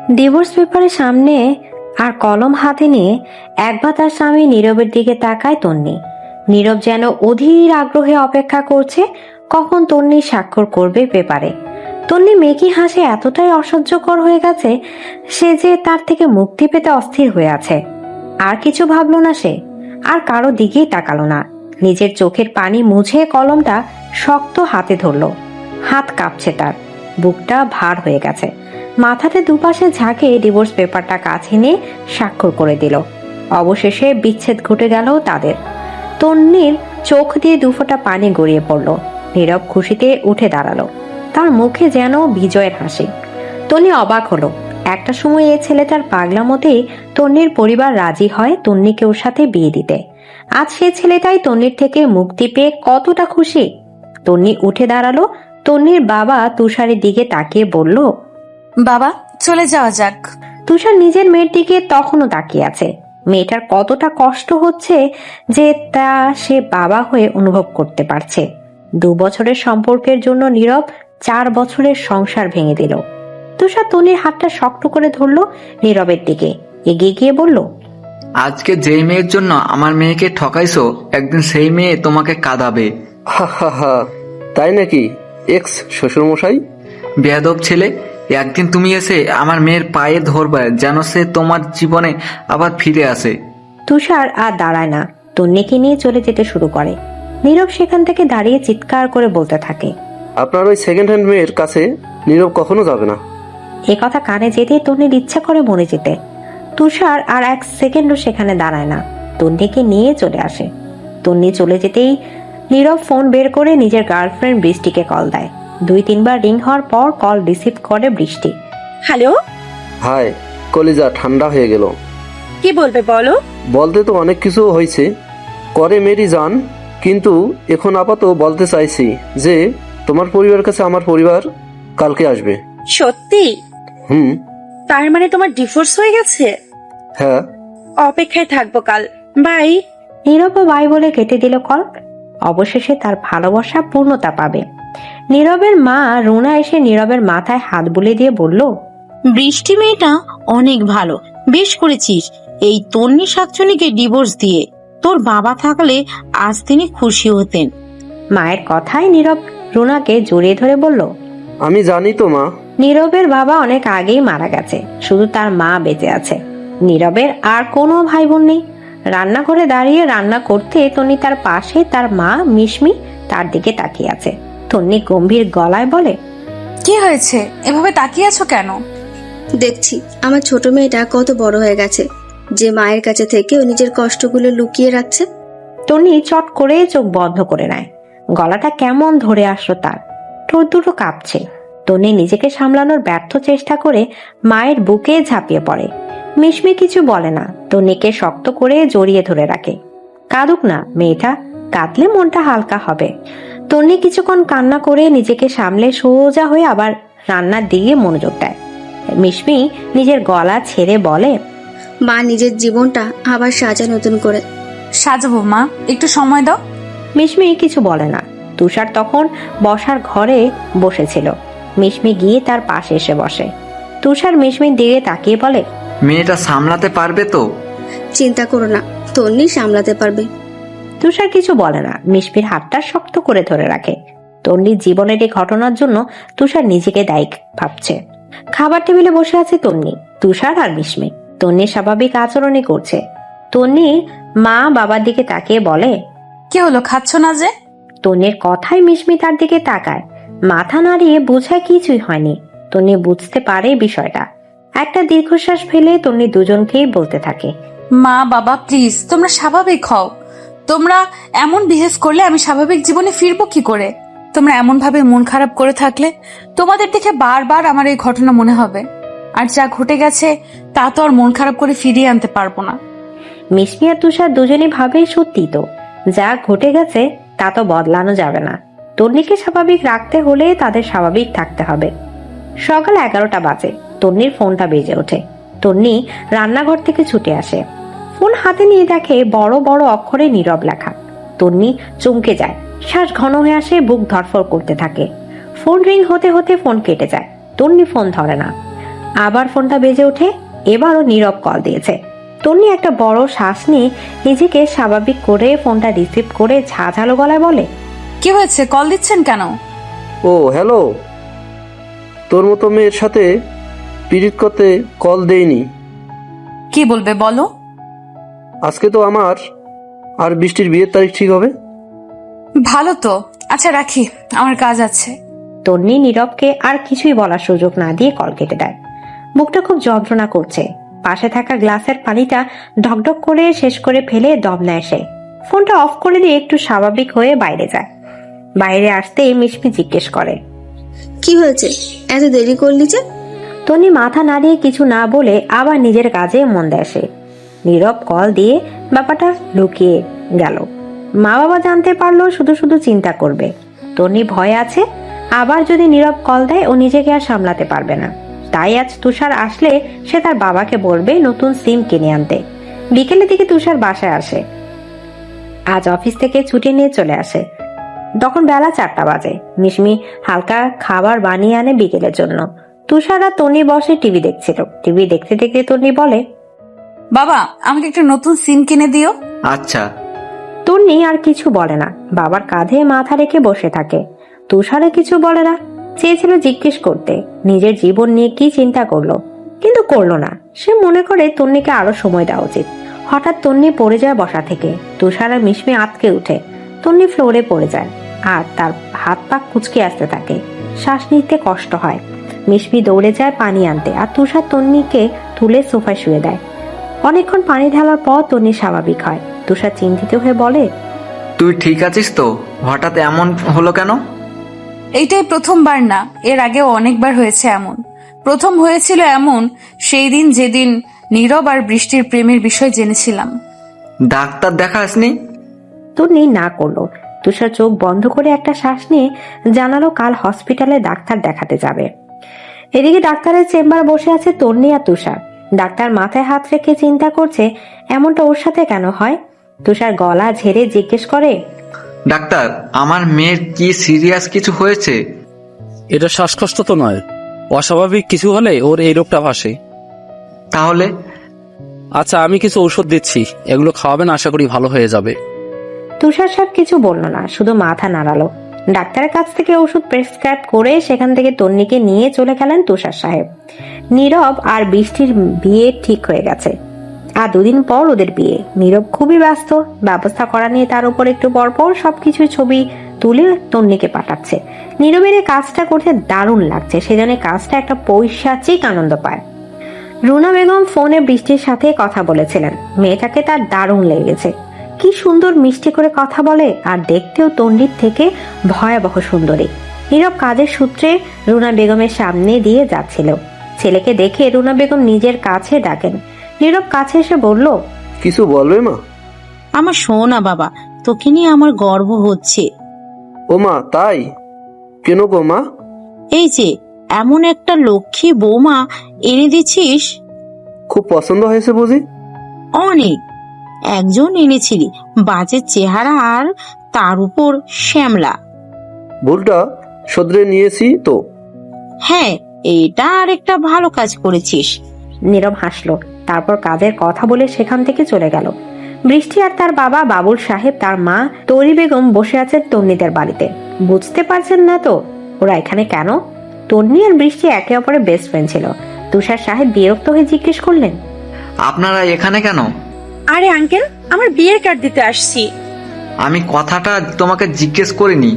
Divorce পেপারের সামনে আর কলম হাতে নিয়ে একবার তার স্বামী নীরবের দিকে তাকায় তন্নি। নীরব যেন অধীর আগ্রহে অপেক্ষা করছে কখন তন্নি স্বাক্ষর করবে পেপারে। তন্নি মেকি হাসি এতটাই অসহ্যকর হয়ে গেছে সে যে তার থেকে মুক্তি পেতে অস্থির হয়ে আছে। আর কিছু ভাবলো না সে, আর কারো দিকেই তাকালো না। নিজের চোখের পানি মুছে কলমটা শক্ত হাতে ধরলো। হাত কাঁপছে তার, বুকটা ভার হয়ে গেছে। মাথাতে দুপাশে ঝাঁকে ডিভোর্স পেপারটা কাছে নিয়ে স্বাক্ষর করে দিল। অবশেষে বিচ্ছেদ ঘটে গেল তাদের। তন্নির চোখ দিয়ে দুফোঁটা পানি গড়িয়ে পড়ল। নীরব খুশিতে উঠে দাঁড়ালো, তার মুখে যেন বিজয়ের হাসি। তন্নি অবাক হলো। একটা সময় এ ছেলেটার পাগলামোতেই তন্নির পরিবার রাজি হয় তন্নিকে ওর সাথে বিয়ে দিতে। আজ সে ছেলেটাই তন্নির থেকে মুক্তি পেয়ে কতটা খুশি। তন্নি উঠে দাঁড়ালো। তন্নির বাবা তুষারের দিকে তাকিয়ে বলল, বাবা চলে যাওয়া যাক। তুষার নিজের মেয়ের দিকে তখনও তাকিয়ে আছে। মেয়েটার কতটা কষ্ট হচ্ছে যে তা সে বাবা হয়ে অনুভব করতে পারছে। 2 বছরের সম্পর্কের জন্য নীরব 4 বছরের সংসার ভেঙে দিল। তুষার তনির হাতটা শক্ত করে ধরলো, নীরবের দিকে এগিয়ে গিয়ে বলল, আজকে যেই মেয়ের জন্য আমার মেয়েকে ঠকাইছো, একদিন সেই মেয়ে তোমাকে কাঁদাবে। হা হা হা, তাই নাকি এক্স শ্বশুরমশাই? বেয়াদব ছেলে, একদিন তুমি এসে আমার মেয়ের পায়ে ধরবে যেন সে তোমার জীবনে আবার ফিরে আসে। তুষার আর দাঁড়ায় না, তন্নিকে নিয়ে চলে যেতে শুরু করে। নীরব সেখান থেকে দাঁড়িয়ে চিৎকার করে বলতে থাকে, আপনার ওই সেকেন্ড হ্যান্ড মেয়ের কাছে নীরব কখনো যাবে না। এ কথা কানে যেতে তন্নির ইচ্ছা করে মরে যেতে। তুষার আর 1 সেকেন্ডও সেখানে দাঁড়ায় না, তন্নিকে নিয়ে চলে আসে। তন্নি চলে যেতেই নীরব ফোন বের করে নিজের গার্লফ্রেন্ড বৃষ্টিকে কল দেয়। 2-3 বার রিং হওয়ার পর কল রিসিভ করে বৃষ্টি। হ্যালো, হায়, কলিজা ঠান্ডা হয়ে গেল। কি বলবে বলো? বলতে তো অনেক কিছু হয়েছে করে মেরি জান, কিন্তু এখন আপাতত বলতে চাইছি যে তোমার পরিবারের কাছে আমার পরিবার কালকে আসবে। সত্যি? হুম। তার মানে তোমার ডিভোর্স হয়ে গেছে? হ্যাঁ। অপেক্ষায় থাকবো কাল। বাই। নীরব বাই বলে কেটে দিল কল। অবশেষে তার ভালোবাসা পূর্ণতা পাবে। নীরবের মা রুনা এসে নীরবের মাথায় হাত বুলিয়ে দিয়ে বলল, বৃষ্টি মেয়েটা অনেক ভালো, বেশ করেছিস এই তন্নি শাকচুনিকে ডিভোর্স দিয়ে। তোর বাবা থাকলে আজ তিনি খুশি হতেন। মায়ের কথায় নীরব রুনাকে জড়িয়ে ধরে বলল, আমি জানি তো মা। নীরবের বাবা অনেক আগেই মারা গেছে, শুধু তার মা বেঁচে আছে। নীরবের আর কোনো ভাই বোন নেই। রান্নাঘরে দাঁড়িয়ে রান্না করতে তন্নি তার পাশে তার মা মিশমি তার দিকে তাকিয়ে আছে। তন্নি গম্ভীর গলায় বলে, কি হয়েছে? এভাবে তাকিয়ে আছো কেন? দেখছি আমার ছোট মেয়েটা কত বড় হয়ে গেছে, যে মায়ের কাছে থেকে ও নিজের কষ্টগুলো লুকিয়ে রাখছে। তন্নি চট করে চোখ বন্ধ করে নেয়। গলাটা কেমন ধরে আসলো তার, ঠোঁট দুটো কাঁপছে। তন্নি নিজেকে সামলানোর ব্যর্থ চেষ্টা করে মায়ের বুকে ঝাঁপিয়ে পড়ে। মিশমি কিছু বলে না, তন্নিকে শক্ত করে জড়িয়ে ধরে রাখে। কাঁদুক না মেয়েটা, কাঁদলে মনটা হালকা হবে। তন্নি কিছুক্ষণ কান্না করে নিজেকে সামলে সোজা হয়ে আবার রান্নার দিকে মনোযোগ দেয়। মিশমি নিজের গলা ছেড়ে বলে, মা নিজের জীবনটা আবার সাজা নতুন করে। সাজাবো মা, একটু সময় দাও। মিশমি কিছু বলে না। তুষার তখন বসার ঘরে বসেছিল। মিশমি গিয়ে তার পাশে এসে বসে। তুষার মিশমির দিকে তাকিয়ে বলে, মেয়েটা সামলাতে পারবে তো? চিন্তা করো না, তন্নি সামলাতে পারবে। তুষার কিছু বলে না, মিশমির হাতটা শক্ত করে ধরে রাখে। তন্নির জীবনের এই ঘটনার জন্য তুষার নিজেকে দায়ী ভাবছে। খাবার টেবিলে বসে আছে তন্নি, তুষার আর মিশমি। তন্নি স্বাভাবিক আচরণই করছে। তন্নি মা বাবার দিকে তাকিয়ে বলে, কি হলো, খাচ্ছ না যে? তন্নির কথায় মিশমি তার দিকে তাকায়, মাথা নাড়িয়ে বোঝায় কিছুই হয়নি। তন্নি বুঝতে পারে বিষয়টা। একটা দীর্ঘশ্বাস ফেলে তন্নি দুজনকেই বলতে থাকে, মা বাবা প্লিজ তোমরা স্বাভাবিক হও। তোমরা এমন বিহেভ করলে আমি স্বাভাবিক জীবনে ফিরবো কি করে? তোমরা এমন ভাবে মন খারাপ করে থাকলে তোমাদের দেখে বারবার আমার এই ঘটনা মনে হবে। আর যা ঘটে গেছে তা তো আর মন খারাপ করে ফিরিয়ে আনতে পারবো না। মিশমি আর তুষার দুজনেই ভাবে সত্যি তো, যা ঘটে গেছে তা তো বদলানো যাবে না। তন্নিকে স্বাভাবিক রাখতে হলে তাদের স্বাভাবিক থাকতে হবে। সকাল 11টা বাজে। তন্নির ফোনটা বেজে ওঠে। তন্নি রান্নাঘর থেকে ছুটে আসে। ফোন হাতে নিয়ে দেখে বড় বড় অক্ষরে নীরব লেখা। তন্নি চমকে যায়, শ্বাস ঘন হয়ে আসে, বুক ধড়ফড় করতে থাকে। ফোন রিং হতে হতে ফোন কেটে যায়। তন্নি ফোন ধরে না। আবার ফোনটা বেজে ওঠে। এবারও নীরব কল দিয়েছে। তন্নি একটা বড় শ্বাস নিয়ে নিজেকে স্বাভাবিক করে ফোনটা রিসিভ করে ঝাঁঝালো গলায় বলে, কি হয়েছে, কল দিচ্ছেন কেন? ও হ্যালো, তোর মতো মেয়ের সাথে পিরিত করতে কল দেইনি। কি বলবে বলো। আজকে তো আমার আর বৃষ্টির বিয়ের তারিখ ঠিক হবে। ভালো তো, আচ্ছা রাখি, আমার কাজ আছে। তন্নি নীরবকে আর কিছুই বলার সুযোগ না দিয়ে কল কেটে দেয়। বুকটা খুব যন্ত্রণা করছে। পাশে থাকা গ্লাসের পানিটা ঢকঢক করে শেষ করে ফেলে দম নেয় সে। ফোনটা অফ করে দিয়ে একটু স্বাভাবিক হয়ে বাইরে যায়। বাইরে আসতেই মিশমি জিজ্ঞেস করে, কি হয়েছে, এত দেরি করলি যে? তন্নি মাথা নাড়িয়ে কিছু না বলে আবার নিজের কাজে মন দেয় সে। নীরব কল দিয়ে ব্যাপারটা লুকিয়ে গেল। মা বাবা জানতে পারলো শুধু শুধু চিন্তা করবে। তন্নি ভয় আছে, আবার যদি নীরব কল দেয় ও নিজেকে আর সামলাতে পারবে না। তাই আজ তুষার আসলে সে তার বাবাকে বলবে নতুন সিম কিনে আনতে। বিকেলের দিকে তুষার বাসায় আসে। আজ অফিস থেকে ছুটি নিয়ে চলে আসে। তখন বেলা 4টা বাজে। মিশমি হালকা খাবার বানিয়ে আনে বিকেলের জন্য। তুষার আর তন্নি বসে টিভি দেখছিল। টিভি দেখতে দেখতে তন্নি বলে, বাবা, আমাকে একটা নতুন সিম কিনে দিও। আচ্ছা। তন্নি আর কিছু বলে না, বাবার কাঁধে মাথা রেখে বসে থাকে। তুষারে কিছু বলে না। চেয়েছিল জিজ্ঞেস করতে নিজের জীবন নিয়ে কি চিন্তা করলো, কিন্তু করলো না। সে মনে করে তন্নিকে আরো সময় দেওয়া উচিত। হঠাৎ তন্নি পড়ে যায় বসা থেকে। তুষার আর মিশমি আঁতকে উঠে। তন্নি ফ্লোরে পড়ে যায় আর তার হাত পা কুঁচকে আসতে থাকে। শ্বাস নিতে কষ্ট হয়। মিশমি দৌড়ে যায় পানি আনতে আর তুষার তন্নিকে তুলে সোফায় শুয়ে দেয়। অনেকক্ষণ পানি ঢালার পর তন্নি স্বাভাবিক হয়। তুষার চিন্তিত হয়ে বলে, তুই ঠিক আছিস তো? হঠাৎ এমন হলো কেন? এইটাই প্রথমবার না, এর আগেও অনেকবার হয়েছে এমন। প্রথম হয়েছিল এমন সেই দিন যেদিন নীরব আর বৃষ্টির প্রেমের বিষয় জেনেছিলাম। ডাক্তার দেখাসনি? তন্নি না করলো। তুষার চোখ বন্ধ করে একটা শ্বাস নিয়ে জানালো কাল হসপিটালে ডাক্তার দেখাতে যাবে। এদিকে ডাক্তারের চেম্বার বসে আছে তন্নি আর তুষার। ডাক্তার মাথায় হাত রেখে চিন্তা করছে এমনটা ওর সাথে কেন হয়। তুষার গলা ঝেড়ে জিজ্ঞেস করে, ডাক্তার, আমার মেয়ের কি সিরিয়াস কিছু হয়েছে? এটা শ্বাসকষ্ট তো নয়, অস্বাভাবিক কিছু হলে ওর এই রোগটা ভাসে। তাহলে? আচ্ছা, আমি কিছু ঔষধ দিচ্ছি, এগুলো খাওয়াবেন, আশা করি ভালো হয়ে যাবে। তুষার সাহেব কিছু বলল না, শুধু মাথা নাড়ালো। ডাক্তারের কাছ থেকে ওষুধ প্রেসক্রাইব করে সেখান থেকে তন্নিকে নিয়ে চলে গেলেন তুষার সাহেব। নীরব আর বৃষ্টির বিয়ে ঠিক হয়ে গেছে। আর 2 দিন পর ওদের বিয়ে। নীরব খুবই ব্যস্ত। ব্যবস্থা করা নিয়ে তার উপর একটু পরপর সবকিছু ছবি তুলে তন্নিকে পাঠাচ্ছে। নীরবের এই কাজটা করতে দারুণ লাগছে। সেজন্য কাজটা একটা পৈশাচিক আনন্দ পায়। রুনা বেগম ফোনে বৃষ্টির সাথে কথা বলেছিলেন। মেয়েটাকে তার দারুণ লেগেছে। কি সুন্দর মিষ্টি করে কথা বলে, আর দেখতেও তন্ডির থেকে ভয়াবহ সুন্দরী। নীরব কাজের সূত্রে রুনা বেগমের সামনে দিয়ে যাচ্ছিল। ছেলেকে দেখে রুনা বেগম নিজের কাছে ডাকেন। নীরব কাছে এসে বলল, কিছু বলবে মা? আমার সোনা বাবা, তোকে নিয়ে আমার গর্ব হচ্ছে। ও মা, তাই? কেন গো মা? এই যে এমন একটা লক্ষ্মী বৌমা এনে দিচ্ছিস। খুব পছন্দ হয়েছে বুঝি? অনেক। একজন এনেছিলি, বাজে চেহারা আর তার উপর শ্যামলা। ভুলটা শোধরে নিয়েছি তো। হ্যাঁ, এটা আর একটা ভালো কাজ করেছিস। নীরব হাসলো। তারপর কাজের কথা বলে সেখান থেকে চলে গেল। বৃষ্টি আর তার বাবা বাবুল সাহেব, তার মা তৌরি বেগম বসে আছেন তন্নিদের বাড়িতে। বুঝতে পারছেন না তো ওরা এখানে কেন? তন্নি আর বৃষ্টি একে অপরের বেস্ট ফ্রেন্ড ছিল। তুষার সাহেব বিরক্ত হয়ে জিজ্ঞেস করলেন, আপনারা এখানে কেন? আরে আঙ্কেল, আমার বিয়ের কার্ড দিতে আসছি। আমি কথাটা তোমাকে জিজ্ঞেস করিনি।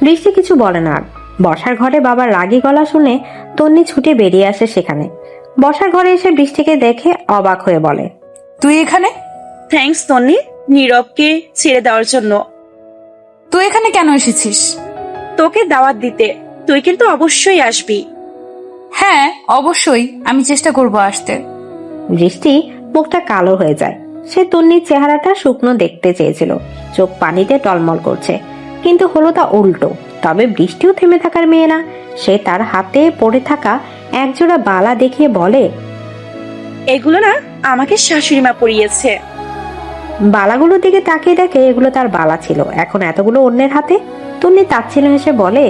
বৃষ্টি কিছু বলে না। বসার ঘরে বাবার রাগী গলা শুনে তন্নি ছুটে বেরিয়ে আসে সেখানে। বসার ঘরে এসে বৃষ্টিকে দেখে অবাক হয়ে বলে, তুই এখানে? থ্যাঙ্কস তন্নি, নীরবকে ছেড়ে দেওয়ার জন্য। তুই এখানে কেন এসেছিস? তোকে দাওয়াত দিতে। তুই কিন্তু অবশ্যই আসবি। হ্যাঁ অবশ্যই, আমি চেষ্টা করব আসতে। বৃষ্টি মুখটা কালো হয়ে যায়। সে তন্নির চেহারাটা শুকনো দেখতে চেয়েছিল। চোখ পানিতে টলমল করছে, কিন্তু হলো তা উল্টো। তবে বৃষ্টিও থেমে থাকার মেয়ে না। সে তার হাতে পড়ে থাকা একজোড়া বালা দেখিয়ে বলে, এগুলো না আমাকে শাশুড়ি মা পরিয়েছে। বালাগুলোর দিকে তাকিয়ে দেখে এগুলো তার বালা ছিল। এখন এতগুলো অন্যের হাতে। তন্নি তাচ্ছিল্য হেসে বলে,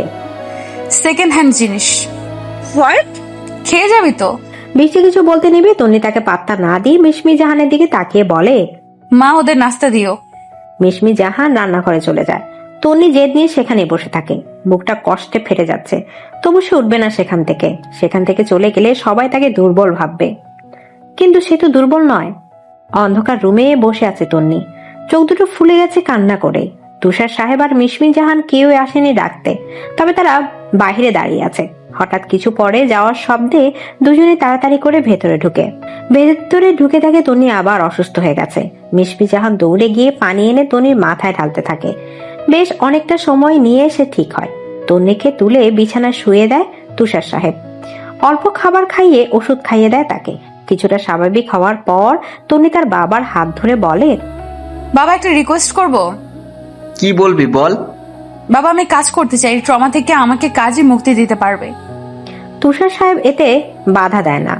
সেকেন্ড হ্যান্ড জিনিস। হোয়াট? খেয়ে যাবি তো? বৃষ্টি কিছু বলতে নেবে তন্নি তাকে পাত্তা না দিয়ে মিশমি জাহানের দিকে তাকিয়ে বলে। মা, ওদের নাস্তা দিও। মিশমি জাহান রান্নাঘরে চলে যায়। তন্নি জেদ নিয়ে সেখানে বসে থাকে, বুকটা কষ্টে ফেটে যাচ্ছে। তবু সে উঠবে না সেখান থেকে চলে গেলে সবাই তাকে দুর্বল ভাববে। কিন্তু সে তো দুর্বল নয়। অন্ধকার রুমে বসে আছে তন্নি, চোখ দুটো ফুলে গেছে কান্না করে। তুষার সাহেব আর মিশমি জাহান কেউ আসেনি ডাকতে, তবে তারা বাহিরে দাঁড়িয়ে আছে। হঠাৎ কিছু পরে যাওয়ার শব্দে দুজনে তাড়াতাড়ি করে ভেতরে ঢুকে থাকে তন্নি আবার অসুস্থ হয়ে গেছে। মিশমি জাহান দৌড়ে গিয়ে পানি এনে তন্নির মাথায় ঢালতে থাকে। বেশ অনেকটা সময় নিয়ে সে ঠিক হয়। তন্নিকে তুলে বিছানায় শুয়ে দেয় তুষার সাহেব। অল্প খাবার খাইয়ে ওষুধ খাইয়ে দেয় তাকে। কিছুটা স্বাভাবিক হওয়ার পর তন্নি তার বাবার হাত ধরে বলে, বাবা, একটা রিকোয়েস্ট করব। কি বলবি বল। বাবা, আমি কাজ করতে চাই, ট্রমা থেকে আমাকে কাজই মুক্তি দিতে পারবে। তুষার সাহেব এতে বাধা দেয় না।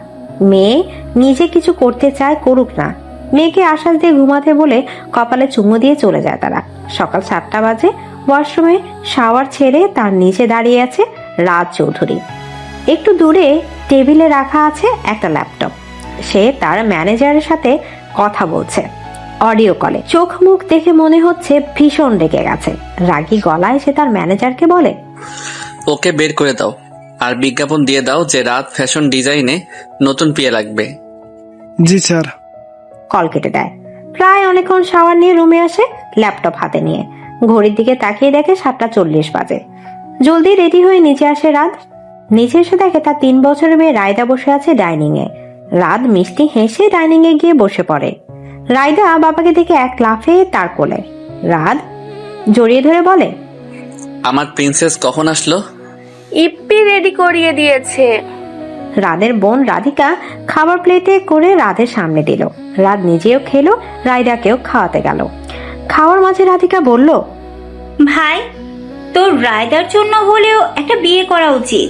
মেয়ে নিজে কিছু করতে চায়, করুক না। মেয়েকে আশ্বাস দিয়ে ঘুমাতে বলে কপালে চুমু দিয়ে চলে যায় তারা। সকাল 7টা বাজে। ওয়াশরুমে শাওয়ার ছেড়ে তার নিচে দাঁড়িয়ে আছে রাজ চৌধুরী। একটু দূরে টেবিলে রাখা আছে একটা ল্যাপটপ। সে তার ম্যানেজারের সাথে কথা বলছে অডিও কলে। চোখ মুখ দেখে মনে হচ্ছে ভীষণ রেগে গেছে। রাগী গলায় সে তার ম্যানেজারকে বলে, ওকে বের করে দাও, আর বিজ্ঞাপন দিয়ে দাও যে রাত ফ্যাশন ডিজাইনে নতুন পিয়ে লাগবে। জি স্যার। কল কেটে দেয়। প্রায় অনেকক্ষণ শাওয়ার নিয়ে রুমে আসে ল্যাপটপ হাতে নিয়ে। ঘড়ির দিকে তাকিয়ে দেখে 7:40 বাজে। জলদি রেডি হয়ে নিচে আসে রাত। নিচে এসে দেখে তার 3 বছরের মেয়ে রায়দা বসে আছে ডাইনিং এ। রাত মিষ্টি হেসে ডাইনিং এ গিয়ে বসে পড়ে। রায়দা বাবাকে দেখে এক লাফে তার কোলে। রাত জড়িয়ে ধরে বলে, আমার প্রিন্সেস কখন আসলো? ইপ্পি রেডি করিয়ে দিয়েছে। রাদের বোন রাধিকা খাবার প্লেটে করে রাদের সামনে দিল। রাত নিজেও খেলো, রায়দাকেও খাওয়াতে গেল। খাওয়ার মাঝে রাধিকা বলল, ভাই, তোর রায়দার জন্য হলেও একটা বিয়ে করা উচিত।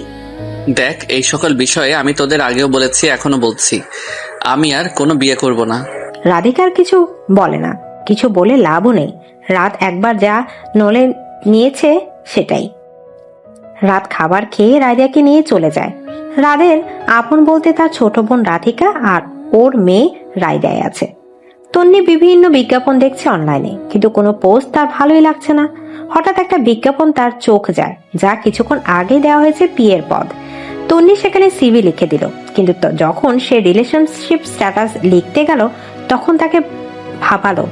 দেখ, এই সকল বিষয়ে আমি তোদের আগেও বলেছি, এখনো বলছি, আমি আর কোনো বিয়ে করব না। রাধিকার কিছু বলে না, কিছু বলে লাভও নেই। রাত একবার যা নলে নিয়েছে সেটাই। রাত খাবার খেয়ে রায়দাকে নিয়ে চলে যায়। রাদের আপন বলতে তার ছোট বোন রাধিকা আর ওর মেয়ে রায়দায় আছে। তন্নি বিভিন্ন বিজ্ঞাপন দেখছে অনলাইনে, কিন্তু কোনো পোস্ট তার ভালোই লাগছে না। হঠাৎ একটা বিজ্ঞাপন তার চোখ যায়, যা কিছুক্ষণ আগে দেওয়া হয়েছে পিএর পদ। তন্নি সেখানে সিভি লিখে দিল, কিন্তু যখন সে রিলেশনশিপ স্ট্যাটাস লিখতে গেল তখন তাকে ভাবালো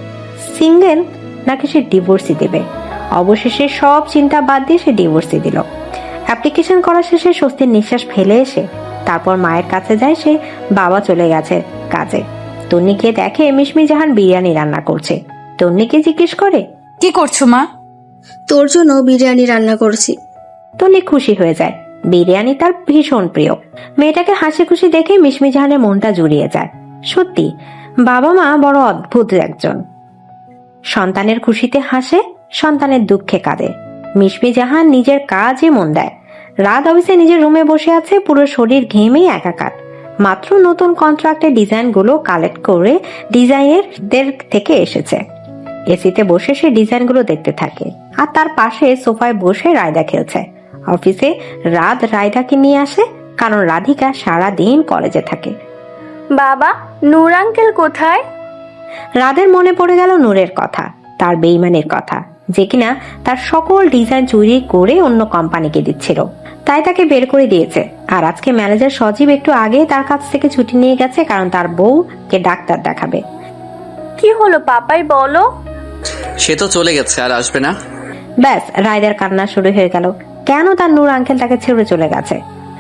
সিঙ্গেল নাকি সে ডিভোর্সই দেবে। অবশেষে সব চিন্তা বাদ দিয়ে সে ডিভোর্সই দিল। অ্যাপ্লিকেশন করা শেষে স্বস্তির নিঃশ্বাস ফেলে এসে তারপর মায়ের কাছে যায় সে। বাবা চলে গেছে কাজে। তন্নিকে দেখে মিশমি জাহান বিরিয়ানি রান্না করছে। তন্নিকে জিজ্ঞেস করে, কি করছো মা? তোর জন্য বিরিয়ানি রান্না করছি। তন্নি খুশি হয়ে যায়। বিরিয়ানি তার ভীষণ প্রিয়। মেয়েটাকে হাসি খুশি দেখে মিশমি জাহানের মনটা জুড়িয়ে যায়। সত্যি বাবা মা বড় অদ্ভুত একজন। সন্তানের খুশিতে হাসে, সন্তানের দুঃখে কাঁদে। মিশমি জাহান নিজের কাজে মন দেয়। রাত অফিসে নিজের রুমে বসে আছে, পুরো শরীর ঘেমেই একাকার। মাত্র নতুন কন্ট্রাক্টের ডিজাইনগুলো কালেক্ট করে ডিজাইনারদের থেকে এসেছে। এসিতে বসে সে ডিজাইনগুলো দেখতে থাকে, আর তার পাশে সোফায় বসে রায়দা খেলছে। অফিসে রাত রায়দাকে নিয়ে আসে, কারণ রাধিকা সারা দিন কলেজে থাকে। বাবা, নূর আঙ্কেল কোথায়? রাদের মনে পড়ে গেল নূরের কথা, তার বেইমানির কথা, যে কিনা তার সকল ডিজাইন চুরি করে অন্য কোম্পানিকে দিচ্ছিল। তাই তাকে বের করে দিয়েছে। আর আজকে ম্যানেজার সজীব একটু আগে তার কাছ থেকে ছুটি নিয়ে গেছে, কারণ তার বউকে ডাক্তার দেখাবে। কি হলো পাপাই, বলো। সে তো চলে গেছে, আর আসবে না। ব্যাস, রায়দার কান্না শুরু হয়ে গেল। কেন তার নূর আঙ্কেল তাকে ছেড়ে চলে গেছে।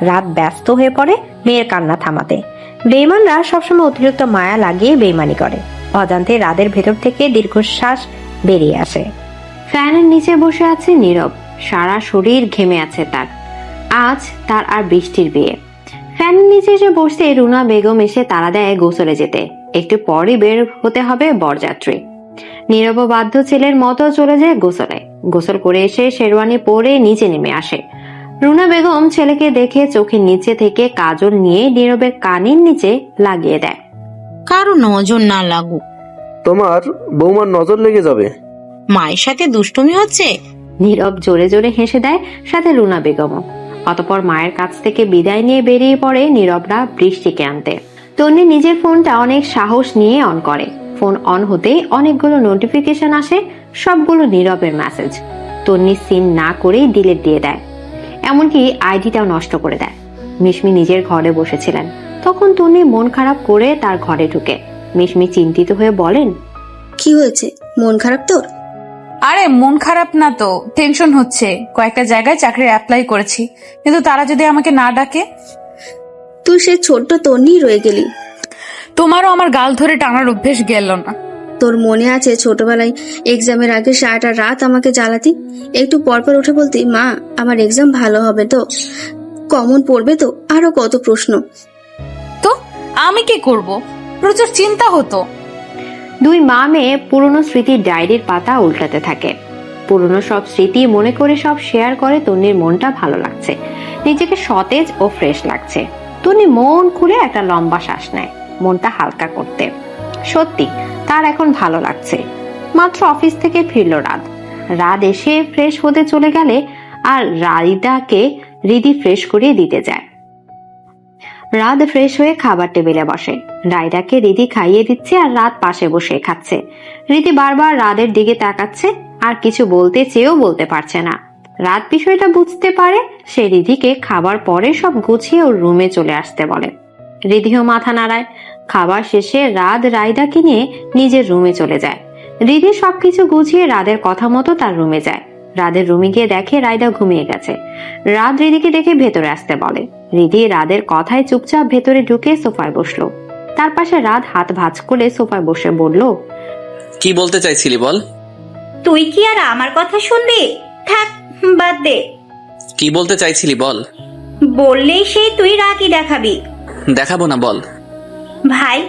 রাত ব্যস্ত হয়ে পড়ে মেয়ের কান্না থামাতে। বেইমানরা সবসময় অতিরিক্ত মায়া লাগিয়ে বেইমানি করে। অজান্তে রাদের ভেতর থেকে দীর্ঘশ্বাস বেরিয়ে আসে। ফ্যানের নিচে বসে আছে নীরব, সারা শরীর ঘেমে আছে তার। আজ তার আর বৃষ্টির বিয়ে। ফ্যানের নিচে এসে বসতে রুনা বেগম এসে তাড়া দেয় গোসলে যেতে। একটু পরই বের হতে হবে বরযাত্রী। নীরব বাধ্য ছেলের মতো চলে যায় গোসলে। গোসল করে এসে শেরওয়ানি পরে নিচে নেমে আসে। রুনা বেগম ছেলেকে দেখে চোখের নিচে থেকে কাজল নিয়ে নীরবের কানের নিচে লাগিয়ে দেয়। কারো নজর না লাগুক। তোমার বৌমার নজর লেগে যাবে। মায়ের সাথে দুষ্টুমি হচ্ছে। নীরব জোরে জোরে হেসে দেয়, সাথে রুনা বেগমও। অতঃপর মায়ের কাছ থেকে বিদায় নিয়ে বেরিয়ে পড়ে নীরবরা বৃষ্টিকে আনতে। তন্নি নিজের ফোনটা অনেক সাহস নিয়ে অন করে। ফোন অন হতেই অনেকগুলো নোটিফিকেশন আসে, সবগুলো নীরবের মেসেজ। তন্নি সিন না করেই ডিলিট দিয়ে দেয়, এমনকি আইডিটাও নষ্ট করে দেয়। মিশমি নিজের ঘরে বসেছিলেন, তখন তন্নি মন খারাপ করে তার ঘরে ঢুকে। মিশমি চিন্তিত হয়ে বলেন, কি হয়েছে, মন খারাপ তোর? আরে মন খারাপ না তো, টেনশন হচ্ছে। কয়েকটা জায়গায় চাকরির অ্যাপ্লাই করেছি, কিন্তু তারা যদি আমাকে না ডাকে? তুই সে ছোট্ট তন্নি রয়ে গেলি। তোমারও আমার গাল ধরে টানার অভ্যেস গেল না। তোর মনে আছে ছোটবেলায় এক্সামের আগে সারাটা রাত আমাকে জ্বালাতি, একটু পরপর উঠে বলতি, মা আমার এক্সাম ভালো হবে তো, কমন পড়বে তো, আরো কত প্রশ্ন। তো আমি কি করব? প্রচুর চিন্তা হতো। দুই মা মেয়ে পুরনো স্মৃতির ডায়েরির পাতা উল্টাতে থাকে। পুরনো সব স্মৃতি মনে করে সব শেয়ার করে। তন্নির মনটা ভালো লাগছে, নিজেকে সতেজ ও ফ্রেশ লাগছে। তন্নি মন খুলে একটা লম্বা শ্বাস নেয়, মনটা হালকা করতে। সত্যি তার এখন ভালো লাগছে। মাত্র অফিস থেকে ফিরল রাত। রাত এসে ফ্রেশ হতে চলে গেলে আর রাইদাকে রিদি ফ্রেশ করিয়ে দিতে যায়। রাত ফ্রেশ হয়ে খাবার টেবিলে বসে। রাইদাকে রিদি খাইয়ে দিচ্ছে আর রাত পাশে বসে খাচ্ছে। রিদি বারবার রাদের দিকে তাকাচ্ছে, আর কিছু বলতে চেয়েও বলতে পারছে না। রাত বিষয়টা বুঝতে পারে, সে রিদিকে খাবার পরে সব গুছিয়ে ওর রুমে চলে আসতে বলে। রিদিও মাথা নাড়ায়। খাবার শেষে রাত রাইদাকে নিয়ে নিজের রুমে চলে যায়। রিদি সবকিছু গুছিয়ে রাদের কথা মতো তার রুমে যায়। রাদের রুমে গিয়ে দেখে রাইদা ঘুমিয়ে গেছে। রাত রিদিকে দেখে ভেতরে আসতে বলে। রিদি রাদের কথায় চুপচাপ ভেতরে ঢুকে সোফায় বসলো। তার পাশে রাত হাত ভাঁজ করে সোফায় বসে বলল, কি বলতে চাইছিলি বল। তুই কি আর আমার কথা শুনবি? থাক, বাদ দে। কি বলতে চাইছিলি বল। বললেই সেই তুই রাগই দেখাবি। দেখাবো না, বল। ভাই,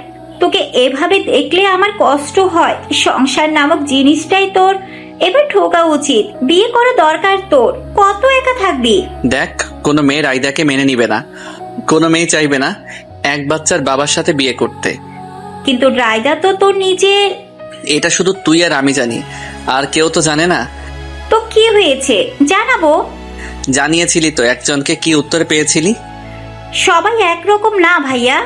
তোকে এভাবে দেখলে আমার কষ্ট হয়। সংসার নামক জিনিসটাই তোর এবার ঠোকা উচিত। বিয়ে করা দরকার তোর। কত একা থাকবি? দেখ, কোনো মেয়ে রাইদাকে মেনে নিবে না। কোনো মেয়ে চাইবে না এক বাচ্চার বাবার সাথে বিয়ে করতে। কিন্তু রায়দা তো তোর নিজের। এটা শুধু তুই আর আমি জানি, আর কেউ তো জানে না। তো কি হয়েছে জানাবো? জানিয়েছিলি তো, একজনকে কি উত্তর পেয়েছিলি? সবাই একরকম না ভাইয়া।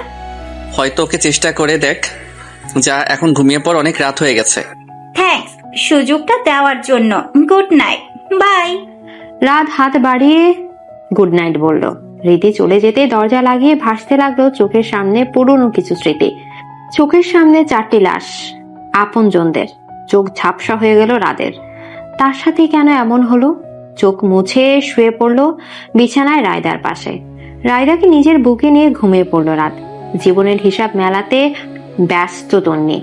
হয়তো ওকে চেষ্টা করে দেখ। যা, এখন ঘুমিয়ে পড়, অনেক রাত হয়ে গেছে। থ্যাঙ্কস সুযোগটা দেওয়ার জন্য। Good night. বাই। রাত হাত বাড়িয়ে গুড নাইট বলল। রিদি চলে যেতে দরজা লাগিয়ে ভাসতে লাগলো চোখের সামনে পুরনো কিছু স্মৃতি। চোখের সামনে 4টি লাশ, আপনজনদের। চোখ ঝাপসা হয়ে গেল রাদের। তার সাথে কেন এমন হলো? চোখ মুছে শুয়ে পড়লো বিছানায় রায়দার পাশে। রায়দাকে নিজের বুকে নিয়ে ঘুমিয়ে পড়লো রাত। জীবনের হিসাব মেলাতে ব্যস্ত তন্নি।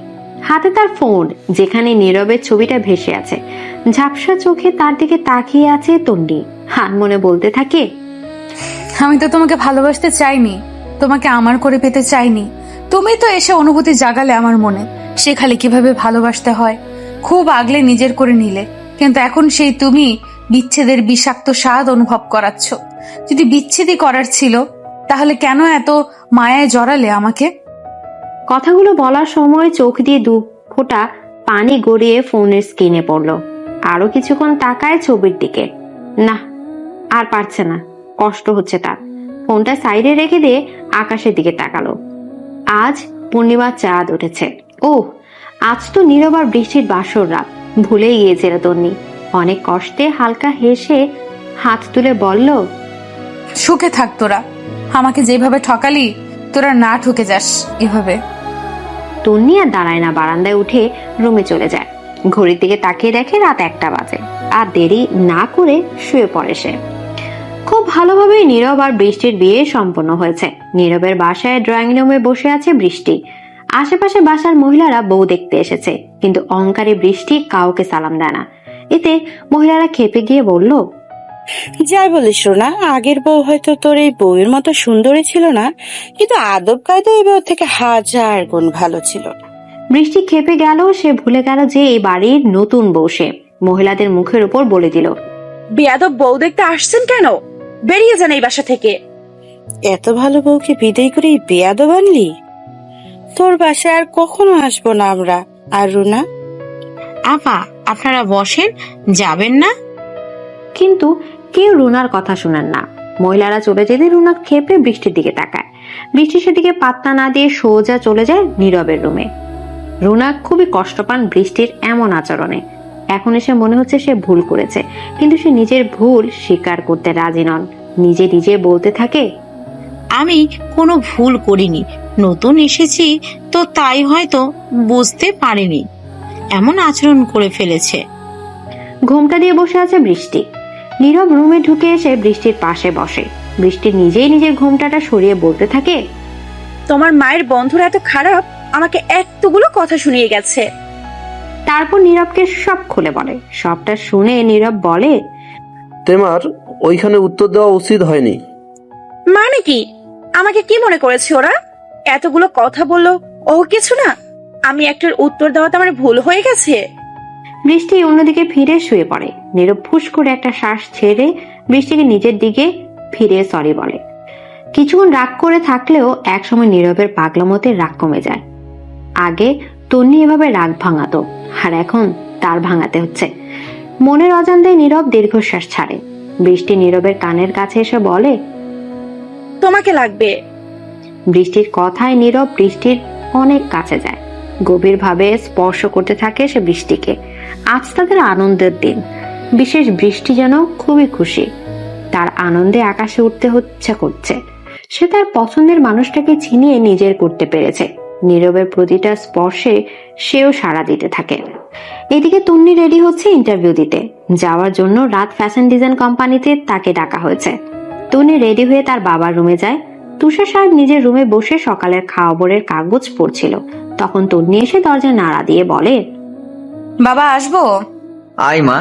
হাতে তার ফোন, যেখানে নীরবের ছবিটা ভেসে আছে। ঝাপসা চোখে তার দিকে তাকিয়ে আছে তন্নি। হান মনে বলতে থাকে, আমি তো তোমাকে ভালোবাসতে চাইনি, তোমাকে আমার করে পেতে চাইনি। তুমি তো এসে অনুভূতি জাগালে আমার মনে, শেখালে কিভাবে ভালোবাসতে হয়। খুব আগলে নিজের করে নিলে, কিন্তু এখন সেই তুমি বিচ্ছেদের বিষাক্ত স্বাদ অনুভব করাচ্ছ। যদি বিচ্ছেদই করার ছিল, তাহলে কেন এত মায়ায় জড়ালে আমাকে? কথাগুলো বলার সময় চোখ দিয়ে 2 ফোঁটা পানি গড়িয়ে ফোনের স্ক্রিনে পড়লো। আরো কিছুক্ষণ তাকায় ছবির দিকে। না, আর পারছে না, কষ্ট হচ্ছে তার। ফোনটা সাইডে রেখে দিয়ে আকাশের দিকে তাকালো। আজ পূর্ণিমার চাঁদ উঠেছে। ও, আজ তো নীরব আর বৃষ্টির বাসর রাত। ভুলেই গিয়েছিল তন্নি। অনেক কষ্টে হালকা হেসে হাত তুলে বলল, সুখে থাক তোরা। আমাকে যেভাবে ঠকালি, তোরা না ঠকে যাস এভাবে। তন্নি আর দাঁড়ায় না, বারান্দায় উঠে রুমে চলে যায়। ঘড়ির দিকে তাকিয়ে দেখে রাত 1টা বাজে। আর দেরি না করে শুয়ে পড়ে সে। খুব ভালোভাবে নীরব আর বৃষ্টির বিয়ে সম্পন্ন হয়েছে। নীরবের বাসায় ড্রয়িং রুমে বসে আছে বৃষ্টি। আশেপাশে বাসার মহিলারা বউ দেখতে এসেছে, কিন্তু অহংকারী বৃষ্টি কাউকে সালাম দেয় না। এতে মহিলারা খেপে গিয়ে বলল, যাই বলিস না, আগের বউ হয়তো তোর এই বউয়ের মতো সুন্দরী ছিল না, কিন্তু আদব কায়দা এই বউ থেকে 1000 গুণ ভালো ছিল। বৃষ্টি খেপে গেল। সে ভুলে গেল যে এই বাড়ির নতুন বউ সে। মহিলাদের মুখের উপর বলে দিল, বেয়াদব বউ দেখতে আসছেন কেন? বেরিয়ে যান এই বাসা থেকে। এত ভালো বউকে বিদায় করে বেয়াদব আনলি? তোর বাসায় আর কখনো আসবো না আমরা। আর রুনা? আপা, আপনারা বসেন, যাবেন না? কিন্তু কেউ রুনার কথা শুনেন না। মহিলারা চলে যেতে রুনা ক্ষেপে বৃষ্টির দিকে তাকায়। বৃষ্টি সেদিকে পাত্তা না দিয়ে সোজা চলে যায় নীরবের রুমে। রুনা খুবই কষ্ট পান বৃষ্টির এমন আচরণে। এখন এসে মনে হচ্ছে সে ভুল করেছে, কিন্তু সে নিজের ভুল স্বীকার করতে রাজি নন। নিজে নিজে বলতে থাকে, আমি কোনো ভুল করিনি, নতুন এসেছি তো তাই হয়তো বুঝতে পারিনি এমন আচরণ করে ফেলেছে। ঘুমটা দিয়ে বসে আছে বৃষ্টি। নীরব রুমে ঢুকে এসে বৃষ্টির পাশে বসে। বৃষ্টি নিজেই নিজের ঘুমটাটা সরিয়ে বলতে থাকে, তোমার মায়ের বন্ধুরা এত খারাপ, আমাকে এতগুলো কথা শুনিয়ে গেছে। তারপর নীরবকে সব খুলে বলে। সবটা শুনে নীরব বলে, তোমার ওইখানে উত্তর দেওয়া উচিত হয়নি। মানে কি? আমাকে কি মনে করেছে ওরা? এতগুলো কথা বললো, ও কিছু না? আমি একটার উত্তর দেওয়াতে আমার ভুল হয়ে গেছে। বৃষ্টি অন্যদিকে ফিরে শুয়ে পড়ে। নীরব ফুস করে একটা শ্বাস ছেড়ে বৃষ্টিকে নিজের দিকে ফিরে সরি বলে। কিছুক্ষণ রাগ করে থাকলেও একসময় নীরবের পাগলামতে রাগ কমে যায়। আগে তন্নি এভাবে রাগ ভাঙাতো, আর এখন তার ভাঙাতে হচ্ছে। মনের অজান্তে নীরব দীর্ঘশ্বাস ছাড়ে। বৃষ্টি নীরবের কানের কাছে এসে বলে, তোমাকে লাগবে। বৃষ্টির কথায় নীরব বৃষ্টির অনেক কাছে যায়। গভীরভাবে স্পর্শ করতে থাকে সে বৃষ্টিকে। আজ তাদের আনন্দের দিন। বিশেষ বৃষ্টি যেন খুবই খুশি। তার আনন্দে আকাশে উঠতে ইচ্ছা করছে। সে তার পছন্দের মানুষটাকে চিনিয়ে নিজের করতে পেরেছে। নীরবের প্রতিটা স্পর্শে সেও সাড়া দিতে থাকে। এদিকে তন্নি রেডি হচ্ছে ইন্টারভিউ দিতে যাওয়ার জন্য। রাত ফ্যাশন ডিজাইন কোম্পানিতে তাকে ডাকা হয়েছে। তন্নি রেডি হয়ে তার বাবার রুমে যায়। তুষার সাহেব নিজের রুমে বসে সকালের খাবারের কাগজ পড়ছিল। তখন তন্নি এসে দরজা নাড়া দিয়ে বলে, বাবা আসবো? আয় মা।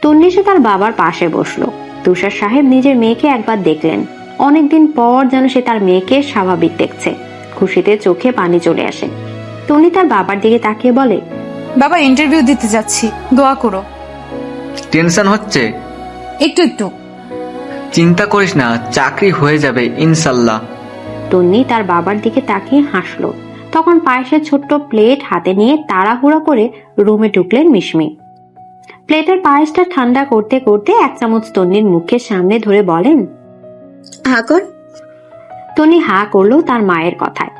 তন্নি এসে তার বাবার পাশে বসলো। তুষার সাহেব নিজের মেয়েকে একবার দেখলেন। অনেকদিন পর যেন সে তার মেয়েকে স্বাভাবিক দেখছে। খুশিতে চোখে পানি চলে আসে। তন্নি তার বাবার দিকে তাকিয়ে বলে, বাবা ইন্টারভিউ দিতে যাচ্ছি, দোয়া করো। টেনশন হচ্ছে? একটু একটু। চিন্তা করিস না, চাকরি হয়ে যাবে ইনশাল্লাহ। তন্নি তার বাবার দিকে তাকিয়ে হাসলো। তখন পায়েসের ছোট্ট প্লেট হাতে নিয়ে তাড়াহুড়ো করে রুমে ঢুকলেন মিশমি। প্লেটের পায়েসটা ঠান্ডা করতে করতে এক চামচ তন্নির মুখের সামনে ধরে বলেন, হা কর। তন্নি হা করলো তার মায়ের কথায়।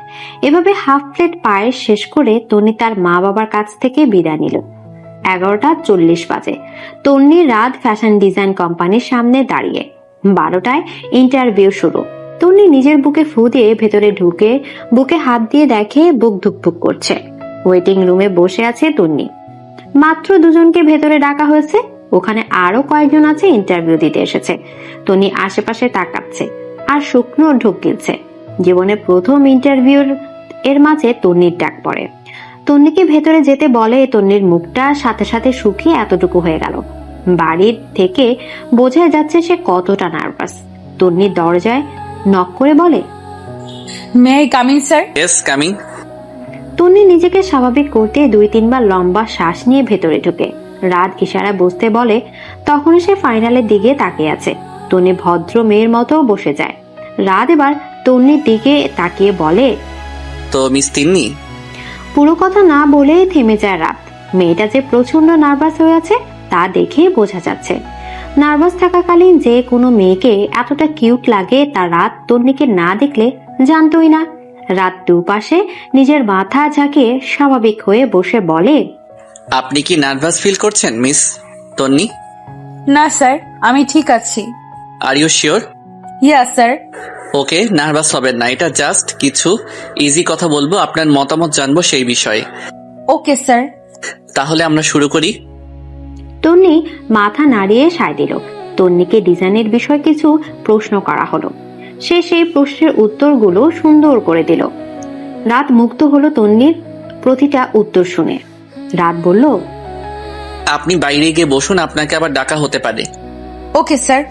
এভাবে হাফ প্লেট পায়েস শেষ করে তন্নি তার মা বাবার কাছ থেকে বিদায় নিল। 11:40 বাজে। তন্নি রাত ফ্যাশন ডিজাইন কোম্পানির সামনে দাঁড়িয়ে। 12টায় ইন্টারভিউ শুরু। তন্নি নিজের বুকে ফু দিয়ে ভেতরে ঢুকে বুকে হাত দিয়ে দেখে বুক ধুকপুক করছে। ওয়েটিং রুমে বসে আছে তন্নি। মাত্র দুজনকে ভেতরে ডাকা হয়েছে। ওখানে আরো কয়েকজন আছে ইন্টারভিউ দিতে এসেছে। তন্নি আশেপাশে তাকাচ্ছে আর শুকনো ঢোক গিলছে। জীবনে প্রথম ইন্টারভিউর এর মাঝে তন্নির ডাক পড়ে। তন্নিকে ভেতরে যেতে বলে। তন্নির মুখটা সাথে সাথে শুকিয়ে এতটুকু হয়ে গেল। বাড়ির থেকে বোঝা যাচ্ছে সে কতটা নার্ভাস। তন্নি দরজায় নক করে বলে, may I coming sir? Yes coming. Tonni নিজেকে স্বাভাবিক করতে 2-3 বার লম্বা শ্বাস নিয়ে ভেতরে ঢুকে রাত ইশারা বসতে বলে। তখন সে ফাইনালের দিকে তাকিয়ে আছে। তন্নি ভদ্র মেয়ের মতো বসে যায়। রাত এবার তন্নির দিকে তাকিয়ে বলে, তো মিস তিন্নি? পুরো কথা না বলে থেমে যায় রাত। মেয়েটা যে প্রচন্ড নার্ভাস হয়ে আছে তা দেখে বোঝা যাচ্ছে। নার্ভাস থাকাকালীন যে কোনো মেয়েকে এতটা কিউট লাগে তা রাত তন্নিকে না দেখলে জানতোই না। রাত দুপাশে নিজের মাথা ঝাঁকিয়ে স্বাভাবিক হয়ে বসে বলে, আপনি কি নার্ভাস ফিল করছেন মিস তন্নি? না স্যার, আমি ঠিক আছি। Are you sure? Yeah sir. Okay, nervous হবেন না। এটা জাস্ট কিছু ইজি কথা বলবো, আপনার মতামত জানবো সেই বিষয়ে। Okay sir. তাহলে আমরা শুরু করি। তন্নি মাথা নাড়িয়ে সায় দিল। তন্নিকে ডিজাইনের বিষয় কিছু প্রশ্ন করা হলো। সে সেই প্রশ্নের উত্তরগুলো সুন্দর করে দিল। রাত মুগ্ধ হলো তন্নির প্রতিটা উত্তর শুনে। রাত বলল, আপনি বাইরে গিয়ে বসুন, আপনাকে আবার ডাকা হতে পারে। Okay sir.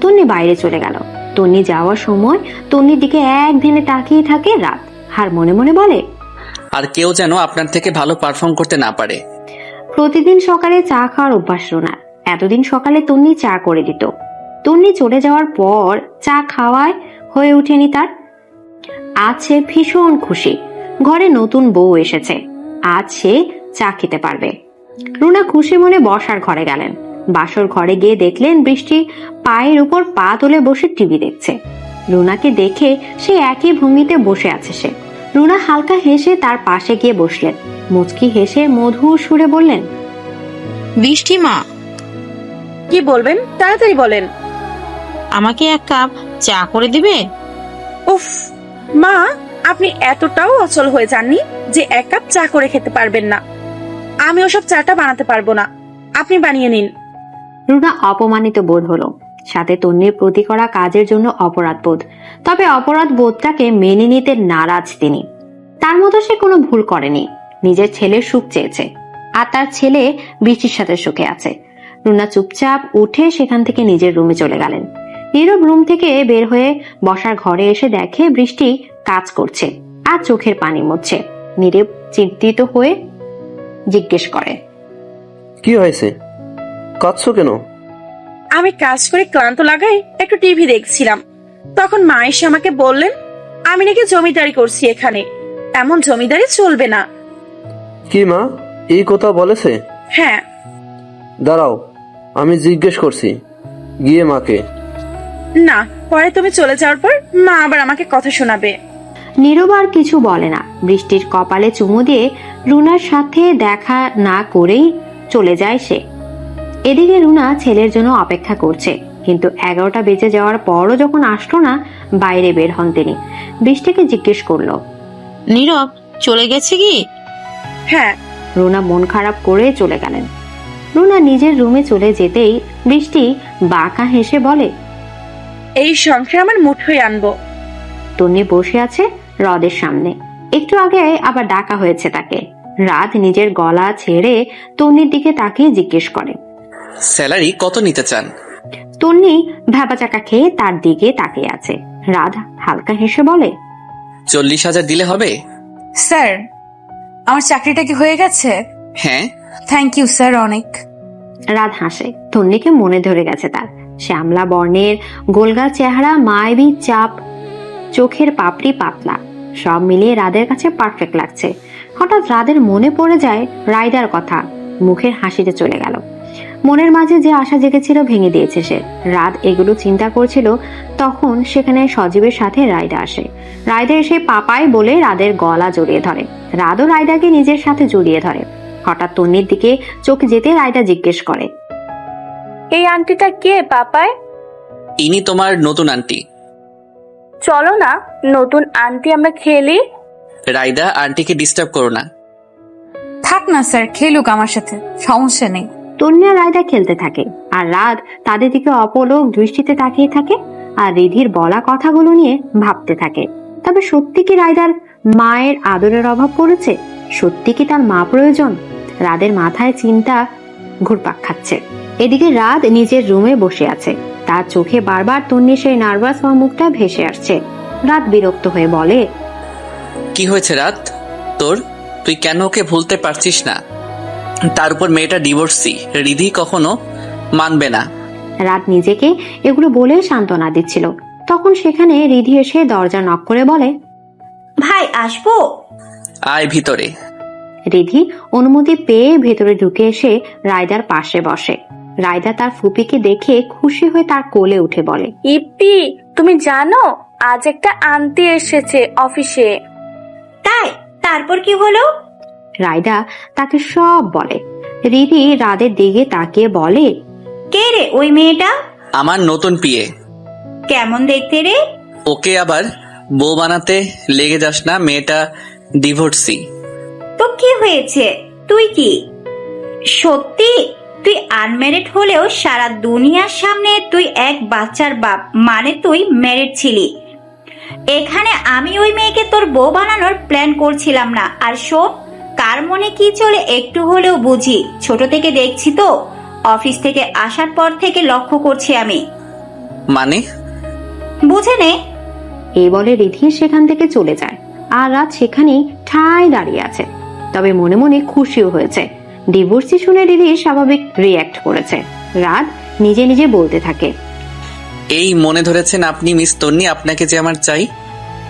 তন্নি বাইরে চলে গেল। তন্নি যাওয়ার সময় তন্নির দিকে এক ধ্যানে তাকিয়ে থাকে রাত। আর মনে মনে বলে, আর কেউ যেন আপনার থেকে ভালো পারফর্ম করতে না পারে। প্রতিদিন সকালে চা খাওয়ার অভ্যাস রোনার। এতদিন সকালে তন্নি চা করে দিত। তন্নি চলে যাওয়ার পর চা খাওয়ায় হয়ে ওঠেনি তার। আজ সে ভীষণ খুশি। ঘরে নতুন বউ এসেছে। আজ সে চা খেতে পারবে। রুনা খুশি মনে বসার ঘরে গেলেন। বাসর ঘরে গিয়ে দেখলেন বৃষ্টি পায়ের উপর পা তুলে বসে টিভি দেখছে। রুনাকে দেখে সে একই ভঙ্গিতে বসে আছে সে। রুনা হালকা হেসে তার পাশে গিয়ে বসলেন। মুচকি হেসে মধুর সুরে বললেন, বৃষ্টি মা, কি বলবেন তাড়াতাড়ি বলেন। আমাকে এক কাপ চা করে দিবে? উফ মা, আপনি এতটাও অচল হয়ে যাননি যে এক কাপ চা করে খেতে পারবেন না। আমি ওসব চাটা বানাতে পারবো না, আপনি বানিয়ে নিন। রুনা অপমানিত বোধ হলো, সাথে তন্নির প্রতি করা কাজের জন্য অপরাধ বোধ। তবে অপরাধ বোধটাকে মেনে নিতে নারাজ তিনি। তার মতো সে কোনো ভুল করেনি, নিজের ছেলের সুখ চেয়েছে, আর তার ছেলে বৃষ্টির সাথে সুখে আছে। রুনা চুপচাপ উঠে সেখান থেকে নিজের রুমে চলে গেলেন। নীরব রুম থেকে বের হয়ে বসার ঘরে এসে দেখে বৃষ্টি কাজ করছে আর চোখের পানি মুছছে। নীরব চিন্তিত হয়ে জিজ্ঞেস করে, কি হয়েছে, কাঁদছো কেন? আমি কাজ করে ক্লান্ত লাগাই একটু টিভি দেখছিলাম, তখন মা এসে আমাকে বললেন আমি নাকি জমিদারি করছি এখানে, এমন জমিদারি চলবে না। কি মা এই কথা বলেছে? হ্যাঁ। দাঁড়াও, আমি জিজ্ঞেস করছি গিয়ে মাকে। না, পরে তুমি চলে যাওয়ার পর মা আবার আমাকে কথা শোনাবে। নীরব আর কিছু বলে না। বৃষ্টির কপালে চুমু দিয়ে রুনার সাথে দেখা না করেই চলে যায় সে। এদিকে রুনা ছেলের জন্য অপেক্ষা করছে, কিন্তু 11টা বেজে যাওয়ার পরও যখন আসলো না, বাইরে বের হন তিনি। বৃষ্টিকে জিজ্ঞেস করলো, নীরব চলে গেছে কি? হ্যাঁ। রুনা মন খারাপ করে চলে গেলেন। রুনা নিজের রুমে চলে যেতেই বৃষ্টি বাঁকা হেসে বলে, এই সংসার আমার মুঠোয় আনবো। তন্নি বসে আছে হ্রদের সামনে। একটু আগে আবার ডাকা হয়েছে তাকে। রাত নিজের গলা ছেড়ে তন্নির দিকে তাকিয়ে জিজ্ঞেস করে, স্যালারি কত নিতে চান? তন্নি ভ্যাবাচাকা খেয়ে তার দিকে তাকিয়ে আছে। রাত হালকা হেসে বলে, 40,000 দিলে হবে? স্যার, আমার চাকরিটা কি হয়ে গেছে? হ্যাঁ। থ্যাংক ইউ স্যার, অনেক। রাত হাসে। তন্নিকে মনে ধরে গেছে তার। শ্যামলা বর্ণের গোলগাল চেহারা, মায়াবী চাপ, চোখের পাপড়ি পাতলা, সব মিলিয়ে রাদের কাছে পারফেক্ট লাগছে। হঠাৎ রাদের মনে পড়ে যায় রায়দার কথা। মুখের হাসিতে চলে গেল। মনের মাঝে যে আশা জেগেছিল ভেঙে দিয়েছে সে। রাত এগুলো চিন্তা করছিল, তখন সেখানে সজীবের সাথে রায়দা আসে। রায়দা এসে পাপাই বলে রাদের গলা জড়িয়ে ধরে। রাদও রায়দাকে নিজের সাথে জড়িয়ে ধরে। হঠাৎ তন্নির দিকে চোখ যেতে রায়দা জিজ্ঞেস করে, এই আন্টিটা কে পাপায়? ইনি তোমার নতুন আন্টি। চলো না নতুন আন্টি আমরা খেলি। রাইদা, আন্টিকে ডিস্টার্ব করো না। থাক না স্যার, খেলুক আমার সাথে, সমস্যা নেই। তন্নি আর রায়দা খেলতে থাকে, আর রাত তাদের দিকে অপলক দৃষ্টিতে তাকিয়ে থাকে আর রিধির বলা কথাগুলো নিয়ে ভাবতে থাকে। তবে সত্যি কি রায়দার মায়ের আদরের অভাব পড়েছে? সত্যি কি তার মা প্রয়োজন? রাদের মাথায় চিন্তা ঘুরপাক খাচ্ছে। এদিকে রাত নিজের রুমে বসে আছে। তার চোখে বারবার তন্নি সেই নার্ভাস হওয়া মুখটা ভেসে আসছে। রাত বিরক্ত হয়ে বলে, কি হয়েছে রাত তোর? তুই কেন ওকে ভুলতে পারছিস না? তার উপর মেয়েটা ডিভোর্সি, রিধি কখনো মানবে না। রাত নিজেকে এগুলো বলে সান্ত্বনা দিচ্ছিল, তখন সেখানে রিধি এসে দরজা নক করে বলে, ভাই আসবো? আয় ভিতরে। রিধি অনুমতি পেয়ে ভেতরে ঢুকে এসে রায়দার পাশে বসে। রায়দা তার ফুপিকে দেখে খুশি হয়ে তার কোলে উঠে বলে, ইপ্পি, তুমি জানো আজ একটা আন্টি এসেছে অফিসে। তাই? তারপর কি হলো? রায়দা তাকে সব বলে। রিধি রাদের দিকে তাকিয়ে বলে, কে রে ওই মেয়েটা? আমার নতুন পিয়ে। কেমন দেখতে রে? ওকে আবার বউ বানাতে লেগে যাস না, মেয়েটা ডিভোর্সি। তো কি হয়েছে? তুই কি সত্যি তুই আনম্যারিড হলেও সারা দুনিয়ার সামনে তুই এক বাচ্চার বাপ, মানে তুই ম্যারিড ছিলি। এখানে আমি ওই মেয়েকে তোর বউ বানানোর প্ল্যান করছিলাম না। আর শোন, কার মনে কি চলে একটু হলেও বুঝি, ছোট থেকে দেখছি তো, অফিস থেকে আসার পর থেকে লক্ষ্য করছি আমি। মানে? বুঝে নে। এই বলে রিধি সেখান থেকে চলে যায়। আর রাত সেখানেই ঠায় দাঁড়িয়ে আছে। তবে মনে মনে খুশিও হয়েছে। ডিভোর্সি শুনে রিধি স্বাভাবিক রিয়্যাক্ট করেছে। রাত নিজে নিজে বলতে থাকে, এই মনে ধরেছেন আপনি মিস তন্নি, আপনাকে যে আমার চাই।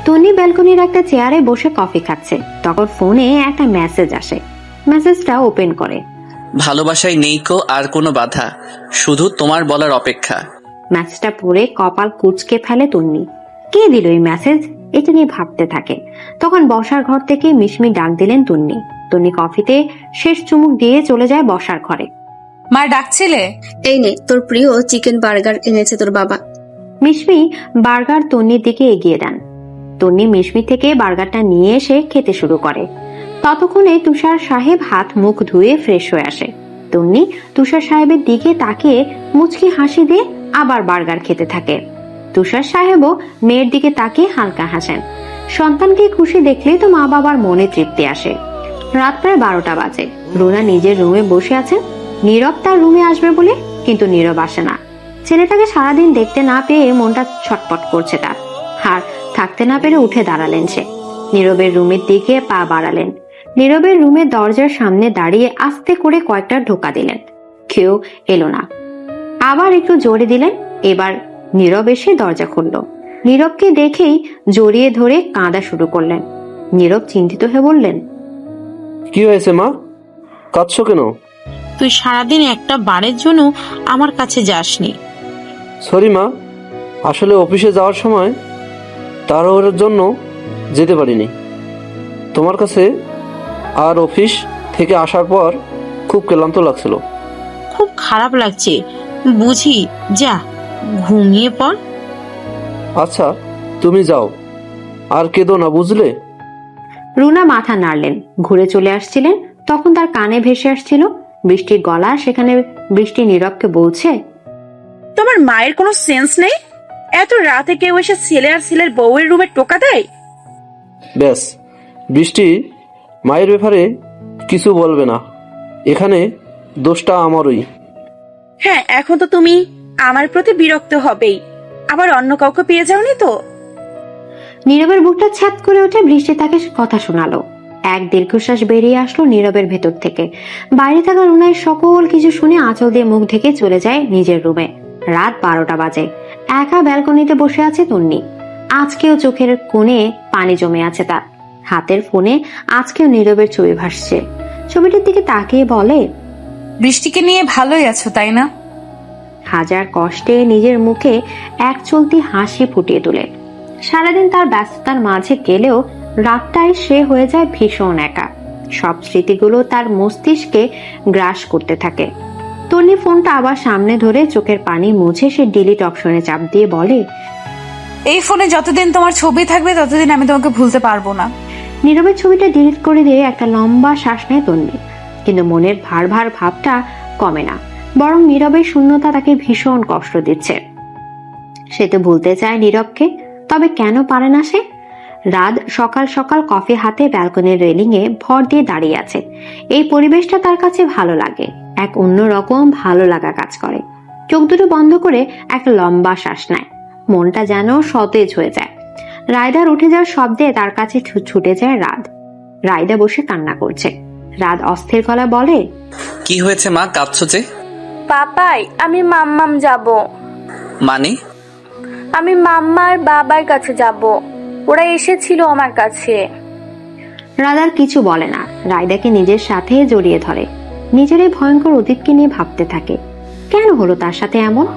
তন্নি ব্যালকনির একটা চেয়ারে বসে কফি খাচ্ছে। তখন ফোনে একটা মেসেজ আসে। মেসেজটা ওপেন করে। ভালোবাসায় নেই কো আর কোনো বাধা, শুধু তোমার বলার অপেক্ষা। মেসেজটা পড়ে কপাল কুঁচকে ফেলে তন্নি। কে দিল এই মেসেজ? এটা নিয়ে ভাবতে থাকে। তখন বসার ঘর থেকে মিশমি ডাক দিলেন তন্নি। তন্নি কফিতে শেষ চুমুক দিয়ে চলে যায় বসার ঘরে। মা ডাকছিলে? এই নে তোর প্রিয় চিকেন বার্গার এনেছে তোর বাবা। মিশমি বার্গার তন্নির দিকে এগিয়ে দেন। তন্নি মিশমি থেকে বার্গারটা নিয়ে এসে খেতে শুরু করে। ততক্ষণে তুষার সাহেব হাত মুখ ধুয়ে ফ্রেশ হয়ে আসে। তন্নি তুষার সাহেবের দিকে তাকিয়ে মুচকি হাসি দিয়ে আবার বার্গার খেতে থাকে। তুষার সাহেবও মেয়ের দিকে তাকিয়ে হালকা হাসেন। সন্তানকে খুশি দেখলে তো মা বাবার মনে তৃপ্তি আসে। রাত প্রায় 12টা বাজে। রুনা নিজের রুমে বসে আছেন। নীরব তার রুমে আসবে বলে, কিন্তু নীরব আসে না। ছেলেটাকে সারাদিন দেখতে না পেয়ে মনটা ছটপট করছে তার। আর থাকতে না পেরে উঠে দাঁড়ালেন সে। নীরবের রুমের দিকে পা বাড়ালেন। নীরবের রুমের দরজার সামনে দাঁড়িয়ে আস্তে করে কয়েকটা ঢোকা দিলেন। কেউ এলো না। আবার একটু জোরে দিলেন। এবার নীরব এসে দরজা খুলল। নীরবকে দেখেই জড়িয়ে ধরে কাঁদা শুরু করলেন। নীরব চিন্তিত হয়ে বললেন, কি হয়েছে মা, কাঁদছো কেন? তুই সারাদিন একটা বারের জন্য আমার কাছে যাসনি। সরি মা, আসলে অফিসে যাওয়ার সময় তাড়াহুড়োর জন্য যেতে পারিনি তোমার কাছে। আর অফিস থেকে আসার পর খুব ক্লান্ত লাগছিল। খুব খারাপ লাগছে বুঝি, যা ঘুমিয়ে পড়। আচ্ছা তুমি যাও, আর কেঁদো না বুঝলে। রুনা মাথা নাড়লেন। ঘুরে চলে আসছিলেন, তখন তার কানে ভেসে আসছিল বৃষ্টির গলা। সেখানে বৃষ্টি নীরবকে বলছে, তোমার মায়ের কোনো সেন্স নেই? এত রাতে কেউ এসে ছেলে আর ছেলের বউয়ের রুমে টোকা দেয়? ব্যাস, বৃষ্টি মায়ের ব্যাপারে কিছু বলবে না, এখানে দোষটা আমারই। হ্যাঁ, এখন তো তুমি আমার প্রতি বিরক্ত হবেই। আবার অন্য কাউকে পেয়ে যাওনি তো? নীরবের বুকটা ছ্যাদ করে উঠে বৃষ্টি তাকে কথা শোনালো। এক দীর্ঘশ্বাস বেরিয়ে আসলো নীরবের ভেতর থেকে। বাইরে থাকা রুনার সকল কিছু শুনে আঁচল দিয়ে মুখ ঢেকে চলে যায় নিজের রুমে। রাত 12টা বাজে। একা ব্যালকনিতে বসে আছে তন্নি। আজকেও চোখের কোণে পানি জমে আছে তার। হাতের ফোনে আজকেও নীরবের ছবি ভাসছে। ছবিটির দিকে তাকিয়ে বলে, বৃষ্টিকে নিয়ে ভালোই আছো তাই না? হাজার কষ্টে নিজের মুখে এক চলতি হাসি ফুটিয়ে তোলে। সারাদিন তার ব্যস্ততার মাঝে গেলেও রাতটায় সে হয়ে যায় ভীষণ একা। সব স্মৃতিগুলো তার মস্তিষ্কে গ্রাস করতে থাকে। তন্নি ফোনটা আবার সামনে ধরে চোখের পানি মুছে সে ডিলিট অপশনে চাপ দিয়ে বলে, এই ফোনে যতদিন তোমার ছবি থাকবে ততদিন আমি তোমাকে ভুলতে পারবো না। নীরবের ছবিটা ডিলিট করে দিয়ে একটা লম্বা শ্বাস নেয় তন্নি। কিন্তু মনের ভার ভার ভাবটা কমে না, বরং নীরবের শূন্যতা তাকে ভীষণ কষ্ট দিচ্ছে। সে তো ভুলতে চায় নীরবকে, তবে কেন পারে না সে? রাত সকাল সকাল কফি হাতে ব্যালকনির রেলিং এ ভর দিয়ে দাঁড়িয়ে আছে। এই পরিবেশটা তার কাছে ভালো লাগে। এক অন্যরকম ভালো লাগা কাজ করে। চোখ দুটো বন্ধ করে এক লম্বা শ্বাস নেয়। মনটা যেন সতেজ হয়ে যায়। রায়দার উঠে যাওয়ার শব্দে তার কাছে ছুটে যায় রাত। রায়দা বসে কান্না করছে। রাত অস্থির গলায় বলে, কি হয়েছে মা, কাঁদছো যে? পাপাই, আমি মাম্মাম যাব। মানে? আমি মাম্মার বাবার কাছে যাব। ওরা এসেছিল আমার কাছে। রাত কিছু বলে না। রায়দাকে নিজের সাথে জড়িয়ে ধরে। নিজের এই ভয়ঙ্কর অতীতকে নিয়ে ভাবতে থাকে, কেন হলো তার সাথে এমন।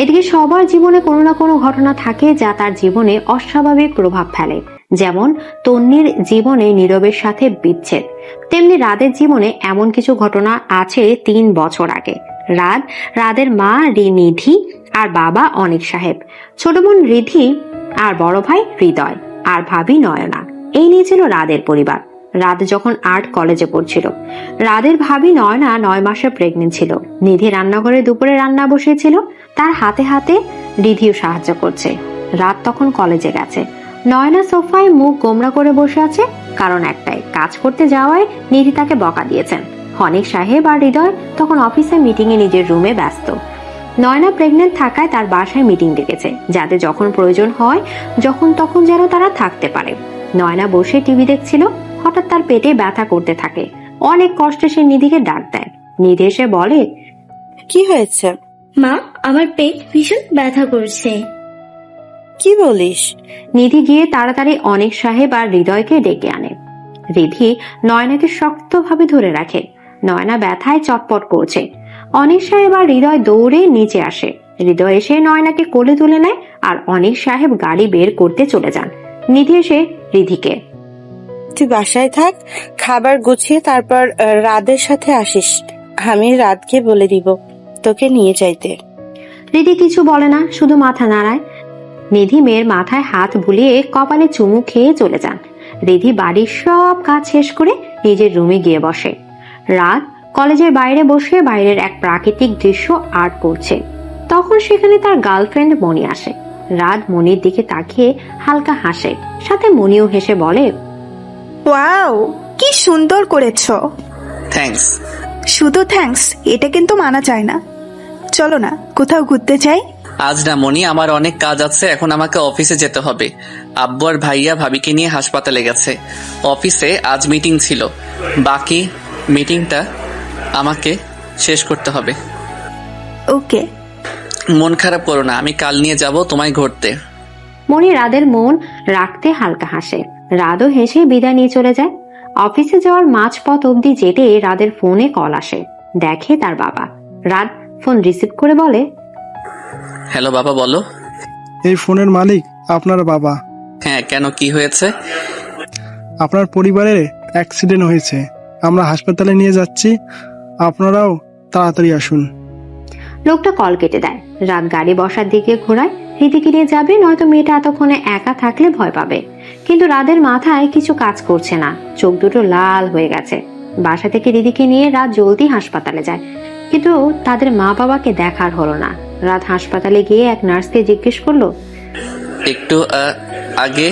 এদিকে সবার জীবনে কোনো না কোনো ঘটনা থাকে যা তার জীবনে অস্বাভাবিক প্রভাব ফেলে। যেমন তন্নির জীবনে নীরবের সাথে বিচ্ছেদ, তেমনি রাদের জীবনে এমন কিছু ঘটনা আছে 3 বছর আগে। রাদের মা নিধি আর বাবা অনিক সাহেব, ছোট বোন রিধি আর বড় ভাই হৃদয় আর ভাবি নয়না, এই নিয়ে ছিল রাদের পরিবার। রাত যখন আর্ট কলেজে পড়ছিল। রাদের ভাবি নয়না 9 মাসে প্রেগনেন্ট ছিল। নিধি রান্নাঘরে দুপুরে রান্না বসিয়েছিল। তার হাতে হাতে রিধিও সাহায্য করছে। রাত তখন কলেজে গেছে। নয়না সোফায় মুখ গোমরা করে বসে আছে, কারণ একটাই, কাজ করতে যাওয়ায় নিধি তাকে বকা দিয়েছেন। অনিক সাহেব আর হৃদয় তখন অফিসে মিটিং এ নিজের রুমে ব্যস্ত। নয়না প্রেগনেন্ট থাকায় তার বাসায় মিটিং ডেকেছে, যাতে যখন প্রয়োজন হয় যখন তখন যেন তারা থাকতে পারে। নয়না বসে টিভি দেখছিল। হঠাৎ তার পেটে ব্যথা করতে থাকে। অনেক কষ্টে সে নিধিকে ডাক দেয়। নিধি এসে বলে, কি হয়েছে মা, আমার পেট ভীষণ ব্যথা করছে। কি বলিস? নিধি গিয়ে তাড়াতাড়ি অনিক সাহেব আর হৃদয়কে ডেকে আনে। রিধি নয়নাকে শক্তভাবে ধরে রাখে। নয়না ব্যথায় চটপট করছে। অনিক সাহেব আর হৃদয় দৌড়ে নিচে আসে। হৃদয় এসে নয়নাকে কোলে তুলে নেয় আর অনিক সাহেব গাড়ি বের করতে চলে যান। নিধি এসে রিধিকে, তুই বাসায় থাক, খাবার গুছিয়ে তারপর রাতের সাথে আসিস। আমি রাতকে বলে দিব তোকে নিয়ে যাইতে। রিধি কিছু বলে না, শুধু মাথা নাড়ায়। নিধি মেয়ের মাথায় হাত বুলিয়ে কপালে চুমু খেয়ে চলে যান। রিধি বাড়ির সব কাজ শেষ করে নিজের রুমে গিয়ে বসে। রাত কলেজের বাইরে বসে বাইরের এক প্রাকৃতিক দৃশ্য আর্ট করছে। তখন সেখানে তার গার্লফ্রেন্ড মনি আসে। রাত মনির দিকে তাকিয়ে হালকা হাসে, সাথে মনিও হেসে বলে, ওয়াও, কি সুন্দর করেছো। থ্যাঙ্কস। শুধু থ্যাঙ্কস এটা কিন্তু মানা যায় না। চলো না কোথাও ঘুরতে যাই। আজ না মনি, আমার অনেক কাজ আছে, এখন আমাকে অফিসে যেতে হবে। আব্বু আর ভাইয়া ভাবিকে নিয়ে হাসপাতালে গেছে। অফিসে আজ মিটিং ছিল, বাকি মিটিংটা আমাকে শেষ করতে হবে। ওকে। মন খারাপ করো না, আমি কাল নিয়ে যাব তোমায় ঘুরতে। মনি রাদের মন রাখতে হালকা হাসে। রাদও হেসে বিদায় নিয়ে চলে যায়। অফিসে যাওয়ার মাঝপথ অবধি যেতে রাদের ফোনে কল আসে। দেখে তার বাবা। রাত ফোন রিসিভ করে বলে, হ্যালো বাবা, বলো। এই ফোনের মালিক আপনার বাবা। হ্যাঁ, কেন, কি হয়েছে? আপনার পরিবারের অ্যাক্সিডেন্ট হয়েছে, আমরা হাসপাতালে নিয়ে যাচ্ছি, আপনারাও তাড়াতাড়ি আসুন। লোকটা কল কেটে দেয়। রাত গাড়ি বসার দিকে ঘোরায়। হৃদিকে নিয়ে যাবে, নয়তো মেয়েটা এতক্ষণে একা থাকলে ভয় পাবে। কিন্তু রাদের মাথায় কিছু কাজ করছে না, চোখ দুটো লাল হয়ে গেছে। বাসা থেকে হৃদিকে নিয়ে রাত জলদি হাসপাতালে যায়, কিন্তু তাদের মা বাবাকে দেখার হলো না। রাত হাসপাতালে গিয়ে এক নার্সকে জিজ্ঞেস করলো, একটু আগে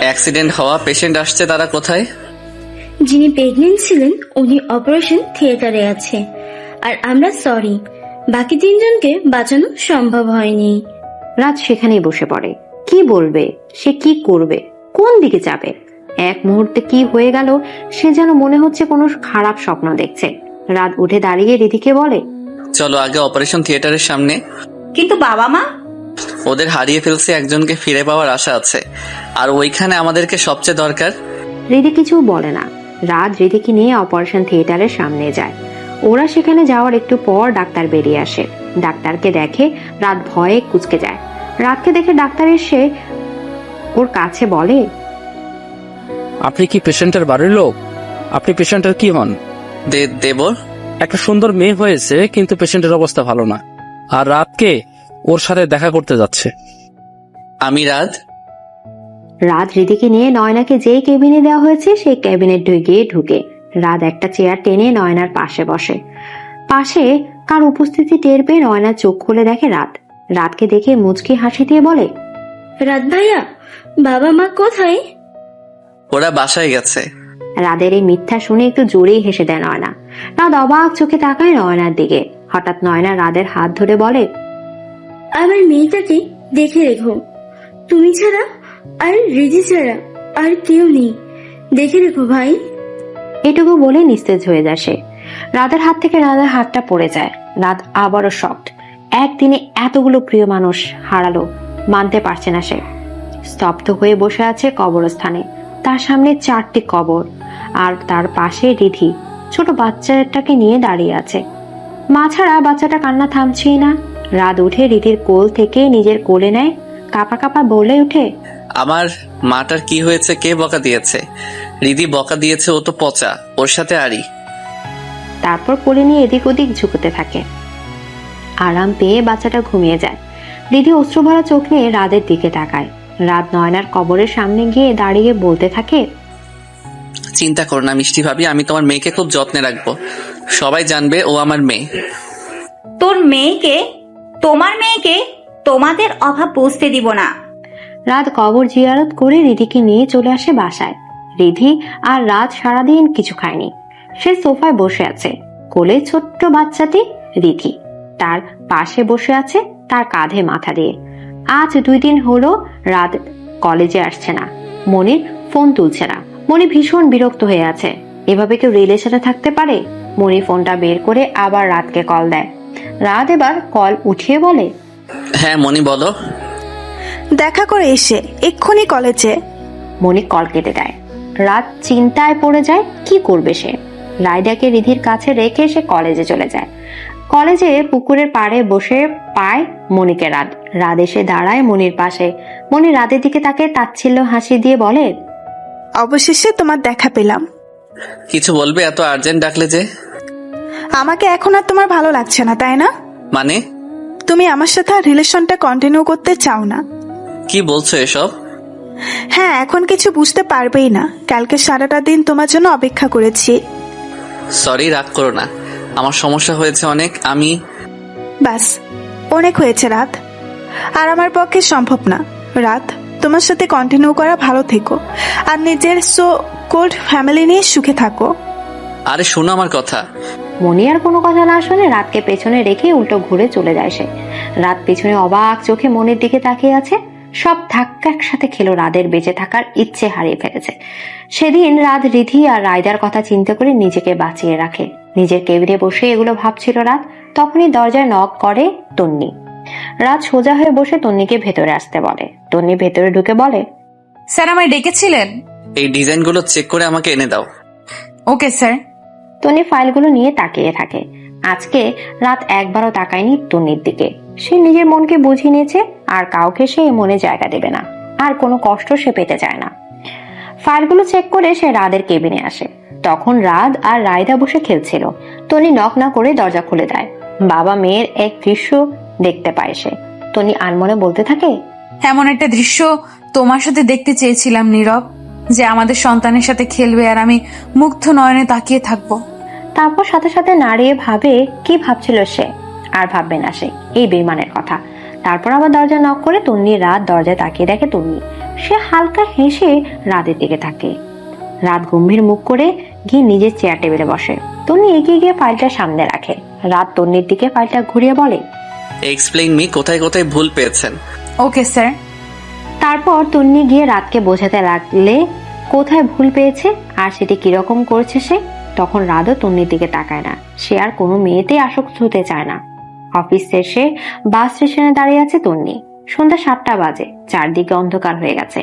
অ্যাক্সিডেন্ট হওয়া পেশেন্ট আসছে, তারা কোথায়? যিনি প্রেগনেন্ট ছিলেন উনি অপারেশন থিয়েটারে আছে, আর আমরা সরি, বাকি তিনজনকে বাঁচানো সম্ভব হয়নি। রাত সেখানেই বসে পড়ে। কি বলবে, সে কি করবে, কোন দিকে যাবে? এক মুহূর্তে কি হয়ে গেল সে যেন মনে হচ্ছে কোনো খারাপ স্বপ্ন দেখছে। রাত উঠে দাঁড়িয়ে রিধিকে বলে, চলো আগে অপারেশন থিয়েটারের সামনে। কিন্তু বাবা মা? ওদের হারিয়ে ফেলছে, একজনকে ফিরে পাওয়ার আশা আছে, আর ওইখানে আমাদেরকে সবচেয়ে দরকার। রিধি কিছু বলে না। রাত রিধিকে নিয়ে অপারেশন থিয়েটারের সামনে যায়। ওরা সেখানে যাওয়ার একটু পর ডাক্তার বেরিয়ে আসে। ডাক্তারকে দেখে রাত ভয়ে কুঁচকে যায়। রাতকে দেখে ডাক্তার এসে ওর কাছে বলে, আপনি কি পেশেন্টের বাড়ির লোক? আপনি পেশেন্টের কি হন? দেবর। একটা সুন্দর মেয়ে হয়েছে, কিন্তু পেশেন্টের অবস্থা ভালো না, আর রাতকে ওর সাথে দেখা করতে যাচ্ছে। আমি রাত। রাত রিধিকে নিয়ে নয়নাকে যেই কেবিনে দেওয়া হয়েছে সেই কেবিনে ঢুকে রাত একটা চেয়ার টেনে নয়নার পাশে বসে। পাশে কার উপস্থিতি টের পেয়ে নয়না চোখ খুলে দেখে রাত। রাতকে দেখে মুচকি হাসি দিয়ে বলে, রাত ভাইয়া, বাবা মা কোথায়? ওরা বাসায় গেছে। রাদের এই মিথ্যা শুনে একটু জোরেই হেসে দেয় নয়না। রাত অবাক চোখে তাকায় নয়নার দিকে। হঠাৎ নয়না রাদের হাত ধরে বলে, আমার মেয়েটাকে দেখে রেখো, তুমি ছাড়া আর রিধি ছাড়া আর কেউ নেই, দেখে রেখো ভাই। এটুকু বলে নিস্তেজ হয়ে যায় সে। রাতের হাত থেকে রাতের হাতটা পড়ে যায়। রাত আবারও শকড। একদিনে এতগুলো প্রিয় মানুষ হারালো, মানতে পারছে না সে। স্তব্ধ হয়ে বসে আছে কবরস্থানে। তার সামনে 4টি কবর, আর তার পাশে রিধি ছোট বাচ্চাটাকে নিয়ে দাঁড়িয়ে আছে। মা ছাড়া বাচ্চাটা কান্না থামছেই না। রাত উঠে রিধির কোল থেকে নিজের কোলে নেয়, কাপা কাপা বলে উঠে, আমার মাটার কি হয়েছে, কে বকা দিয়েছে? রিধি বকা দিয়েছে, ও তো পচা, ওর সাথে আরি। তারপর কোলে নিয়ে এদিক ওদিক ঝুঁকতে থাকে। আরাম পেয়ে বাচ্চাটা ঘুমিয়ে যায়। রিধি অশ্রুভরা চোখ নিয়ে রাতের দিকে তাকায়। রাত নয়নার কবরের সামনে গিয়ে দাঁড়িয়ে বলতে থাকে, চিন্তা করো না মিষ্টি ভাবি, আমি তোমার মেয়েকে খুব যত্নে রাখবো, সবাই জানবে ও আমার মেয়ে। তোর মেয়েকে, তোমার মেয়েকে তোমাদের অভাব বুঝতে দিব না। রাত কবর জিয়ারত করে রিধিকে নিয়ে চলে আসে বাসায়। রিধি আর রাত সারাদিন কিছু খায়নি। সে সোফায় বসে আছে, কোলে ছোট্ট বাচ্চাটি রিধি তার পাশে বসে আছে, তার কাঁধে মাথা দিয়ে। আজ 2 দিন হলো রাত কলেজে আসছে না। মনির ফোন তুলছে না। মনি ভীষণ বিরক্ত হয়ে আছে। এভাবে কেউ রিলেশনে থাকতে পারে? মনি ফোনটা বের করে আবার রাতকে কল দেয়। রাত এবার কল উঠিয়ে বলে, হ্যাঁ মনি বলো। দেখা করে এসে এক্ষুনি কলেজে। মনি কল কেটে দেয়। রাত চিন্তায় পড়ে যায়, কি করবে সে। রায়দাকে রিধির কাছে রেখে সে কলেজে চলে যায়। কলেজে পুকুরের পাড়ে বসে পায় মনিকে রাত। রাত এসে দাঁড়ায় মনির পাশে। মনি রাতের দিকে তাকে তাচ্ছিল্য হাসি দিয়ে বলে, অবশেষে তোমার দেখা পেলাম। কিছু বলবে? এত আর্জেন্ট ডাকলে যে? আমাকে এখন আর তোমার ভালো লাগছে না, তাই না? মানে? তুমি আমার সাথে আর রিলেশনটা কন্টিনিউ করতে চাও না। কি বলছো এসব? হ্যাঁ, এখন কিছু বুঝতে পারবেই না। কালকে সারাটা দিন তোমার জন্য অপেক্ষা করেছি। সরি, রাগ করো না, আমার সমস্যা হয়েছে অনেক। বাস, অনেক হয়েছে রাত, আর আমার পক্ষে সম্ভব না। রাত, তোমার সাথে কন্টিনিউ করা। ভালো থেকো আর নিজের সো কোল্ড ফ্যামিলি নিয়ে সুখে থাকো। আরে শোনো আমার কথা। মনি আর কোনো কথা না শুনে রাতকে পেছনে রেখে উল্টো ঘুরে চলে যায় সে। রাত পেছনে অবাক চোখে মনির দিকে তাকিয়ে আছে। সব ধাক্কা একসাথে খেলো, রাদের বেঁচে থাকার ইচ্ছে হারিয়ে ফেলেছে। সেদিন রাত রিধি আর রায়দার কথা চিন্তা করে নিজেকে বাঁচিয়ে রাখে। নিজের কেবিনে বসে এগুলো ভাবছিল রাত। তখনই দরজায় নক করে তন্নি। রাত সোজা হয়ে বসে তন্নিকে ভেতরে আসতে বলে। তন্নি ভেতরে ঢুকে বলে, স্যার আমায় ডেকেছিলেন? এই ডিজাইনগুলো চেক করে আমাকে এনে দাও। Okay sir. তন্নি ফাইলগুলো নিয়ে তাকিয়ে থাকে। আজকে রাত একবারও তাকায়নি তন্নির দিকে। সে নিজের মনকে বুঝিয়ে নিয়েছে, আর কাউকে সে মনে জায়গা দেবে না, আর কোনো কষ্ট সে পেতে চায় না। ফাইলগুলো চেক করে সে রাদের কেবিনে আসে। তখন রাত আর রায়দা বসে খেলছিল। তন্নি নক না করে দরজা খুলে দেয়। বাবা মেয়ের এক দৃশ্য দেখতে পায় সে। তন্নি আনমনে বলতে থাকে, এমন একটা দৃশ্য তোমার সাথে দেখতে চেয়েছিলাম নীরব, যে আমাদের সন্তানের সাথে খেলবে আর আমি মুগ্ধ নয়নে তাকিয়ে থাকবো। তারপর সাথে সাথে নাড়িয়ে ভাবে কি ভাবছিল সে, আর ভাববে না সে এই বেইমানের কথা। তারপর আবার দরজা নক করে তন্নি। রাত দরজায় তাকিয়ে দেখে তন্নি। সে হালকা হেসে রাতের দিকে থাকে। রাত গম্ভীর মুখ করে গিয়ে নিজের চেয়ার টেবিলে বসে। তন্নি এগিয়ে গিয়ে ফাইলটা সামনে রাখে। রাত তন্নির দিকে ফাইলটা ঘুরিয়ে বলে, এক্সপ্লেইন মি, কোথায় কোথায় ভুল পেয়েছেন। Okay sir. তারপর তন্নি গিয়ে রাতকে বোঝাতে লাগলে কোথায় ভুল পেয়েছে আর সেটি কিরকম করছে সে। তখন রাতও তন্নির দিকে তাকায় না। সে আর কোনো মেয়েতেই আসক্ত হতে চায় না। অফিস শেষে বাস স্টেশনে দাঁড়িয়ে আছে তন্নি। সন্ধ্যা 7টা বাজে। চারদিকে অন্ধকার হয়ে গেছে।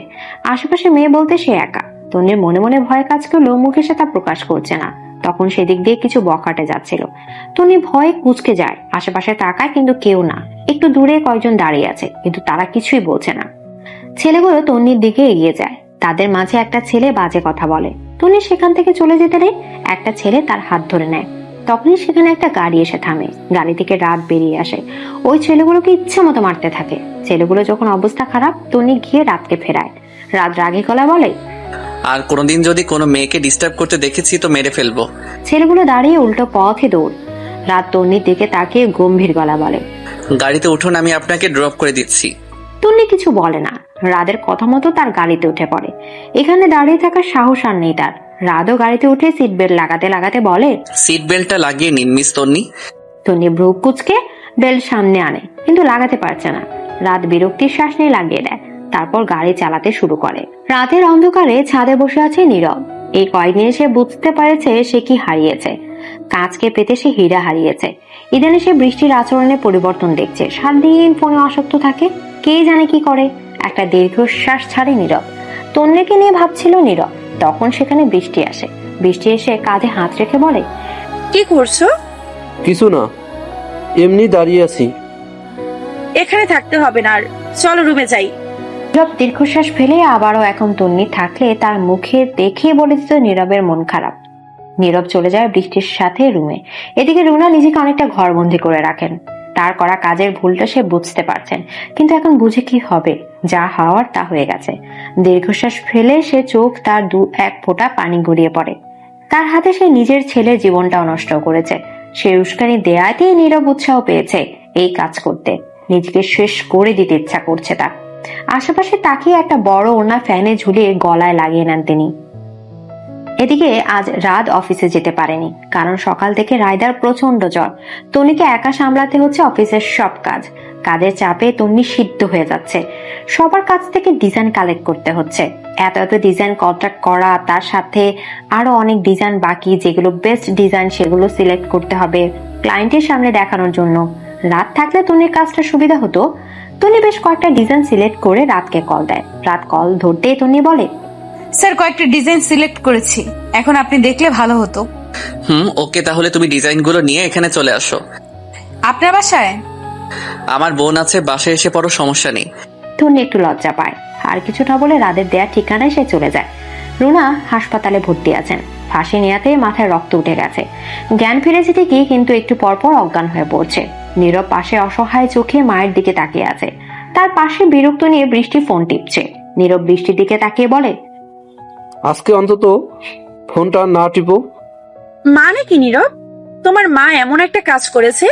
আশেপাশে মেয়ে বলতে সে একা। তন্নির মনে মনে ভয় কাজ করলেও মুখে সে তা প্রকাশ করছে না। তখন সেদিক দিয়ে কিছু বখাটে যাচ্ছিল। তন্নি ভয়ে কুঁচকে যায়। আশেপাশে তাকায়, কিন্তু কেউ না। একটু দূরে কয়েকজন দাঁড়িয়ে আছে, কিন্তু তারা কিছুই বলছে না। ছেলেগুলো তন্নির দিকে এগিয়ে যায়। তাদের মাঝে একটা ছেলে বাজে কথা বলে। তন্নি সেখান থেকে চলে যেতে নেই। একটা ছেলে তার হাত ধরে নেয়। তখনই সেখানে একটা গাড়ি এসে থামে। গাড়ি থেকে রাত বেরিয়ে আসে। ওই ছেলেগুলোকে ইচ্ছে মতো মারতে থাকে। ছেলেগুলো যখন অবস্থা খারাপ, তন্নি গিয়ে রাতকে ফেরায়। রাত রাগে গলায় বলে, আর কোনোদিন যদি কোনো মেয়েকে ডিস্টার্ব করতে দেখেছি তো মেরে ফেলবো। ছেলেগুলো দাঁড়িয়ে উল্টো পথে দৌড়। রাত তন্নির দিকে তাকিয়ে গম্ভীর গলা বলে, গাড়িতে উঠুন, আমি আপনাকে ড্রপ করে দিচ্ছি। তন্নি কিছু বলে না। রাদের কথা মতো তার গাড়িতে উঠে পড়ে। এখানে দাঁড়িয়ে থাকার সাহস আর নেই তার। রাতও গাড়িতে উঠে সিট বেল্ট লাগাতে লাগাতে বলে, সিট বেল্টটা লাগিয়ে নিন মিস তন্নি। তন্নি ভ্রু কুচকে বেল্ট সামনে আনে, কিন্তু লাগাতে পারছে না। রাত বিরক্তির শ্বাস নিয়ে লাগিয়ে দেয়। তারপর গাড়ি চালাতে শুরু করে। রাতের অন্ধকারে ছাদে বসে আছে নীরব। এই কয়েকদিনে সে বুঝতে পারেছে সে কি হারিয়েছে। কাঁচকে পেতে সে হীরা হারিয়েছে। ইদানে সে বৃষ্টির আচরণে পরিবর্তন দেখছে। সারাদিন ফোনে আসক্ত থাকে। কে জানে কি করে। একটা দীর্ঘশ্বাস ছাড়ে নীরব। তন্নিকে নিয়ে ভাবছিল নীরব। তখন সেখানে বৃষ্টি আসে। বৃষ্টি এসে কাঁধে হাত রেখে বলে, কি করছো? কিছু না, এমনি দাঁড়িয়ে আছি। এখানে থাকতে হবে না, আর চলো রুমে যাই। নীরব দীর্ঘশ্বাস ফেলে আবারও এখন তন্নি থাকলে তার মুখে দেখে বলে দিত নীরবের মন খারাপ। নীরব চলে যায় বৃষ্টির সাথে রুমে। এদিকে রুনা নিজেকে অনেকটা ঘরবন্দি করে রাখেন। তার করা কাজের ভুলটা সে বুঝতে পারছেন, কিন্তু এখন বুঝে কি হবে। যা হওয়ার তা হয়ে গেছে। দীর্ঘশ্বাস ফেলে সে চোখ তার এক ফোঁটা পানি গড়িয়ে পড়ে। তার হাতে সে নিজের ছেলের জীবনটাও নষ্ট করেছে। সে উস্কানি দেয়াতেই নীরব উৎসাহ পেয়েছে এই কাজ করতে। নিজেকে শেষ করে দিতে ইচ্ছা করছে তার। আশেপাশে তাকিয়ে একটা বড় ওড়না ফ্যানে ঝুলিয়ে গলায় লাগিয়ে নেন তিনি। এদিকে আজ রাত অফিসে যেতে পারেনি, কারণ সকাল থেকে রায়দার প্রচন্ড জ্বর। তন্নিকে একা সামলাতে হচ্ছে অফিসের সব কাজ। কাজের চাপে তন্নি সিদ্ধ হয়ে যাচ্ছে। সবার কাছ থেকে ডিজাইন কালেক্ট করতে হচ্ছে। এত এত ডিজাইন কন্ট্রাক্ট করা, তার সাথে আরো অনেক ডিজাইন বাকি, যেগুলো বেস্ট ডিজাইন সেগুলো সিলেক্ট করতে হবে ক্লায়েন্টের সামনে দেখানোর জন্য। রাত থাকলে তন্নির কাজটা সুবিধা হতো। তন্নি বেশ কয়েকটা ডিজাইন সিলেক্ট করে রাতকে কল দেয়। রাত কল ধরতেই তন্নি বলে, স্যার কয়েকটা ডিজাইন সিলেক্ট করেছি, এখন আপনি দেখলে ভালো হতো। ওকে, তাহলে তুমি ডিজাইনগুলো নিয়ে এখানে চলে আসো। আপনার বাসায়? আমার বোন আছে, বাসায় এসে পড়ো, সমস্যা নেই। তন্নি একটু লজ্জা পায়, আর কিছু না বলে রাদের দেয়া ঠিকানায় সে চলে যায়। রুনা হাসপাতালে ভর্তি আছেন। ফাঁসি নেয়াতে মাথায় রক্ত উঠে গেছে, জ্ঞান ফিরেছে ঠিকই, কিন্তু একটু পরপর অজ্ঞান হয়ে পড়ছে। নীরব পাশে অসহায় চোখে মায়ের দিকে তাকিয়ে আছে। তার পাশে বিরক্ত নিয়ে বৃষ্টি ফোন টিপছে। নীরব বৃষ্টির দিকে তাকিয়ে বলে, আজকে অন্তত ফোনটা না টিপো। মানে কি নীরব? তোমার মা এমন একটা কাজ করেছে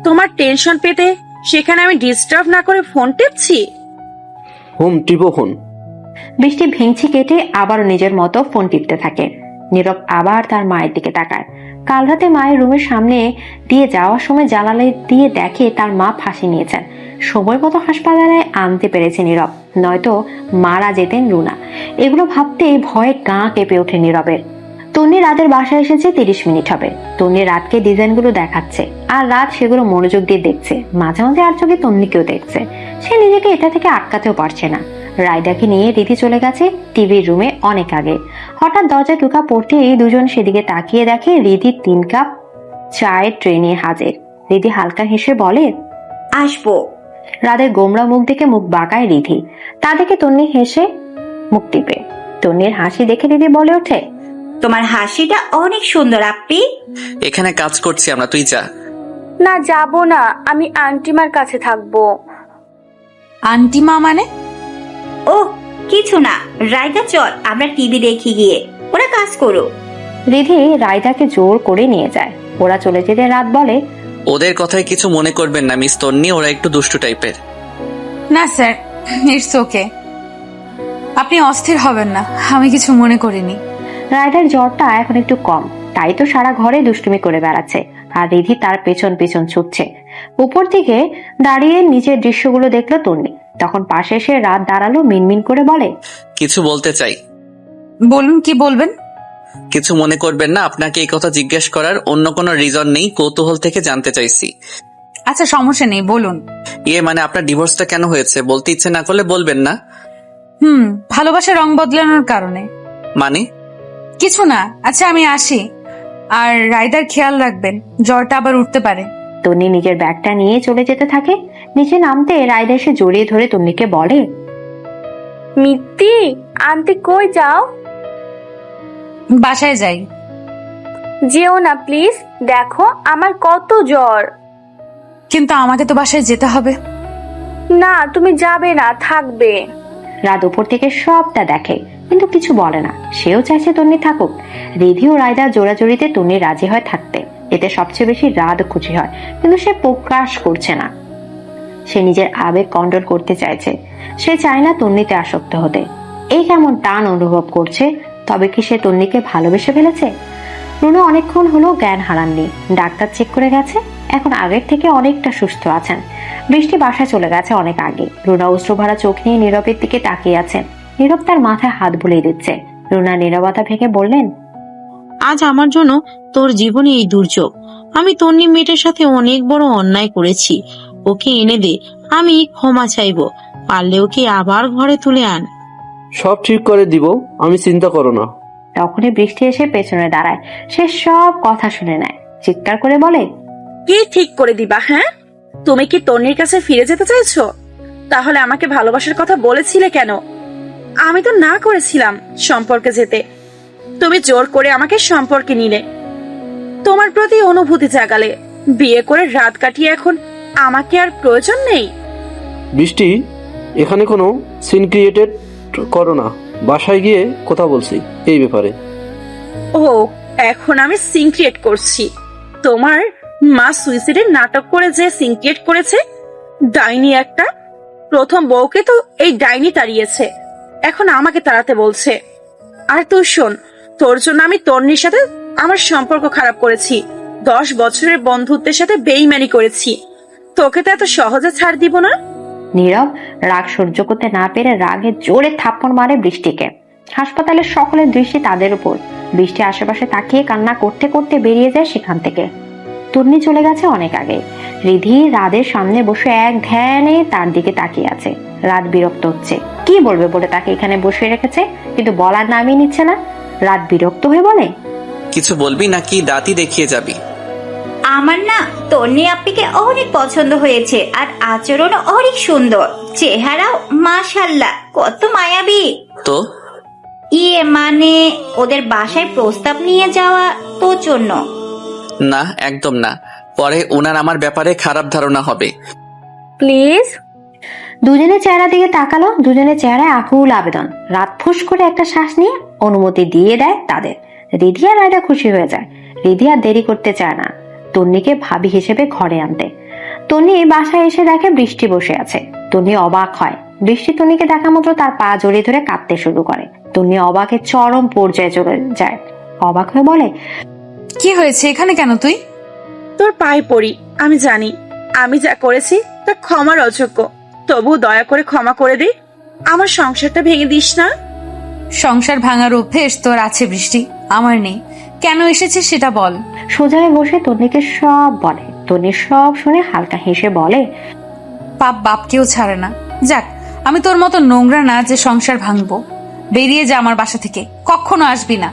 তোমার টেনশন পেতে, সেখানে আমি ডিস্টার্ব না করে ফোন টিপছি? টিপো ফোন। বৃষ্টি ভেঙচি কেটে আবারও নিজের মতো ফোন টিপতে থাকে। নীরব আবার তার মায়ের দিকে তাকায়। কাল রাতে মায়ের রুমের সামনে দিয়ে যাওয়ার সময় জানালা দিয়ে দেখে তার মা ফাঁসি নিয়েছেন। সময় মতো হাসপাতালে আনতে পেরেছে নীরব, নয়তো মারা যেতেন রুনা। এগুলো ভাবতে ভয়ে গা কেঁপে ওঠে নীরবের। তন্নি রাতের বাসায় এসেছে 30 মিনিট হবে। তন্নি রাতকে ডিজাইনগুলো দেখাচ্ছে, আর রাত সেগুলো মনোযোগ দিয়ে দেখছে। মাঝে মাঝে আর চোখে তন্নিকেও দেখছে। সে নিজেকে এটা থেকে আটকাতেও পারছে না। রায়দাকে নিয়ে রিধি চলে গেছে টিভির রুমে অনেক আগে। হঠাৎ দরজা ঢোকা পড়তেই দুজন সেদিকে তাকিয়ে দেখে রিধি 3 কাপ চায়ের ট্রে নিয়ে হাজির। রিধি হালকা হেসে বলে, আসবো। রাদের গোমরা মুখ দেখে মুখ বাঁকায় রিধি। তা দেখে তন্নি হেসে মুখ টিপে। তন্নির হাসি দেখে রিধি বলে ওঠে, তোমার হাসিটা অনেক সুন্দর আপি। এখানে কাজ করছি আমরা, তুই যা। না, যাব না, আমি আন্টিমার কাছে থাকবো। আন্টিমা মানে? ও কিছু না, রায়দা চল আমরা টিভি দেখি গিয়ে, ওরা কাজ করো। রিধি রায়দাকে জোর করে নিয়ে যায়। ওরা চলে যেতে রাত বলে, ওদের কথায় কিছু মনে করবেন না মিস তন্নি, ওরা একটু দুষ্টু টাইপের। না স্যার, ইটস ওকে, আপনি অস্থির হবেন না, আমি কিছু মনে করিনি। রায়দার জ্বরটা এখন একটু কম, তাই তো সারা ঘরে দুষ্টুমি করে বেড়াচ্ছে, আর রিধি তার পেছন পেছন ছুটছে। উপর থেকে দাঁড়িয়ে নিচের দৃশ্যগুলো দেখলো তন্নি। তখন পাশে এসে রাত দাঁড়ালো, মিনমিন করে বলে, কিছু বলতে চাই। বলুন, কি বলবেন? কিছু মনে করবেন না, আপনাকে এই কথা জিজ্ঞেস করার অন্য কোনো রিজন নেই, কৌতূহল থেকে জানতে চাইছি। আচ্ছা সমস্যা নেই, বলুন। মানে আপনার ডিভোর্সটা কেন হয়েছে? বলতে ইচ্ছে না করলে বলবেন না। ভালোবাসা রং বদলানোর কারণে। মানে? কিছু না। আচ্ছা আমি আসি, আর রায়দার খেয়াল রাখবেন, জ্বরটা আবার উঠতে পারে। তন্নি নিজের ব্যাগটা নিয়ে চলে যেতে থাকে। নিচে নামতে রায়দা এসে জড়িয়ে ধরে তন্নিকে বলে, মিত্তি, আন্টি কই যাও? বাসায় যাই। যেও না প্লিজ, দেখো আমার কত জ্বর। কিন্তু আমাকে তো বাসায় যেতে হবে। না, তুমি যাবে না, থাকবে। রাত উপর থেকে সবটা দেখে, কিন্তু কিছু বলে না। সেও চাইছে তন্নি থাকুক। রিধি ও রায়দা জোড়াজড়িতে তন্নি রাজি হয় থাকতে। এতে সবচেয়ে বেশি রাত খুশি হয়, কিন্তু সে প্রকাশ করছে না। সে নিজের আবেগ কন্ট্রোল করতে চাইছে। সে চায় না তন্নিতে আসক্ত হতে। এই কেমন টান অনুভব করছে। তবে কি সে তন্নিকে ভালোবেসে ফেলেছে? রুনা অনেকক্ষণ হলো জ্ঞান হারাননি। ডাক্তার চেক করে গেছে, এখন আগের থেকে অনেকটা সুস্থ আছেন। বৃষ্টি বাসায় চলে গেছে অনেক আগে। রুনা অশ্রুভরা চোখ নিয়ে নীরবের দিকে তাকিয়ে আছেন। নীরব তার মাথায় হাত বুলিয়ে দিচ্ছে। রুনা নীরবতা ভেঙে বললেন, আজ আমার জন্য তোর জীবনে এই দুর্যোগ। আমি তন্নি মেয়েটার সাথে অনেক বড় অন্যায় করেছি। ওকে এনে দে, আমি ক্ষমা চাইবো। পারলে ওকে আবার ঘরে তুলে আন। সব ঠিক করে দিব, আমি চিন্তা করো না। তখনই বৃষ্টি এসে পেছনে দাঁড়ায়। সে সব কথা শুনে নেয়। চিৎকার করে বলে, কি ঠিক করে দিবা? হ্যাঁ, তুমি কি তন্নির কাছে ফিরে যেতে চাইছো? তাহলে আমাকে ভালোবাসার কথা বলেছিলে কেন? আমি তো না করেছিলাম সম্পর্কে যেতে। তুমি জোর করে আমাকে সম্পর্কে নিলে, তোমার প্রতি অনুভূতি জাগালে। বিয়ে করে রাত কাটিয়ে এখন আমাকে আর প্রয়োজন নেই। বৃষ্টি, এখানে কোনো সিন ক্রিয়েটেড করো না। বাসায় গিয়ে কথা বলছি এই ব্যাপারে। ও, এখন আমি সিন ক্রিয়েট করছি? তোমার মা সুইসাইডের নাটক করে যে সিন ক্রিয়েট করেছে, ডাইনি একটা। প্রথম বউকে তো এই ডাইনি তাড়িয়েছে, এখন আমাকে তাড়াতে বলছে। আর তুই শোন, তোর জন্য আমি তন্নির সাথে আমার সম্পর্ক খারাপ করেছি। 10 বছরের বন্ধুত্বের সাথে বেইমানি করেছি। তোকে তো এত সহজে ছাড় দিব না। নীরব রাগ সহ্য করতে না পেরে রাগে জোরে থাপ্পড় মারে বৃষ্টিকে। হাসপাতালের সকলের দৃষ্টি তাদের উপর। বৃষ্টি আশেপাশে তাকিয়ে কান্না করতে করতে বেরিয়ে যায় সেখান থেকে। তন্নি চলে গেছে অনেক আগে। রিধি রাদের সামনে বসে এক ধ্যানে তার দিকে তাকিয়ে আছে। রাত বিরক্ত হচ্ছে, কি বলবে বলে তাকে এখানে বসিয়ে রেখেছে, কিন্তু বলার নামই নিচ্ছে না। রাত বিরক্ত হয়ে বলে, কিছু বলবি নাকি দাঁতই দেখিয়ে যাবি? আমার না তন্নি আপ্পিকে অনেক পছন্দ হয়েছে, আর আচরণও অনেক সুন্দর, চেহারাও মাশাল্লাহ কত মায়াবী। তো মানে ওদের বাসায় প্রস্তাব নিয়ে যাওয়া তোর জন্য? না, একদম না। পরে ওনার আমার ব্যাপারে খারাপ ধারণা হবে। প্লিজ। দুজনের চেহারা দিকে তাকালো, দুজনের চেহারায় আকুল আবেদন। রাত ফুস করে একটা শ্বাস নিয়ে অনুমতি দিয়ে দেয় তাদের। রিধি আর রায়দা খুশি হয়ে যায়। রিধি আর দেরি করতে চায় না তন্নিকে ভাবি হিসেবে ঘরে আনতে। তন্নি বাসায় এসে দেখে বৃষ্টি বসে আছে। তন্নি অবাক হয়। বৃষ্টি তন্নিকে দেখা মাত্র তার পা জড়িয়ে ধরে কাঁদতে শুরু করে। তন্নি অবাকের চরম পর্যায়ে চলে যায়। অবাক হয়ে বলে, কি হয়েছে? এখানে কেন তুই? তোর পায়ে পড়ি, আমি জানি আমি যা করেছি তা ক্ষমার অযোগ্য, তবু দয়া করে ক্ষমা করে দে, আমার সংসারটা ভেঙে দিস না। সংসার ভাঙার অভ্যেস তোর আছে বৃষ্টি, আমার নেই। কেন এসেছিস সেটা বল। সোজা হয়ে বসে তন্নিকে সব বলে। তন্নি সব শুনে হালকা হেসে বলে, পাপ বাপকেও ছাড়ে না। যাক, আমি তোর মতো নোংরা না যে সংসার ভাঙবো। বেরিয়ে যা আমার বাসা থেকে, কখনো আসবি না।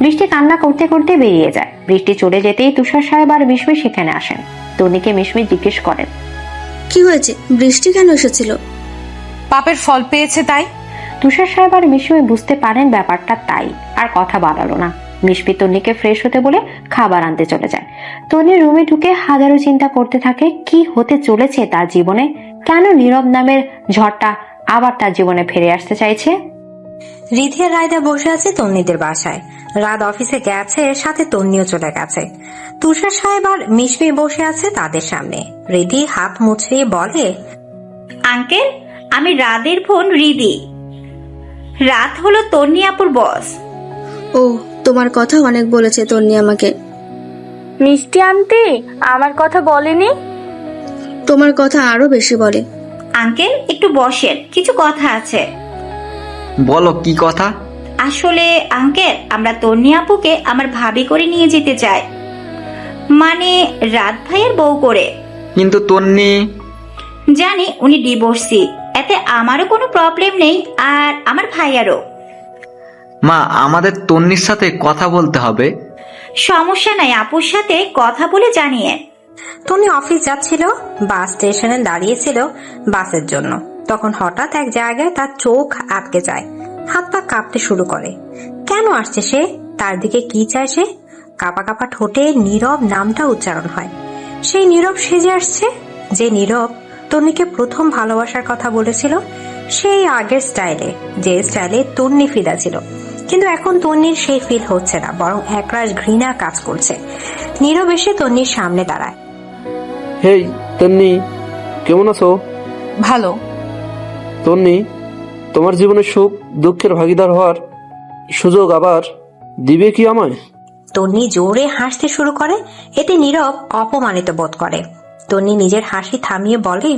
বৃষ্টি কান্না করতে করতে বেরিয়ে যায়। বৃষ্টি চলে যেতেই তুষার সাহেব আর মিশমি সেখানে আসেন। তন্নিকে মিশমি জিজ্ঞেস করেন, কি হয়েছে? বৃষ্টি কেন এসেছিল? পাপের ফল পেয়েছে তাই। তুষার সাহেব আর মিশমি বুঝতে পারেন ব্যাপারটা, তাই আর কথা বাড়ালো না। মিশমি তন্নিকে ফ্রেশ হতে বলে খাবার আনতে চলে যায়। তন্নি রুমে ঢুকে হাজারো চিন্তা করতে থাকে কি হতে চলেছে তার জীবনে। কেন নীরব নামের ঝড়টা আবার তার জীবনে ফিরে আসতে চাইছে। রিধি আর রায়দা বসে আছে তন্নিদের বাসায়। রাত অফিসে গেছে, সাথে তন্নিও চলে গেছে। তুষার সাহেব আর মিশমি বসে আছে তাদের সামনে। রিধি হাত মুছড়িয়ে বলে, আঙ্কেল, আমি রাদের বোন রিধি। রাত হলো তন্নি আপুর বস। ও, তোমার কথা অনেক বলেছে তন্নি আমাকে। মিষ্টি আন্টি আমার কথা বলেনি? তোমার কথা আরো বেশি বলে। আঙ্কেল একটু বসেন, কিছু কথা আছে। বলো, কি কথা? আসলে আঙ্কেল, আমরা তন্নি আপুকে আমার ভাবি করে নিয়ে যেতে চাই, মানে রাত ভাইয়ের বউ করে। কিন্তু তন্নি। জানি উনি ডিভোর্সি, এতে আমারও কোনো প্রবলেম নেই, আর আমার ভাইয়ারও। মা, আমাদের তন্নির সাথে কথা বলতে হবে। সমস্যা নাই, আপুর সাথে কথা বলে জানিয়ে। তন্নি অফিস যাচ্ছিল, বাস স্টেশনে দাঁড়িয়েছিল বাসের জন্য। তখন হঠাৎ এক জায়গায় তার চোখ আটকে যায়, হাত পা কাঁপতে শুরু করে। কেন আসছে সে? তার দিকে কি চায় সে? কাঁপা কাঁপা ঠোঁটে নীরব নামটা উচ্চারণ হয়। সেই নীরব সেজে আসছে, যে নীরব তন্নিকে প্রথম ভালোবাসার কথা বলেছিল, সেই আগের স্টাইলে, যে স্টাইলে তন্নি ফিদা ছিল। কিন্তু এখন তন্নির সেই ফিল হচ্ছে না, বরং একরাশ ঘৃণা কাজ করছে। নীরব এসে তন্নির সামনে দাঁড়ায়। হেই তন্নি, কেমন আছো? ভালো। তন্নি, তোমার জীবনে সুখ দুঃখের ভাগিদার হওয়ার সুযোগ আবার দিবে কি আমায়? তন্নি জোরে হাসতে শুরু করে। এতে নীরব অপমানিত বোধ করে। তন্নি নিজের হাসি থামিয়ে বলে,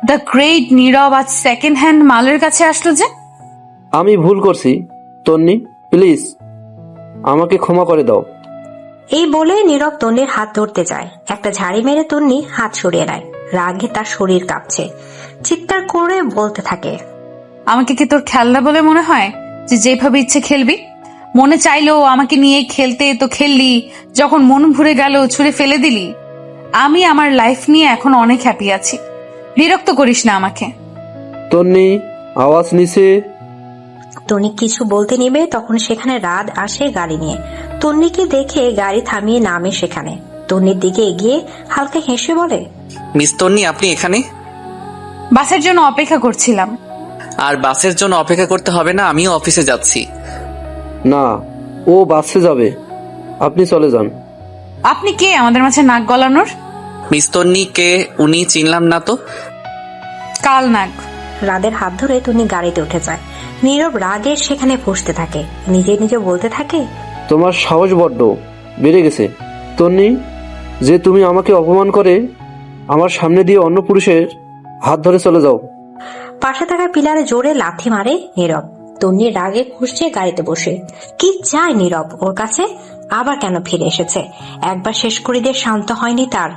দ্য গ্রেট নীরব আজ সেকেন্ড হ্যান্ড মালের কাছে আসলো যে? আমি ভুল করছি তন্নি, প্লিজ আমাকে ক্ষমা করে দাও। এই বলে নীরব তন্নির হাত ধরতে যায়। একটা ঝাড়ি মেরে তন্নি হাত সরিয়ে নেয়। রাগে তার শরীর কাঁপছে। চিৎকার করে বলতে থাকে, আমাকে কি তোর খেলনা বলে মনে হয় যে যেভাবে ইচ্ছে খেলবি? মনে চাইলো আমাকে নিয়ে খেলতে তো খেললি, যখন মন ভরে গেল ছুঁড়ে ফেলে দিলি। আমি আমার লাইফ নিয়ে এখন অনেক হ্যাপি আছি, বিরক্ত করিস না আমাকে। তন্নি আওয়াজ নিচে। তন্নি কিছু বলতে নিবে, তখন সেখানে রাত আসে গাড়ি নিয়ে। তন্নিকে দেখে গাড়ি থামিয়ে নামে সেখানে। তন্নির দিকে এগিয়ে হালকা হেসে বলে, মিস তন্নি, আপনি এখানে? বাসের জন্য অপেক্ষা করছিলাম। আর বাসের জন্য অপেক্ষা করতে হবে না, আমিও অফিসে যাচ্ছি। না, ও বাসে যাবে, আপনি চলে যান। আপনি কে আমাদের মাঝে নাক গলানোর? মিস তন্নি কে উনি চিনলাম না তো। কাল নাগ। রাদের হাত ধরে তন্নি গাড়িতে উঠে যায়। নীরব রাগের সেখানে বসতে থাকে, নিজে নিজে বলতে থাকে, তোমার সাহস বড্ড বেড়ে গেছে তন্নি, যে তুমি আমাকে অপমান করে আমার সামনে দিয়ে অন্য পুরুষের হাত ধরে চলে যাও। পাশে থাকা পিলারে জোরে লাথি মারে নীরব। তন্নি রাগে ফুঁসছে গাড়িতে বসে। কি চায় নীরব ওর কাছে? আবার কেন ফিরে এসেছে? একবার শেষ করে দিয়ে শান্ত হয়নি তার।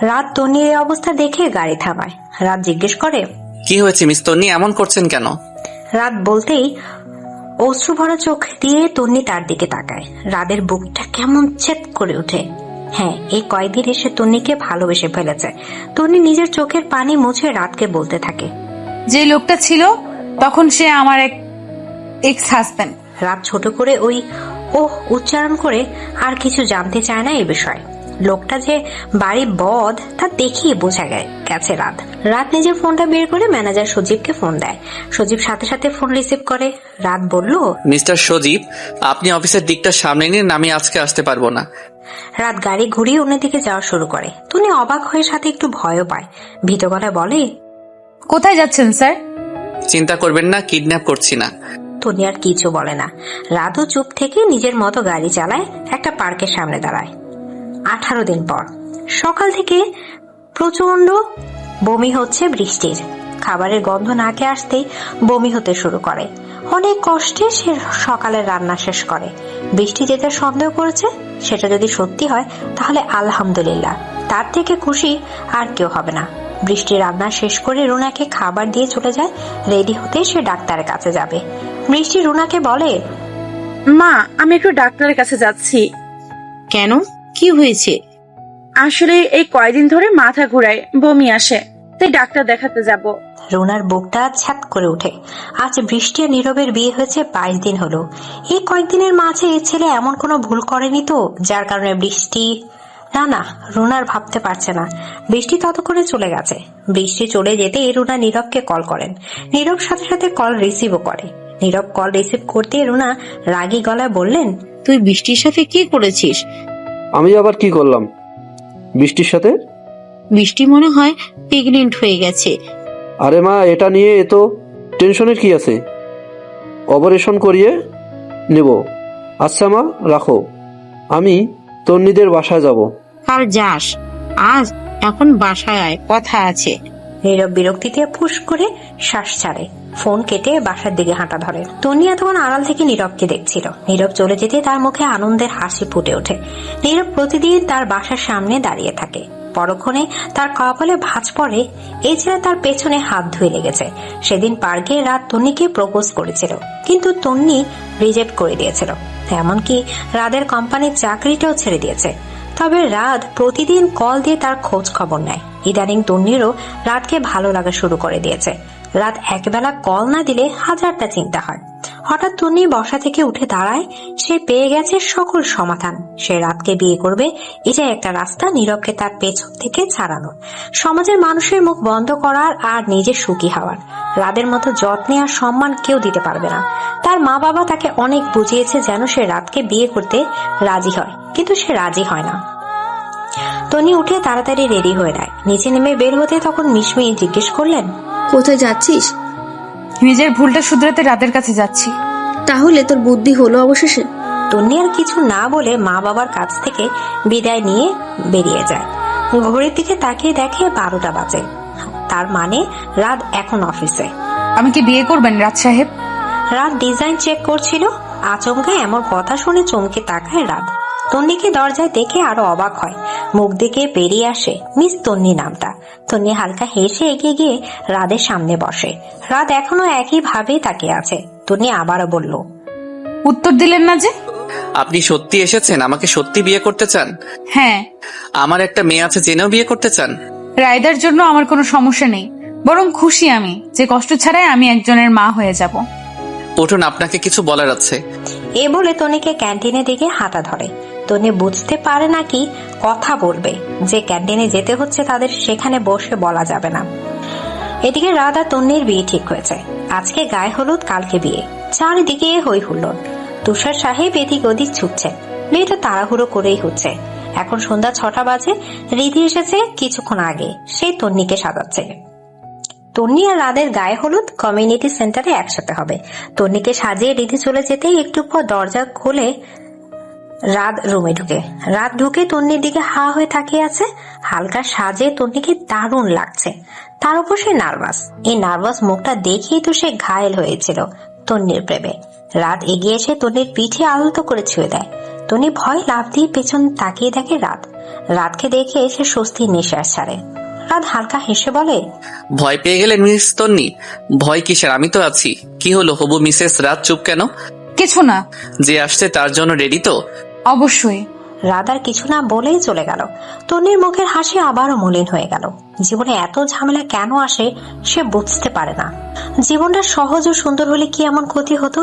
রাত তন্নির এই অবস্থা দেখে গাড়ি থামায়। রাত জিজ্ঞেস করে, কি হয়েছে মিস তন্নি, এমন করছেন কেন? রাত বলতেই অশ্রু ভরা চোখ দিয়ে তন্নি তার দিকে তাকায়। রাদের বুকটা কেমন ছেদ করে ওঠে। হ্যাঁ, এই কয়েকদিন এসে তন্নিকে ভালোবেসে ফেলেছে। তন্নি নিজের চোখের পানি মুছে রাতকে বলতে থাকে, যে লোকটা ছিল তখন সে আমার এক্স হাজবেন্ড। রাত ছোট করে ওই ওহ উচ্চারণ করে আর কিছু জানতে চায় না এ বিষয়ে। লোকটা যে বাড়ি বদ তা দেখিয়ে বোঝা গেছে রাত। রাত নিজের ফোনটা বের করে ম্যানেজার সজীবকে ফোন দেয়। সজীব সাথে সাথে ফোন রিসিভ করে। রাত বলল, মিস্টার সজীব, আপনি অফিসের দিকটা সামনে নিন, আমি আজকে আসতে পারবো না। রাত গাড়ি ঘুরিয়ে অন্যদিকে যাওয়া শুরু করে। তনি অবাক হয়ে সাথে একটু ভয়ও পায়। ভীত গলায় বলে, কোথায় যাচ্ছেন স্যার? চিন্তা করবেন না, কিডন্যাপ করছি না। তনি আর কিছু বলে না। রাতও চুপ থেকে নিজের মতো গাড়ি চালায়। একটা পার্কের সামনে দাঁড়ায়। 18 দিন পর সকাল থেকে প্রচন্ড বমি হচ্ছে বৃষ্টির। খাবারের গন্ধ নাকে আসতেই বমি হতে শুরু করে। অনেক কষ্টে সে সকালের রান্না শেষ করে। বৃষ্টি যেটা সন্দেহ করেছে সেটা যদি সত্যি হয় তাহলে আলহামদুলিল্লাহ, তার থেকে খুশি আর কেউ হবে না। বৃষ্টি রান্না শেষ করে রুনাকে খাবার দিয়ে চলে যায়। রেডি হতে সে ডাক্তারের কাছে যাবে। বৃষ্টি রুনাকে বলে, মা, আমি একটু ডাক্তারের কাছে যাচ্ছি। কেন, কি হয়েছে? আসলে এই কয়দিন ধরে মাথা ঘুরায়, বমি আসে, তাই ডাক্তার দেখাতে যাব। রুনার বুকটা ছ্যাত করে ওঠে। আজ বৃষ্টি আর নীরবের বিয়ে হয়েছে 22 দিন হলো। এই কয়েকদিনের মাঝে এই ছেলে এমন কোনো ভুল করেনি তো যার কারণে বৃষ্টি? না, রুনার ভাবতে পারছে না। বৃষ্টি ততক্ষণে চলে গেছে। বৃষ্টি চলে যেতে রুনা নীরবকে কল করেন। নীরব সাথে সাথে কল রিসিভও করে। নীরব কল রিসিভ করতে রুনা রাগী গলায় বললেন, তুই বৃষ্টির সাথে কি করেছিস? আমি আবার কি করলাম বৃষ্টির সাথে? বৃষ্টি মনে হয় প্রেগনেন্ট হয়ে গেছে। আরে মা, এটা নিয়ে এত টেনশনের কি আছে? অপারেশন করিয়ে নেব। আচ্ছা মা, রাখো, আমি তন্নিদের বাসায় যাব। আর যাস, আজ এখন বাসায় আয়, কথা আছে। নীরব বিরক্তিতে ফুস করে শ্বাস ছাড়ে। ফোন কেটে বাসার দিকে হাঁটা ধরে। তন্নি এতক্ষণ আড়াল থেকে নীরবকে দেখছিল। নীরব চলে যেতে তার মুখে আনন্দের হাসি ফুটে ওঠে। নীরব প্রতিদিন তার বাসার সামনে দাঁড়িয়ে থাকে। পরক্ষণে তার কপালে ভাঁজ পড়ে, এই ছেলে তার পেছনে হাত ধুয়ে লেগেছে। সেদিন পার্কে রাত তন্নিকে প্রপোজ করেছিল, কিন্তু তন্নি রিজেক্ট করে দিয়েছিল। এমনকি রাদের কোম্পানির চাকরিটাও ছেড়ে দিয়েছে। তবে রাত প্রতিদিন কল দিয়ে তার খোঁজ খবর নেয়। ইদানিং তন্নিরও রাতকে ভালো লাগা শুরু করে দিয়েছে। রাত একবেলা কল না দিলে হাজারটা চিন্তা হয়। হঠাৎ তন্নি বসা থেকে উঠে দাঁড়ায়। সে পেয়ে গেছে সকল সমাধান। সে রাতকে বিয়ে করবে। এটাই একটা রাস্তা নীরবকে তার পেছন থেকে ছাড়ানো, সমাজের মানুষের মুখ বন্ধ করার আর নিজে সুখী হওয়ার। রাতের মতো যত্নে আর সম্মান কেউ দিতে পারবে না। তার মা বাবা তাকে অনেক বুঝিয়েছে যেন সে রাতকে বিয়ে করতে রাজি হয়, কিন্তু সে রাজি হয় না। তনি উঠে তাড়াতাড়ি রেডি হয়ে নেয়। নিচে নেমে বের হতে তখন মিশমি জিজ্ঞেস করলেন, কোথায় যাচ্ছিস? নিজের ভুলটা শুধরাতে রাতের কাছে যাচ্ছি। তাহলে তোর বুদ্ধি হলো অবশেষে? তন্নি আর কিছু না বলে মা বাবার কাছ থেকে বিদায় নিয়ে বেরিয়ে যায়। ঘড়ির দিকে তাকিয়ে দেখে 12টা বাজে। তার মানে রাত এখন অফিসে। আমি কি বিয়ে করবেন রাত সাহেব? রাত ডিজাইন চেক করছিল। আচমকা এমন কথা শুনে চমকে তাকায় রাত। তন্নিকে দরজায় দেখে আরো অবাক হয়। মুখ দিকে বেরিয়ে আসে মিস তন্নি নামটা। তন্নি হালকা হেসে এগিয়ে গিয়ে রাদের সামনে বসে। রাত এখনো একই ভাবে তাকিয়ে আছে। তন্নি আবারও বলল, উত্তর দিলেন না যে? আপনি সত্যি এসেছেন? আমাকে সত্যি বিয়ে করতে চান? হ্যাঁ। আমার একটা মেয়ে আছে, জেনেও বিয়ে করতে চান? রায়দার জন্য আমার কোনো সমস্যা নেই, বরং খুশি আমি যে কষ্ট ছাড়াই আমি একজনের মা হয়ে যাব। উঠুন, আপনাকে কিছু বলার আছে। এ বলে তনিকে ক্যান্টিনের দিকে হাঁটা ধরে। তনি বুঝতে পারে না কি কথা বলবে। যে ক্যান্টিনে যেতে হচ্ছে তাদের সেখানে বসে বলা যাবে না। এদিকে রাত আর তন্নির বিয়ে ঠিক হয়েছে। আজকে গায়ে হলুদ, কালকে বিয়ে। চারিদিকে হই হুল্লোড়। তুষার সাহেব এদিক ওদিক ছুটছে। বিয়েটা তাড়াহুড়ো করেই হচ্ছে। এখন সন্ধ্যা 6টা বাজে। রিধি এসেছে কিছুক্ষণ আগে। সে তন্নিকে সাজাচ্ছে। তন্নি আর রাদের গায়ে হলুদ কমিউনিটি সেন্টারে একসাথে হবে। তন্নিকে সাজিয়ে রিধি চলে যেতেই একটু পর দরজা খুলে রাত রুমে ঢুকে। রাত ঢুকে তন্নির দিকে হা হয়ে তাকিয়ে আছে। হালকা সাজে তন্নিকে দারুণ লাগছে। তার উপর সে নার্ভাস। এই নার্ভাস মুখটা দেখেই তো সে ঘায়েল হয়েছিল তন্নির প্রেমে। রাত এগিয়ে এসে তন্নির পিঠে আলতো করে ছুঁয়ে দেয়। তন্নি ভয় লাফ দিয়ে পেছন তাকিয়ে দেখে রাত। রাতকে দেখে সে স্বস্তির নিঃশ্বাস ছাড়ে। রাত হালকা হেসে বলে, ভয় পেয়ে গেলেন মিস তন্নি? ভয় কিসের, আমি তো আছি। কি হলো হবু মিসেস রাত, চুপ কেন? কিছু না। যে আসছে তার জন্য রেডি তো? অবশ্যই। রাত আর কিছু না বলেই চলে গেল। তন্নির মুখের হাসি আবারও মলিন হয়ে গেল। জীবনে এত ঝামেলা কেন আসে সে বুঝতে পারে না। জীবনটা সহজ ও সুন্দর হলে কি এমন ক্ষতি হতো?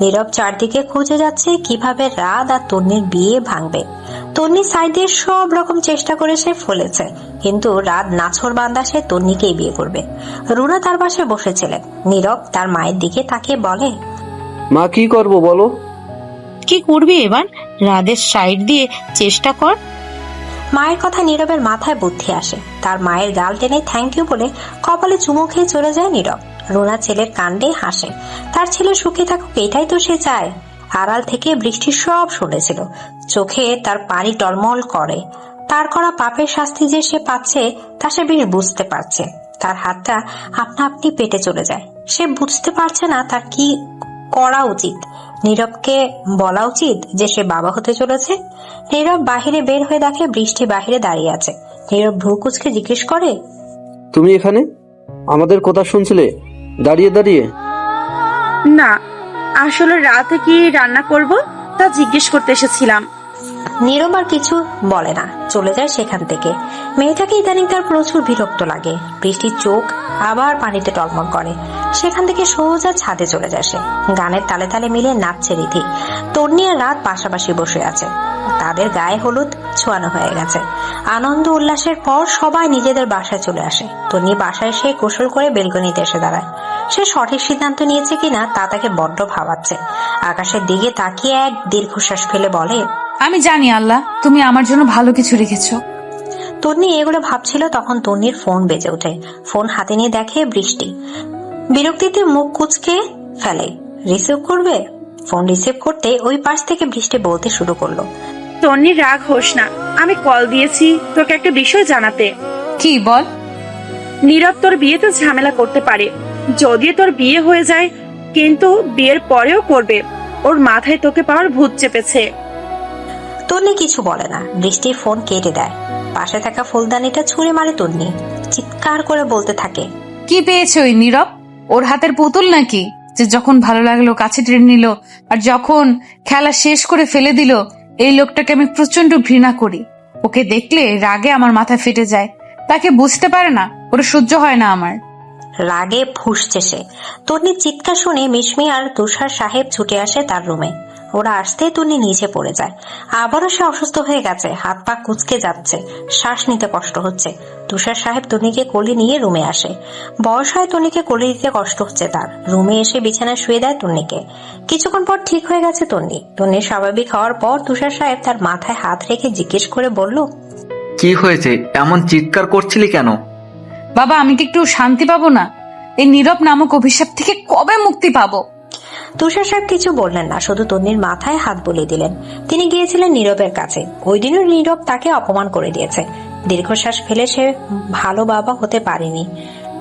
নীরব চারদিকে খুঁজে যাচ্ছে কিভাবে রাত আর তন্নির বিয়ে ভাঙবে। তন্নি সাইড দিয়ে সব রকম চেষ্টা করে সে ফলেছে, কিন্তু রাত নাছর বান্দা, সে তন্নিকেই বিয়ে করবে। রুনা তার পাশে বসেছিলেন। নীরব তার মায়ের দিকে তাকিয়ে বলে, মা কি করব বলো? কি করবি এবার? রাদের সাইড দিয়ে চেষ্টা কর। মায়ের কথা নীরবের মাথায় বুদ্ধি আসে। তার মায়ের গাল টেনে থ্যাংক ইউ বলে কপালে চুমু খেয়ে চলে যায় নীরব। রুনা ছেলের কাণ্ডে হাসে। তার ছেলে সুখে থাকুক এটাই তো সে চায়। আড়াল থেকে বৃষ্টি সব শুনেছিল। চোখে তার পানি টলমল করে। তার করা পাপের শাস্তি যে সে পাচ্ছে তা সে বেশ বুঝতে পারছে। তার হাতটা আপনা আপনি পেটে চলে যায়। সে বুঝতে পারছে না তার কি করা উচিত। নীরবকে বলা উচিত যে সে বাবা হতে চলেছে? নীরব বাহিরে বের হয়ে দেখে বৃষ্টি বাহিরে দাঁড়িয়ে আছে। নীরব ভ্রু কুঁচকে জিজ্ঞেস করে, তুমি এখানে আমাদের কথা শুনছিলে দাঁড়িয়ে দাঁড়িয়ে? না, আসলে রাতে কি রান্না করব তা জিজ্ঞেস করতে এসেছিলাম। নীরব আর কিছু বলে না, চলে যায় সেখান থেকে। মেয়েটাকে ইদানিং তার প্রচুর বিরক্ত লাগে। বৃষ্টির চোখ আবার পানিতে টলমল করে। সেখান থেকে সোজা ছাদে চলে যায় সে। গানের তালে তালে মিলে নাচছে রীতি। তন্নি আর রাত পাশাপাশি বসে আছে। তাদের গায়ে হলুদ ছোঁয়ানো হয়ে গেছে। আনন্দ উল্লাসের পর সবাই নিজেদের বাসায় চলে আসে। তন্নি বাসায় এসে গোসল করে বেলকনিতে এসে দাঁড়ায়। সে সঠিক সিদ্ধান্ত নিয়েছে কিনা তা তাকে বড্ড ভাবাচ্ছে। আকাশের দিকে তাকিয়ে এক দীর্ঘশ্বাস ফেলে বলে, আমি জানি আল্লাহ তুমি আমার জন্য ভালো কিছু রেখেছো। তন্নি এগুলো ভাবছিল, তখন তন্নির ফোন বেজে ওঠে। ফোন হাতে নিয়ে দেখে বৃষ্টি। বিরক্তিতে মুখ কুঁচকে ফেলে। রিসিভ করবে? ফোন রিসিভ করতে ওই পাশ থেকে বৃষ্টি বলতে শুরু করলো, তন্নি রাগ হোস না, আমি কল দিয়েছি তোকে একটা বিষয় জানাতে। কি বল? নীরব তোর বিয়েতে ঝামেলা করতে পারে। যদিও তোর বিয়ে হয়ে যায়, কিন্তু বিয়ের পরেও করবে। ওর মাথায় তোকে পাওয়ার ভূত চেপেছে। তন্নি কিছু বলে না। বৃষ্টির ফোন কেটে দেয়। পাশে থাকা ফুলদানিটা ছুঁড়ে মারে তন্নি। চিৎকার করে বলতে থাকে, কি পেয়েছে ওই নীরব? ওর হাতের পুতুল নাকি, যে যখন ভালো লাগলো কাছে টেনে নিল আর যখন খেলা শেষ করে ফেলে দিল? এই লোকটাকে আমি প্রচন্ড ঘৃণা করি। ওকে দেখলে রাগে আমার মাথা ফেটে যায়। তাকে বুঝতে পারে না, ওটা সহ্য হয় না আমার। রাগে ফুঁসছে সে। তন্নির চিৎকার শুনে মিশমি আর তুষার সাহেব ছুটে আসে তার রুমে। ওরা আসতেই তন্নি নিচে পড়ে যায়। আবারও সে অসুস্থ হয়ে গেছে। হাত পা কুঁচকে যাচ্ছে, শ্বাস নিতে কষ্ট হচ্ছে। তুষার সাহেব তন্নিকে কোলে নিয়ে রুমে আসে। বয়স হয় তন্নিকে কোলে দিতে কষ্ট হচ্ছে তার। রুমে এসে বিছানায় শুয়ে দেয় তন্নিকে। কিছুক্ষণ পর ঠিক হয়ে গেছে তন্নি। তন্নির স্বাভাবিক হওয়ার পর তুষার সাহেব তার মাথায় হাত রেখে জিজ্ঞেস করে বলল, কি হয়েছে? এমন চিৎকার করছিলি কেন? বাবা, আমি কি একটু শান্তি পাবো না? এই নীরব নামক অভিশাপ থেকে কবে মুক্তি পাবো? তুষার সাহেব কিছু বললেন না, শুধু তন্নির মাথায় হাত বুলিয়ে দিলেন। তিনি গিয়েছিলেন নীরবের কাছে। ওই দিনও নীরব তাকে অপমান করে দিয়েছে। দীর্ঘশ্বাস ফেলে সে ভালো বাবা হতে পারেনি।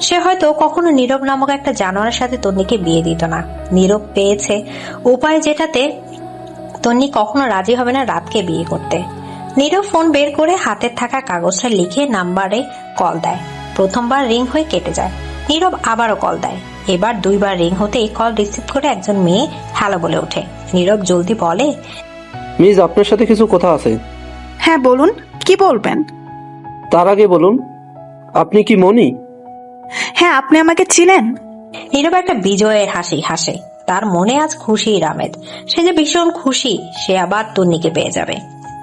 সে হয়তো কখনো নীরব নামক একটা জানোয়ারের সাথে তন্নিকে বিয়ে দিত না। নীরব পেয়েছে উপায় যেটাতে তন্নি কখনো রাজি হবে না রাতকে বিয়ে করতে। নীরব ফোন বের করে হাতের থাকা কাগজটা লিখে নাম্বারে কল দেয়। প্রথমবার রিং হয়ে কেটে যায়। নীরব আবারও কল দেয়। এবার দুইবার রিং হতেই কল রিসিভ করে একজন মেয়ে হ্যালো বলে ওঠে। নীরব জলদি বলে, মিস আপনার সাথে কিছু কথা আছে। হ্যাঁ বলুন, কি বলবেন? তার আগে বলুন, আপনি কি মনি? হ্যাঁ, আপনি আমাকে চিনেন? নীরব একটা বিজয়ের হাসি হাসে। তার মনে আজ খুশির আমেজ। সে যে ভীষণ খুশি সে আবার তন্নিকে পেয়ে যাবে।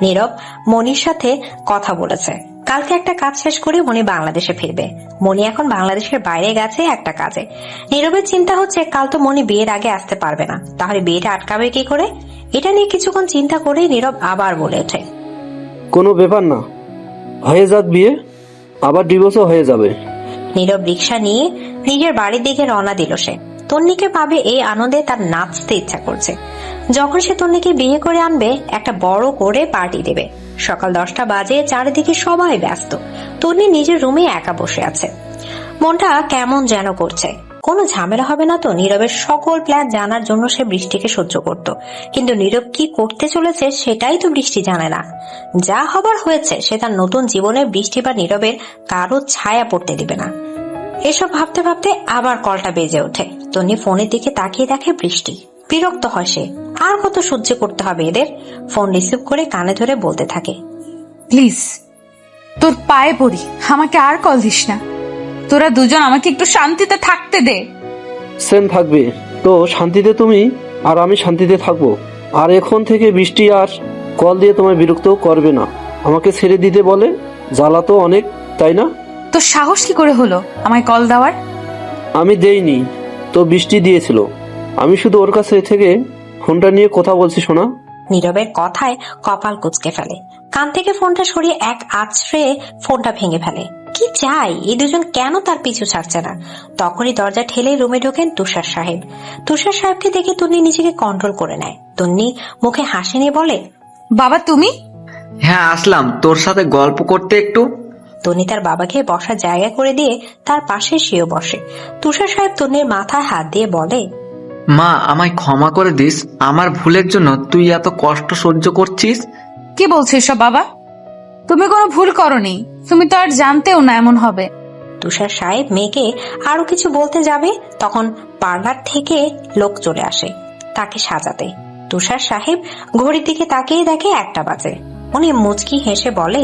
নীরব মনির সাথে কথা বলেছে। কালকে একটা কাজ শেষ করে মনি বাংলাদেশে ফিরবে। মনি এখন বাংলাদেশের বাইরে গেছে একটা কাজে। নীরবের চিন্তা হচ্ছে কাল তো মনি বিয়ের আগে আসতে পারবে না, তাহলে বিয়েটা আটকাবে কি করে? এটা নিয়ে কিছুক্ষণ চিন্তা করে নীরব আবার বলে ওঠে, কোনো ব্যাপার না, হয়ে যাক বিয়ে, আবার ডিভোর্সও হয়ে যাবে। নীরব রিক্সা নিয়ে নিজের বাড়ির দিকে রওনা দিল সে। তন্নিকে পাবে এই আনন্দে তার নাচতে ইচ্ছা করছে। যখন সে তন্নিকে বিয়ে করে আনবে একটা বড় করে পার্টি দেবে। সকাল 10টা বাজে, চারিদিকে সবাই ব্যস্ত। তন্নি নিজের রুমে একা বসে আছে। মনটা কেমন যেন করছে। কোনো ঝামেলা হবে না তো নীরবের সকল প্ল্যান জানার জন্য সে বৃষ্টিকে সহ্য করত, কিন্তু নীরব কি করতে চলেছে সেটাই তো বৃষ্টি জানে না। যা হবার হয়েছে, সে তার নতুন জীবনে বৃষ্টি বা নীরবের কারো ছায়া পড়তে দিবে না। এসব ভাবতে ভাবতে আবার কলটা বেজে ওঠে। তন্নি ফোনের দিকে তাকিয়ে দেখে বৃষ্টি। বিরক্ত হয় সে, আর কত সহ্য করতে হবে এদের। ফোন রিসিভ করে কানে ধরে বলতে থাকে, প্লিজ তোর পায়ে পড়ি, আমাকে আর কল দিস না। তোরা দুজন আমাকে একটু শান্তিতে থাকতে দে। সেম থাকবে তো শান্তিতে তুমি, আর আমি শান্তিতে থাকবো। আর এখন থেকে বৃষ্টি আর কল দিয়ে তোমায় বিরক্ত করবে না। আমাকে ছেড়ে দিতে বলে, জ্বালা তো অনেক, তাই না? তোর সাহস কি করে হলো আমায় কল দেওয়ার? আমি দেইনি তো, বৃষ্টি দিয়েছিল। আমি শুধু ওর কাছে থেকে ফোনটা নিয়ে কথা বলছি শোনা। নীরবের কথায় কপাল কুঁচকে ফেলে। কান থেকে ফোনটা সরিয়ে এক আছড়ে ফোনটা ভেঙে ফেলে। কি চাই এই দুজন, কেন তার পিছু ছাড়ছে না? তখনই দরজা ঠেলে রুমে ঢোকেন তুষার সাহেব। তুষার সাহেবকে দেখে তন্নি নিজেকে কন্ট্রোল করে নেয়। তন্নি মুখে হাসি নিয়ে বলে, বাবা তুমি? হ্যাঁ আসলাম তোর সাথে গল্প করতে একটু। তন্নি তার বাবাকে বসার জায়গা করে দিয়ে তার পাশে সেও বসে। তুষার সাহেব তন্নির মাথায় হাত দিয়ে বলে, মা আমায় ক্ষমা করে দিস, আমার ভুলের জন্য তুই এত কষ্ট সহ্য করছিস। কি বলছো এসব বাবা? তুমি কোনো ভুল করনি, তুমি তো আর জানতেও না এমন হবে। তুষার সাহেব মেয়েকে আরো কিছু বলতে যাবে, তখন পার্লার থেকে লোক চলে আসে তাকে সাজাতে। তুষার সাহেব ঘড়ির দিকে তাকিয়ে দেখে 1টা বাজে। উনি মুচকি হেসে বলে,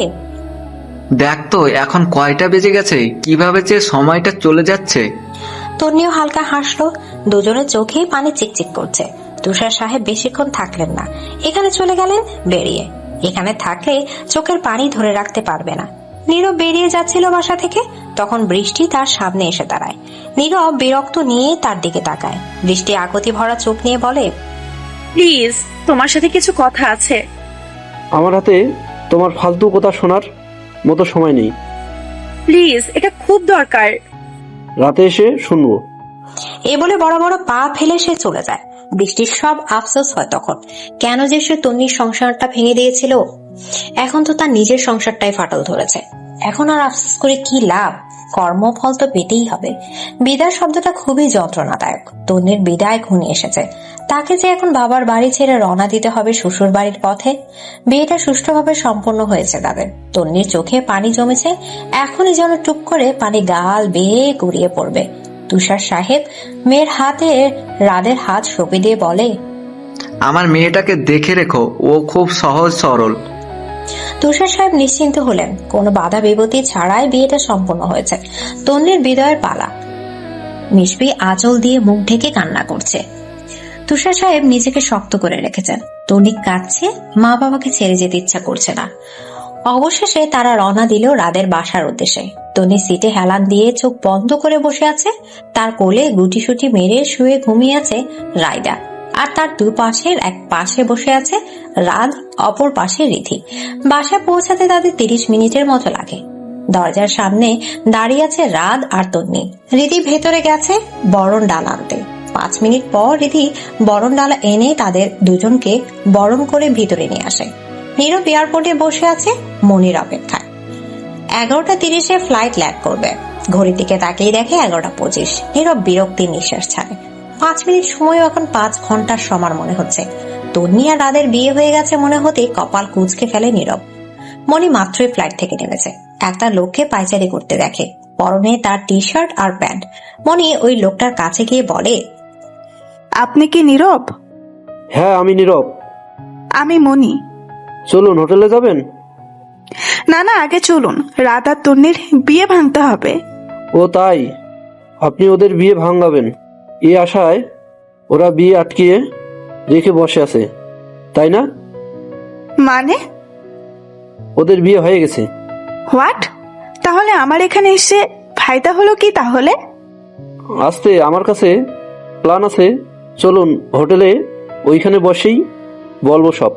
দেখ তো এখন কয়টা বেজে গেছে, কিভাবে যে সময়টা চলে যাচ্ছে। তন্নিও হালকা হাসলো। দুজনের চোখেই পানি চিকচিক করছে। তুষার সাহেব বেশিক্ষণ থাকলেন না, এখানে চলে গেলেন বেরিয়ে। এখানে থাকলে চোখের পানি ধরে রাখতে পারবে না। নীরব বেরিয়ে যাচ্ছিল বাসা থেকে, তখন বৃষ্টি তার সামনে এসে দাঁড়ায়। নীরব বিরক্ত নিয়ে তার দিকে তাকায়। বৃষ্টি আকতি ভরা চোখ নিয়ে বলে, প্লিজ, তোমার সাথে কিছু কথা আছে। আমার হাতে তোমার ফালতু কথা শোনার মতো সময় নেই। প্লিজ, এটা খুব দরকার। রাতে এসে শুনবো। এ বলে বড় বড় পা ফেলে সে চলে যায়। বৃষ্টির সব আফসোস হয় তখন, কেন যে সে তন্নির সংসারটা ভেঙে দিয়েছিল। এখন তো তার নিজের সংসারটাই ফাটল ধরেছে। এখন আর আফসোস করে কি লাভ? কর্মফল তো পেতেই হবে। বিদায় শব্দটা খুবই যন্ত্রণাদায়ক। তন্নির বিদায় ঘনিয়ে এসেছে। তাকে যে এখন বাবার বাড়ি ছেড়ে রওনা দিতে হবে শ্বশুর বাড়ির পথে। বিয়েটা সুষ্ঠুভাবে সম্পন্ন হয়েছে তাদের। তন্নির চোখে পানি জমেছে, এখনই যেন টুপ করে পানি গাল বেয়ে গড়িয়ে পড়বে। তুষার সাহেব মেয়ের হাতে রাদের হাত সঁপে দিয়ে বলে, আমার মেয়েটাকে দেখে রেখো, ও খুব সহজ সরল। তুষার সাহেব নিশ্চিন্ত হলেন। কোনো বাধা বিপত্তি ছাড়াই বিয়েটা সম্পন্ন হয়েছে। তন্নির বিদায়ের পালা। মিশবি আঁচল দিয়ে মুখ ঢেকে কান্না করছে। তুষার সাহেব নিজেকে শক্ত করে রেখেছেন। তন্নি কাঁদছে, মা বাবাকে ছেড়ে যেতে ইচ্ছা করছে না। অবশেষে তারা রওনা দিল রাদের বাসার উদ্দেশ্যে। তন্নি সিটে হেলান দিয়ে চোখ বন্ধ করে বসে আছে। তার কোলে গুটিসুটি মেরে শুয়ে ঘুমিয়ে আছে রায়দা, আর তার দুপাশের এক পাশে বসে আছে রাত, অপর পাশে রিধি। বাসায় পৌঁছাতে তাদের 30 মিনিটের মতো লাগে। দরজার সামনে দাঁড়িয়ে আছে রাত আর তন্নি। রিধি ভেতরে গেছে বরণ ডাল আনতে। 5 মিনিট পর রিধি বরণ ডালা এনে তাদের দুজনকে বরণ করে ভিতরে নিয়ে আসে। নীরব এয়ারপোর্টে বসে আছে মনির অপেক্ষায়। 11:30 ফ্লাইট ল্যান্ড করবে। ঘড়ির দিকে তাকিয়ে দেখে 11:25। নীরব বিরক্তির নিঃশ্বাস ছাড়ে। 5 মিনিট সময় এখন 5 ঘন্টার সমান মনে হচ্ছে। তন্নি আর রাদের বিয়ে হয়ে গেছে মনে হতে কপাল কুঁচকে ফেলে নীরব। মনি মাত্রই ফ্লাইট থেকে নেমেছে। একটা লোককে পায়চারি করতে দেখে, পরনে তার টি শার্ট আর প্যান্ট। মনি ওই লোকটার কাছে গিয়ে বলে, আপনি কি নীরব? হ্যাঁ আমি নীরব। আমি মনি। চলুন হোটেলে যাবেন? না না, আগে চলুন, রাত আর তন্নির বিয়ে ভাঙতে হবে। ও তাই, আপনি ওদের বিয়ে ভাঙাবেন এই আশায় ওরা বিয়ে আটকিয়ে রেখে বসে আছে, তাই না? মানে? ওদের বিয়ে হয়ে গেছে। হোয়াট? তাহলে আমার এখানে এসে ফায়দা হলো কি তাহলে? আসতে আমার কাছে প্ল্যান আছে, চলুন হোটেলে, ওইখানে বসেই বলবো সব।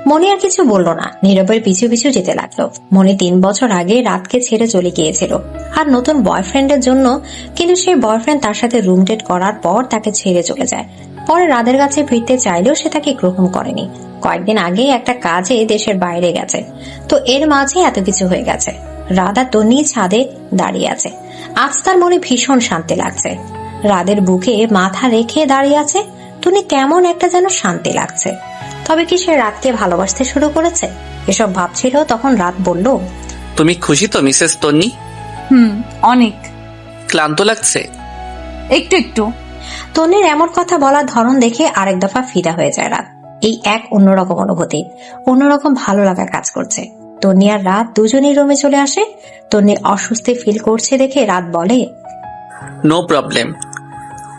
মনি আর কিছু বলল না, নীরবের পিছু পিছু যেতে লাগলো। মনি 3 বছর আগে রাতকে ছেড়ে চলে গিয়েছিল আর নতুন বয়ফ্রেন্ডের জন্য, কিন্তু সেই বয়ফ্রেন্ড তার সাথে রুম ডেট করার পর তাকে ছেড়ে চলে যায়। পরে রাদের কাছে ফিরতে চাইলেও সে তাকে গ্রহণ করেনি। কয়েকদিন আগে একটা কাজে দেশের বাইরে গেছে, তো এর মাঝে এত কিছু হয়ে গেছে। রাত আর তন্নি ছাদে দাঁড়িয়ে আছে। আজ তার মনে ভীষণ শান্তি লাগছে। রাদের বুকে মাথা রেখে দাঁড়িয়ে আছে। তন্নি কেমন একটা যেন শান্তি লাগছে। তবে কি সে রাতকে ভালোবাসতে শুরু করেছে? এসব ভাবছিল তখন রাত বলল, তুমি খুশি তো মিসেস তন্নি? অনেক। ক্লান্ত লাগছে? একটু একটু। তন্নির এমন কথা বলার ধরন দেখে আরেক দফা ফিদা হয়ে যায় রাত। এই এক অন্যরকম অনুভূতি, অন্যরকম ভালো লাগা কাজ করছে। তন্নি আর রাত দুজনেই রুমে চলে আসে। তন্নি অস্বস্তি ফিল করছে দেখে রাত বলে, নো প্রবলেম,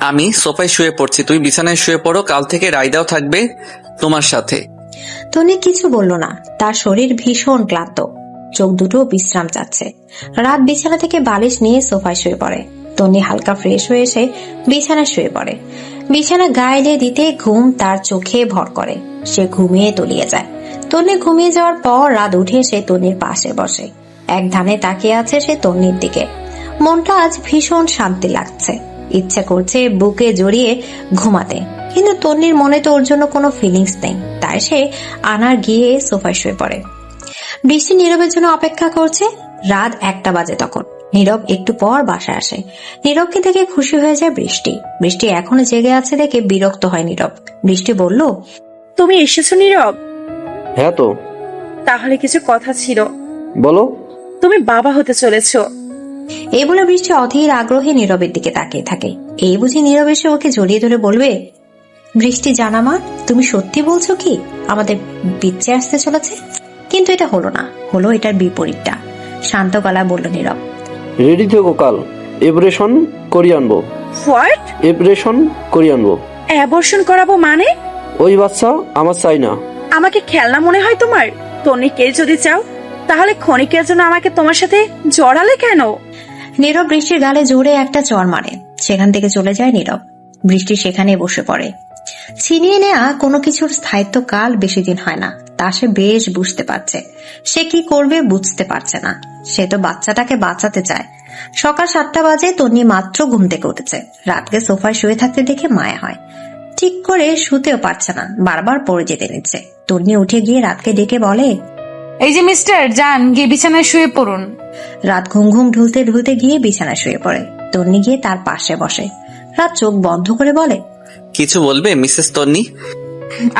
আমি সোফায় শুয়ে পড়ছি, তুই বিছানায় শুয়ে পড়ো, কাল থেকে রাইদাও থাকবে তোমার সাথে। তন্নি কিছু বলল না। তার শরীর ভীষণ ক্লান্ত, চোখ দুটো বিশ্রাম চাচ্ছে। রাত বিছানা থেকে বালিশ নিয়ে সোফায় শুয়ে পড়ে। তন্নি হালকা ফ্রেশ হয়ে এসে বিছানায় শুয়ে পড়ে। বিছানা গায়ে দিতে ঘুম তার চোখে ভর করে। সে ঘুমিয়ে তলিয়ে যায়। তন্নি ঘুমিয়ে যাওয়ার পর রাত উঠে এসে তন্নির পাশে বসে। এক ধানে তাকিয়ে আছে সে তন্নির দিকে। মনটা আজ ভীষণ শান্তি লাগছে। ইচ্ছা করছে বুকে জড়িয়ে ঘুমাতে, কিন্তু তন্নির মনে তো ওর জন্য কোনো ফিলিংস নেই। তাই সে আনার গিয়ে সোফায় শুয়ে পড়ে। বৃষ্টি নীরবের জন্য অপেক্ষা করছে। রাত 1টা বাজে তখন। নীরব একটু পর বাসায় আসে। নীরবকে দেখে খুশি হয়ে যায় বৃষ্টি। বৃষ্টি এখনো জেগে আছে দেখে বিরক্ত হয় নীরব। বৃষ্টি বলল, তুমি এসেছো নীরব? হ্যাঁ তো। তাহলে কিছু কথা ছিল। বলো। তুমি বাবা হতে চলেছো। এই বলে বৃষ্টি অধীর আগ্রহে নীরবের দিকে তাকিয়ে থাকে। এই বুঝি নীরব এসে ওকে জড়িয়ে ধরে বলবে, বৃষ্টি জানা মা, তুমি সত্যি বলছো কি আমাদের বিচ্ছে আসতে চলেছে? কিন্তু এটা হলো না, হলো এটার বিপরীতটা। শান্ত গলা বলল নীরব, রেডি থেকো, কাল এব্রেশন করিয়ে আনবো। হোয়াট? এব্রেশন করিয়ে আনবো। অ্যাবর্শন করাবো মানে? ওই বাচ্চা আমার চাই না। আমাকে খেলনা মনে হয় তোমার? তনিকে যদি চাও তাহলে ক্ষণিকের জন্য আমাকে তোমার সাথে জড়ালে কেন? নীরব বৃষ্টির গালে জোরে একটা চড় মারে। সেখান থেকে চলে যায় নীরব। বৃষ্টি সেখানে বসে পড়ে। ছিনিয়ে নেয়া কোনো কিছুর স্থায়িত্ব কাল বেশি দিন হয় না, তা সে বেশ বুঝতে পারছে। সে কি করবে বুঝতে পারছে না। সে তো বাচ্চাটাকে বাঁচাতে চায়। সকাল 7টা বাজে। তন্নি মাত্র ঘুম থেকে উঠেছে। রাতকে সোফায় শুয়ে থাকতে দেখে মায়া হয়। ঠিক করে শুতেও পারছে না, বারবার পড়ে যেতে নিচ্ছে। তন্নি উঠে গিয়ে রাতকে ডেকে বলে, এই যে মিস্টার, যান গিয়ে বিছানায় শুয়ে পড়ুন। রাত ঘুম ঘুম ঢুলতে ঢুলতে গিয়ে বিছানায় শুয়ে পড়ে। তন্নি গিয়ে তার পাশে বসে। রাত চোখ বন্ধ করে বলে, কিছু বলবে মিসেস তন্নি?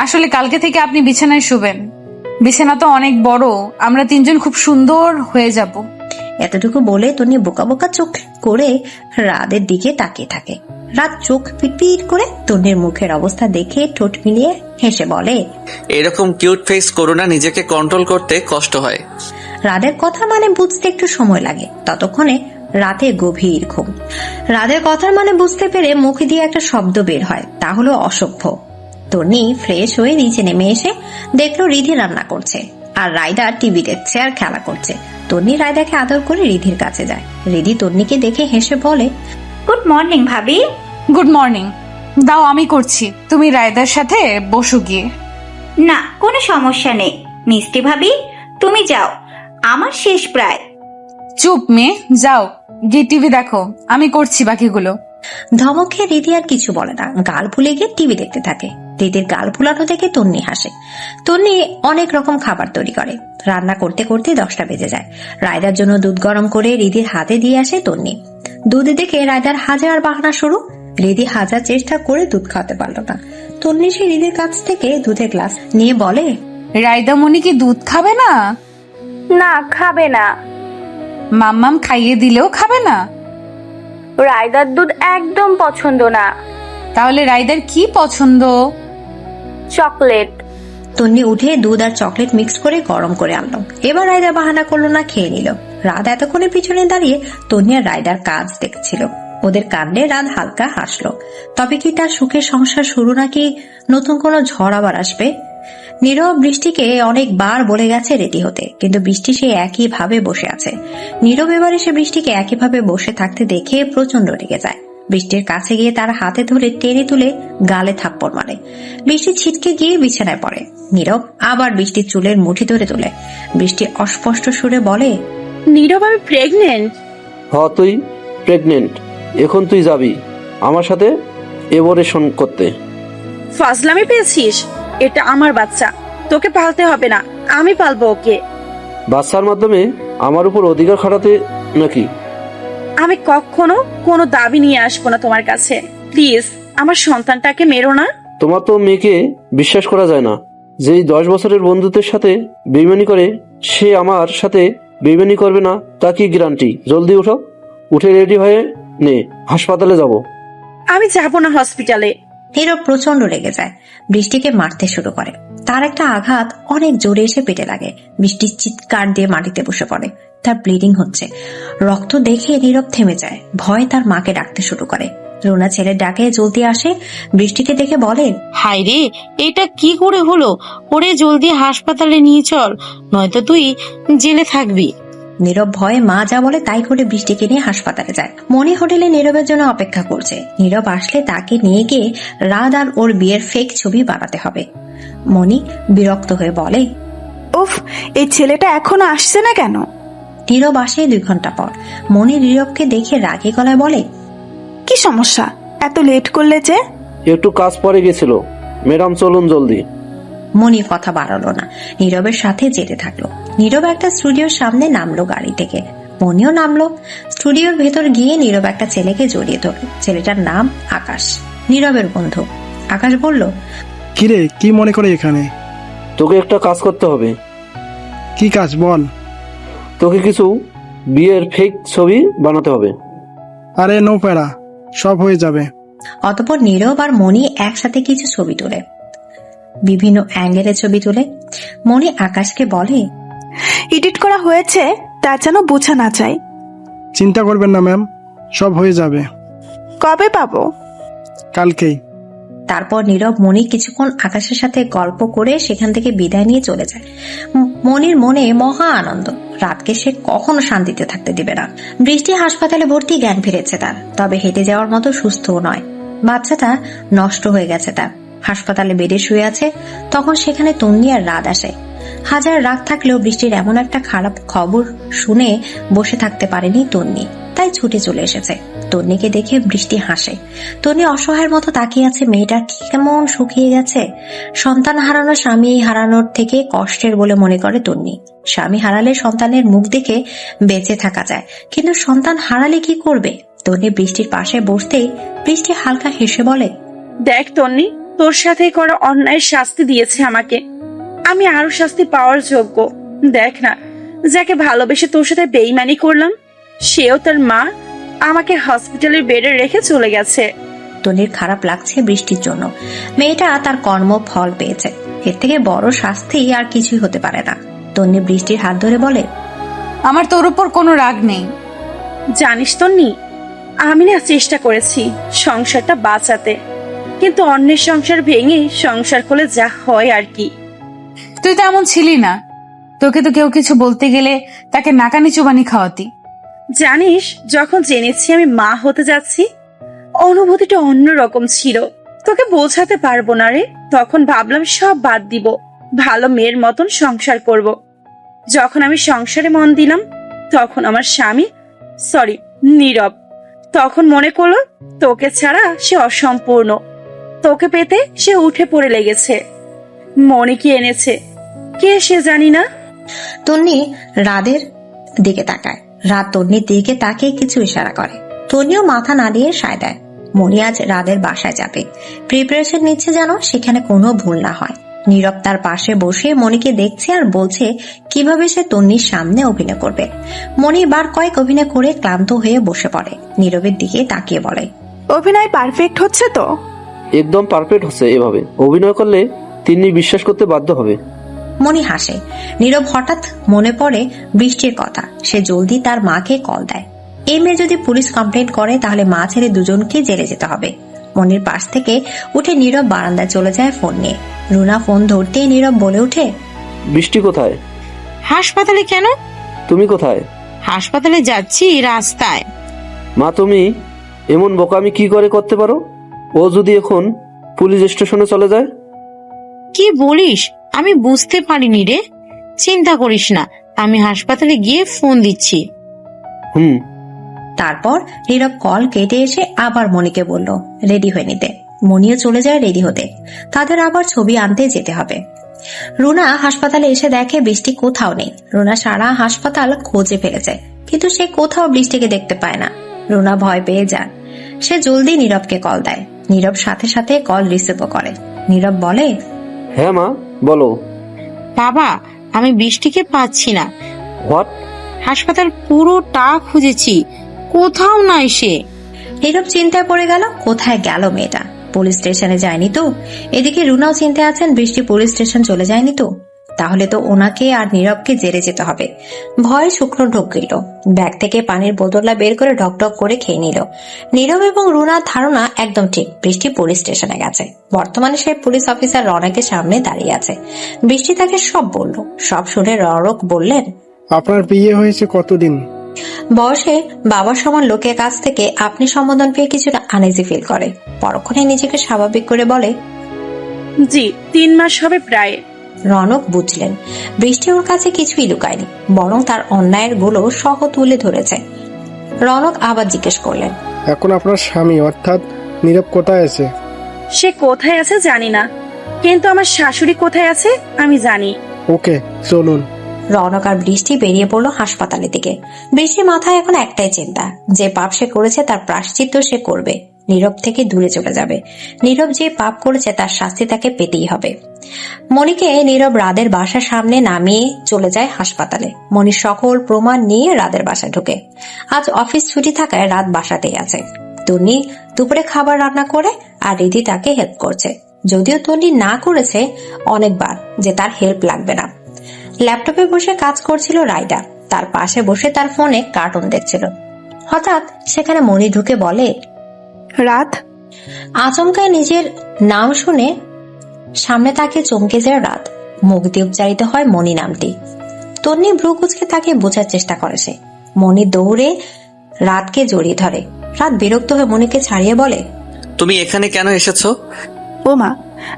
আসলে কালকে থেকে আপনি বিছানায় শুবেন। বিছানা তো অনেক বড়, আমরা 3জন খুব সুন্দর হয়ে যাব। এতটুকু বলে তন্নি বোকা বোকা চোখ করে রাতের দিকে তাকিয়ে থাকে। রাত চোখ পিটপিট করে তন্নির মুখের অবস্থা দেখে ঠোঁট মিলিয়ে হেসে বলে, এরকম কিউট ফেস করো না, নিজেকে কন্ট্রোল করতে কষ্ট হয়। রাদের কথা মানে বুঝতে একটু সময় লাগে। ততক্ষণে রাতে গভীর ঘুম। রাদের কথার মানে বুঝতে পেরে মুখ দিয়ে একটা শব্দ বের হয়, তা হলো অসভ্য। তন্নি ফ্রেশ হয়ে নিচে নেমে এসে দেখলো রিধি রান্না করছে আর রায়দা টিভি দেখছে আর খেলা করছে। তন্নি রায়দাকে আদর করে রিধির কাছে যায়। রিধি তন্নিকে দেখে হেসে বলে, গুড মর্নিং ভাবি। Good morning. দাও আমি করছি, তুমি রায়দার সাথে বসো গিয়ে। না, কোনো সমস্যা নেই মিষ্টি ভাবি, তুমি যাও, আমার শেষ প্রায়। চুপ মেয়ে, যাও গিয়ে টিভি দেখো, আমি করছি বাকিগুলো। ধমক খেয়ে রিধি আর কিছু বলে না, গাল ফুলে গিয়ে টিভি দেখতে থাকে। রিধির গাল ফুলানো দেখে তন্নি হাসে। তন্নি অনেক রকম খাবার তৈরি করে। রান্না করতে করতে 10টা বেজে যায়। রায়দার জন্য দুধ গরম করে রিধির হাতে দিয়ে আসে তন্নি। দুধ দেখে রায়দার হাজার বাহানা শুরু। রিধি হাজার চেষ্টা করে দুধ খাওয়াতে পারলো না। তন্নি সে রিধির কাছ থেকে দুধের গ্লাস নিয়ে বলে, রায়দা মনি কি দুধ খাবে না? না, খাবে না। মাম্মাম খাইয়ে দিলেও খাবে না? রায়দার দুধ একদম পছন্দ না। তাহলে রায়দার কি পছন্দ? চকলেট। তন্নি উঠে দুধ আর চকলেট মিক্স করে গরম করে আনলো। এবার রায়দা বাহানা করলো না, খেয়ে নিল। রাত এতক্ষণে পিছনে দাঁড়িয়ে তন্নি আর রায়দার কাজ দেখছিল। ওদের কাণ্ডে রাত হালকা হাসলো। তবে কি তার সুখের সংসার শুরু, নাকি নতুন কোনো ঝড় আবার আসবে? নীরব বৃষ্টিকে অনেকবার বলে গেছে রেডি হতে, কিন্তু বৃষ্টি সে একই ভাবে বসে আছে। নীরব এবারে সে বৃষ্টিকে একইভাবে বসে থাকতে দেখে প্রচন্ড রেগে যায়। বৃষ্টির কাছে গিয়ে তার হাতে ধরে টেনে তুলে গালে থাপ্পড় মারে। বৃষ্টি ছিটকে গিয়ে বিছানায় পড়ে। নীরব আবার বৃষ্টির চুলের মুঠি ধরে তোলে। বৃষ্টি অস্পষ্ট সুরে বলে, নীরব, আমি প্রেগনেন্ট। তুই প্রেগনেন্ট। এখন তুই যাবি আমার সাথে এবরেশন করতে। ফাজলামি পেয়েছিস? এটা আমার বাচ্চা, তোকে পালতে হবে না, আমি পালবো ওকে। বাচ্চার মাধ্যমে আমার উপর অধিকার খাটাতে নাকি? আমি কখনো কোনো দাবি নিয়ে আসবো না তোমার কাছে। প্লিজ আমার সন্তানটাকে মেরো না। তোমার তো মেয়েকে বিশ্বাস করা যায় না। যেই 10 বছরের বন্ধুদের সাথে বেইমানি করে সে আমার সাথে বেইমানি করবে না তা কি গ্যারান্টি? জলদি উঠো, উঠে রেডি হয়ে নে, হাসপাতালে যাব। আমি যাব না হসপিটালে। নীরব প্রচন্ড রেগে যায়, বৃষ্টিকে মারতে শুরু করে। তার একটা আঘাত অনেক জোরে এসে পেটে লাগে। বৃষ্টি চিৎকার দিয়ে মাটিতে বসে পড়ে, তার ব্লিডিং হচ্ছে। রক্ত দেখে নীরব থেমে যায়, ভয়ে তার মাকে ডাকতে শুরু করে। রুনা ছেলের ডাকে জলদি আসে, বৃষ্টিকে দেখে বলে, হায় রে, এটা কি করে হলো? ওরে জলদি হাসপাতালে নিয়ে চল, নয়তো তুই জেলে থাকবি। নীরব ভয়ে মা যা বলে তাই করে বৃষ্টিকে নিয়ে হাসপাতালে যায়। মনি হোটেলে নীরবের জন্য অপেক্ষা করছে। নীরব আসলে তাকে নিয়ে গিয়ে রাত আর ওর বিয়ের ফেক ছবি বানাতে হবে। মনি বিরক্ত হয়ে বলে, উফ, এই ছেলেটা এখনো আসছে না কেন? নীরব আসে 2 ঘন্টা পর। মনি নীরবকে দেখে রাগী গলায় বলে, কি সমস্যা, এত লেট করলে যে? একটু কাজ পড়ে গেছিল ম্যাডাম, চলুন জলদি। মনি কথা বাড়ালো না, নীরবের সাথে যেতে থাকলো। নীরব একটা স্টুডিওর সামনে নামলো গাড়ি থেকে, মনিও নামলো। স্টুডিওর ভেতর গিয়ে নীরব একটা ছেলেকে জড়িয়ে ধরল। ছেলেটার নাম আকাশ, নীরবের বন্ধু। আকাশ বলল, কিরে, কি মনে করে এখানে? তোকে একটা কাজ করতে হবে। কি কাজ বল? তোকে কিছু বিয়ের ফেক ছবি বানাতে হবে। আরে নো প্যারা, সব হয়ে যাবে। অতঃপর নীরব আর মনি একসাথে কিছু ছবি তোলে, বিভিন্ন অ্যাঙ্গেলে ছবি তুলে। মনি আকাশকে বলে, এডিট করা হয়েছে, তা যেন বোঝা না যায়। চিন্তা করবেন না ম্যাম, সব হয়ে যাবে। কবে পাবো? কালকেই। তারপর নীরব মনি কিছুক্ষণ আকাশের সাথে গল্প করে সেখান থেকে বিদায় নিয়ে চলে যায়। মনির মনে মহা আনন্দ, রাতকে সে কখনো শান্তিতে থাকতে দিবে না। বৃষ্টি হাসপাতালে ভর্তি, জ্ঞান ফিরেছে তার, তবে হেঁটে যাওয়ার মতো সুস্থও নয়। বাচ্চাটা নষ্ট হয়ে গেছে তার। হাসপাতালে বেডে শুয়ে আছে, তখন সেখানে তন্নি আর রাত আসে। হাজার রাগ থাকলেও বৃষ্টির এমন একটা খারাপ খবর শুনে বসে থাকতে পারেনি তন্নি, তাই ছুটে চলে এসেছে। তন্নিকে দেখে বৃষ্টি হাসে। তন্নি অসহায়ের মতো তাকিয়ে আছে, মেয়েটা কেমন শুকিয়ে গেছে। সন্তান হারানো স্বামী হারানোর থেকে কষ্টের বলে মনে করে তন্নি। স্বামী হারালে সন্তানের মুখ দেখে বেঁচে থাকা যায়, কিন্তু সন্তান হারালে কি করবে? তন্নি বৃষ্টির পাশে বসতেই বৃষ্টি হালকা হেসে বলে, দেখ তন্নি, তোর সাথে করা অন্যায়ের শাস্তি দিয়েছে আমাকে, আমি আরো শাস্তি পাওয়ার যোগ্য। দেখ না, যাকে ভালোবেসে তোর সাথে বেইমানি করলাম, সেও তার মা আমাকে হসপিটালের বেডে রেখে চলে গেছে। তন্নির খারাপ লাগছে বৃষ্টির জন্য। মেয়েটা তার কর্ম ফল পেয়েছে, এর থেকে বড় শাস্তি আর কিছুই হতে পারে না। তন্নি বৃষ্টির হাত ধরে বলে, আমার তোর উপর কোনো রাগ নেই। জানিস তন্নি, আমি না চেষ্টা করেছি সংসারটা বাঁচাতে, কিন্তু অন্যের সংসার ভেঙে সংসার করলে যা হয় আর কি। তুই তো এমন ছিলি না, তোকে তো কেউ কিছু বলতে গেলে তাকে নাকানি চুবানি খাওয়াতি। জানিস, যখন জেনেছি আমি মা হতে যাচ্ছি, অনুভূতিটা অন্যরকম ছিল, তোকে বোঝাতে পারবো না রে। তখন ভাবলাম সব বাদ দিব, ভালো মেয়ের মতন সংসার করব। যখন আমি সংসারে মন দিলাম, তখন আমার স্বামী নীরব তখন মনে করলো তোকে ছাড়া সে অসম্পূর্ণ, তোকে পেতে সে উঠে পড়ে লেগেছে। মনে কি এনেছে কে সে জানি না। তন্নি রাদের দিকে তাকায়, রাত তন্নির দিকে তাকে কিছু ইশারা করে। তন্নিও মাথা নাড়িয়ে সায় দেয়। মনি আজ রাদের বাসায় যাবে, প্রিপারেশন নিচ্ছে যেন সেখানে কোনো ভুল না হয়। নীরব তার পাশে বসে মনিকে দেখছে আর বলছে কিভাবে সে তন্নির সামনে অভিনয় করবে। মনি বার কয়েক অভিনয় করে ক্লান্ত হয়ে বসে পড়ে, নীরবের দিকে তাকিয়ে বলে, অভিনয় পারফেক্ট হচ্ছে তো? একদম পারফেক্ট হচ্ছে। এভাবে অভিনয় করলে তিনি বিশ্বাস করতে বাধ্য হবে। মনি হাসে। নীরব হঠাৎ মনে পড়ে বৃষ্টির কথা, সে জলদি তার মাকে কল দেয়। এই মেয়ে যদি পুলিশ কমপ্লেন করে তাহলে মা ছেড়ে দুজনকে জেলে যেতে হবে। মনির পাশ থেকে উঠে নীরব বারান্দায় চলে যায় ফোন নিয়ে। রুনা ফোন ধরতেই নীরব বলে উঠে, বৃষ্টি কোথায়? হাসপাতালে কেন? তুমি কোথায়? হাসপাতালে যাচ্ছি রাস্তায়। মা, তুমি এমন বোকামি কি করে করতে পারো? ও যদি এখন পুলিশ স্টেশনে চলে যায়? কি বলিস? আমি বুঝতে পারিনি রে। চিন্তা করিস না, আমি হাসপাতালে গিয়ে ফোন দিচ্ছি। তারপর নীরব কল কেটে এসে আবার মনিকে বলল রেডি হয়ে নিতে। মনিও চলে যায় রেডি হতে, তাদের আবার ছবি আনতে যেতে হবে। রুনা হাসপাতালে এসে দেখে বৃষ্টি কোথাও নেই। রুনা সারা হাসপাতাল খুঁজে ফেলেছে, কিন্তু সে কোথাও বৃষ্টিকে দেখতে পায় না। রুনা ভয় পেয়ে যায়। সে জলদি নীরবকে কল দেয়। নীরব সাথে সাথে কল রিসিভও করে। নীরব বলে, হ্যাঁ মা, বলো। বাবা, আমি বৃষ্টিকে পাচ্ছি না। হোয়াট? হাসপাতাল পুরোটা খুঁজেছি, কোথাও নাই সে। নীরব চিন্তায় পড়ে গেল, কোথায় গেল মেয়েটা? পুলিশ স্টেশনে যায়নি তো? এদিকে রুনাও চিন্তায় আছেন, বৃষ্টি পুলিশ স্টেশন চলে যায়নি তো? তাহলে তো ওনাকে আর নীরবকে জেলে যেতে হবে। ভয়ে শুকনো ঢুকিল। ব্যাগ থেকে পানির বোতলটা বের করে ঢকঢক করে খেয়ে নিল। নীরব এবং রুনার ধারণা একদম ঠিক, বৃষ্টি পুলিশ স্টেশনে গেছে। বর্তমানে সেই পুলিশ অফিসার রনকের সামনে দাঁড়িয়ে আছে। বৃষ্টি তাকে সব বলল। সব শুনে রনক বললেন, আপনার বিয়ে হয়েছে কতদিন? বয়সে বাবার সমান লোকের কাছ থেকে আপনি সম্বোধন পেয়ে কিছুটা আনইজি ফিল করে। পরক্ষণে নিজেকে স্বাভাবিক করে বলে, জি 3 মাস হবে প্রায়। রনক বুঝলেন বৃষ্টি ওর কাছে কিছুই লুকায়নি, বরং তার অন্যায়ের গুলো সহ তুলে ধরেছে। রনক আবার জিজ্ঞেস করলেন, এখন আপনার স্বামী অর্থাৎ নীরব কোথায় আছে? সে কোথায় আছে জানি না, কিন্তু আমার শাশুড়ি কোথায় আছে আমি জানি। ওকে, চলুন। রনক আর বৃষ্টি বেরিয়ে পড়লো হাসপাতালের দিকে। বৃষ্টির মাথায় এখন একটাই চিন্তা, যে পাপ সে করেছে তার প্রায়শ্চিত্ত সে করবে, নীরব থেকে দূরে চলে যাবে। নীরব যে পাপ করেছে তার শাস্তি তাকে পেতেই হবে। মণিকে নীরব রাদের বাসার সামনে নামিয়ে চলে যায় হাসপাতালে। মণি সকল প্রমাণ নিয়ে রাদের বাসায় ঢোকে। আজ অফিস ছুটি থাকায় রাত বাসাতেই আছে। তন্নি দুপুরে খাবার রান্না করে আর রিধি তাকে হেল্প করছে। যদিও তন্নি না করেছে অনেকবার যে তার হেল্প লাগবে না। ল্যাপটপে বসে কাজ করছিল রাইডা, তার পাশে বসে তার ফোনে কার্টুন দেখছিল। হঠাৎ সেখানে মণি ঢুকে বলে, রাত। আচমকায় নিজের নাম শুনে সামনে তাকে চমকে যায় রাত। মুখ দিয়ে উচ্চারিত হয় মণি নামটি। তন্নি ভ্রু কুচকে তাকে বোঝার চেষ্টা করে সে। মণি দৌড়ে রাতকে জড়িয়ে ধরে। রাত বিরক্ত হয়ে মণিকে ছাড়িয়ে বলে, তুমি এখানে কেন এসেছো? ও মা,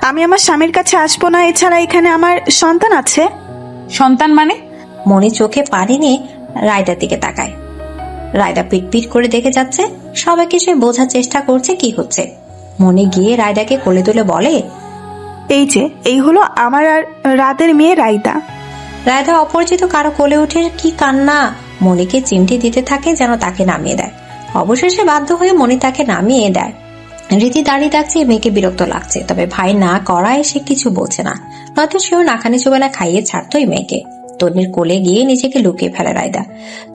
আমি আমার স্বামীর কাছে আসবো না? এছাড়া এখানে আমার সন্তান আছে। সন্তান মানে? মণি চোখে পানি নিয়ে রায়দার দিকে তাকায়। রায়দা পিটপিট করে দেখে যাচ্ছে। সবাইকে সে বোঝার চেষ্টা করছে কি হচ্ছে। মণি গিয়ে রায়দাকে কোলে তুলে বলে, এই যে, এই হলো আমার আর রাতের মেয়ে রাইদা। রায়দা অপরিচিত কারো কোলে উঠে কি কান্না। মণিকে চিমটি দিতে থাকে যেন তাকে নামিয়ে দেয়। অবশেষে বাধ্য হয়ে মণি তাকে নামিয়ে দেয়। রীতি দাঁড়িয়ে থাকছে, মেয়েকে বিরক্ত লাগছে, তবে ভাই না করায় সে কিছু বলছে না, নয়তো সেও নাখানি চোবেলা খাইয়ে ছাড়তোই মেয়েকে। তন্নির কোলে গিয়ে নিজেকে লুকিয়ে ফেলে রায়দা।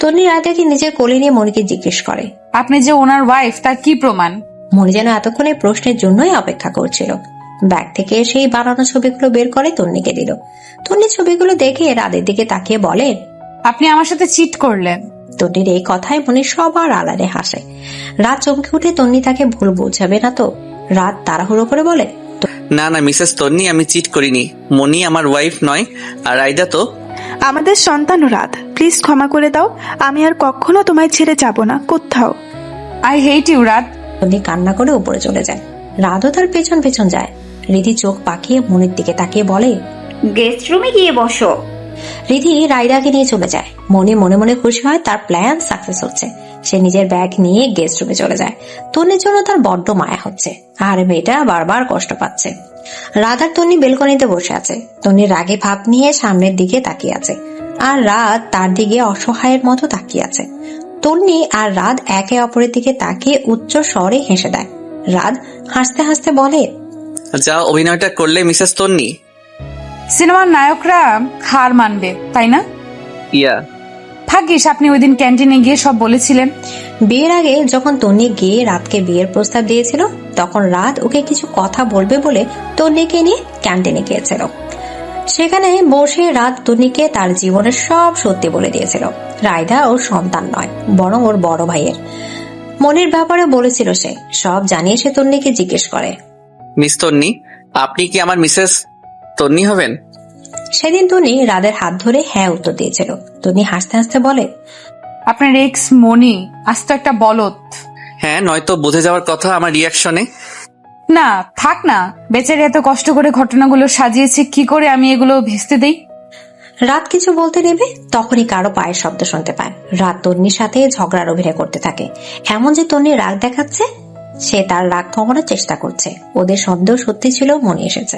তন্নি রায়দাকে নিজের কোলে নিয়ে মণিকে জিজ্ঞেস করে, আপনি যে ওনার ওয়াইফ তার কি প্রমাণ? মণি যেন এতক্ষণে প্রশ্নের জন্যই অপেক্ষা করছিল। ব্যাগ থেকে সেই বানানো ছবিগুলো বের করে তন্নিকে দিল। তন্নি ছবিগুলো দেখে রাদের দিকে তাকিয়ে বলে, আপনি আমার সাথে চিট করলেন। তন্নির এই কথায় মনে সবার আলাদা হাসে। রাত চমকে উঠে তন্নি তাকে ভুল বোঝাবে না তো? রাত তাড়াহুড়ো করে বলে, না না মিসেস তন্নি, আমি চিট করিনি। মনি আমার ওয়াইফ নয়, আর রাইদা তো আমাদের সন্তান। রাত, প্লিজ ক্ষমা করে দাও, আমি আর কখনো তোমায় ছেড়ে যাব না কোথাও। আই হেট ইউ রাত। তন্নি কান্না করে উপরে চলে যায়। রাতও তার পেছন পেছন যায়। রিধি চোখ পাকিয়ে মনির দিকে তাকিয়ে বলে, গেস্ট রুমে গিয়ে বসো। রিধি রাইদাকে নিয়ে চলে যায়। মনে মনে মনে খুশি হয় তার প্ল্যান সাকসেস হচ্ছে। সে নিজের ব্যাগ নিয়ে গেস্ট রুমে চলে যায়। তন্নির জন্য তার বড্ড মায়া হচ্ছে, আর মেয়েটা বারবার কষ্ট পাচ্ছে। রাত আর তন্নি বেলকনিতে বসে আছে। তন্নির রাগে ভাব নিয়ে সামনের দিকে তাকিয়ে আছে, আর রাত তার দিকে অসহায়ের মতো তাকিয়ে আছে। তন্নি আর রাত একে অপরের দিকে তাকিয়ে উচ্চ স্বরে হেসে দেয়। রাত হাসতে হাসতে বলে, যা অভিনয়টা করলে মিসেস তন্নি। সিনেমার নায়করা হার মানবে, তাই না? ইয়া, ভাগ্যিস আপনি ওই দিন ক্যান্টিনে গিয়ে সব বলেছিলেন। বিয়ের আগে যখন তন্নি গিয়ে রাতকে বিয়ের প্রস্তাব দিয়েছিল, তখন রাত ওকে কিছু কথা বলবে বলে তন্নিকে নিয়ে ক্যান্টিনে গিয়েছিল। সেখানে বসে রাত তন্নিকে তার জীবনের সব সত্যি বলে দিয়েছিল। রায়দা ওর সন্তান নয়, বরং ওর বড় ভাইয়ের। মনির ব্যাপারে বলেছিল সে। সব জানিয়ে সে তন্নিকে জিজ্ঞেস করে, মিস তন্নি, আপনি কি আমার মিসেস তন্নি হবেন? সেদিন তন্নি রাদের হাত ধরে হ্যাঁ উত্তর দিয়েছিল। তন্নি হাসতে হাসতে বলে, আপনার এক্স মনি আজ তো একটা বলদ। হ্যাঁ, নয়তো বুঝে যাওয়ার কথা আমার রিয়াকশনে। না থাক না, বেচারি এত কষ্ট করে ঘটনাগুলো সাজিয়েছে, কি করে আমি এগুলো ভেস্তে দেই? রাত কিছু বলতে নেবে, তখনই কারো পায়ের শব্দ শুনতে পায়। রাত তন্নির সাথে ঝগড়ার অভিনয় করতে থাকে, এমন যে তন্নি রাগ দেখাচ্ছে সে তার রাগ কমানোর চেষ্টা করছে। ওদের সন্দেহ সত্যি ছিল, মনি এসেছে।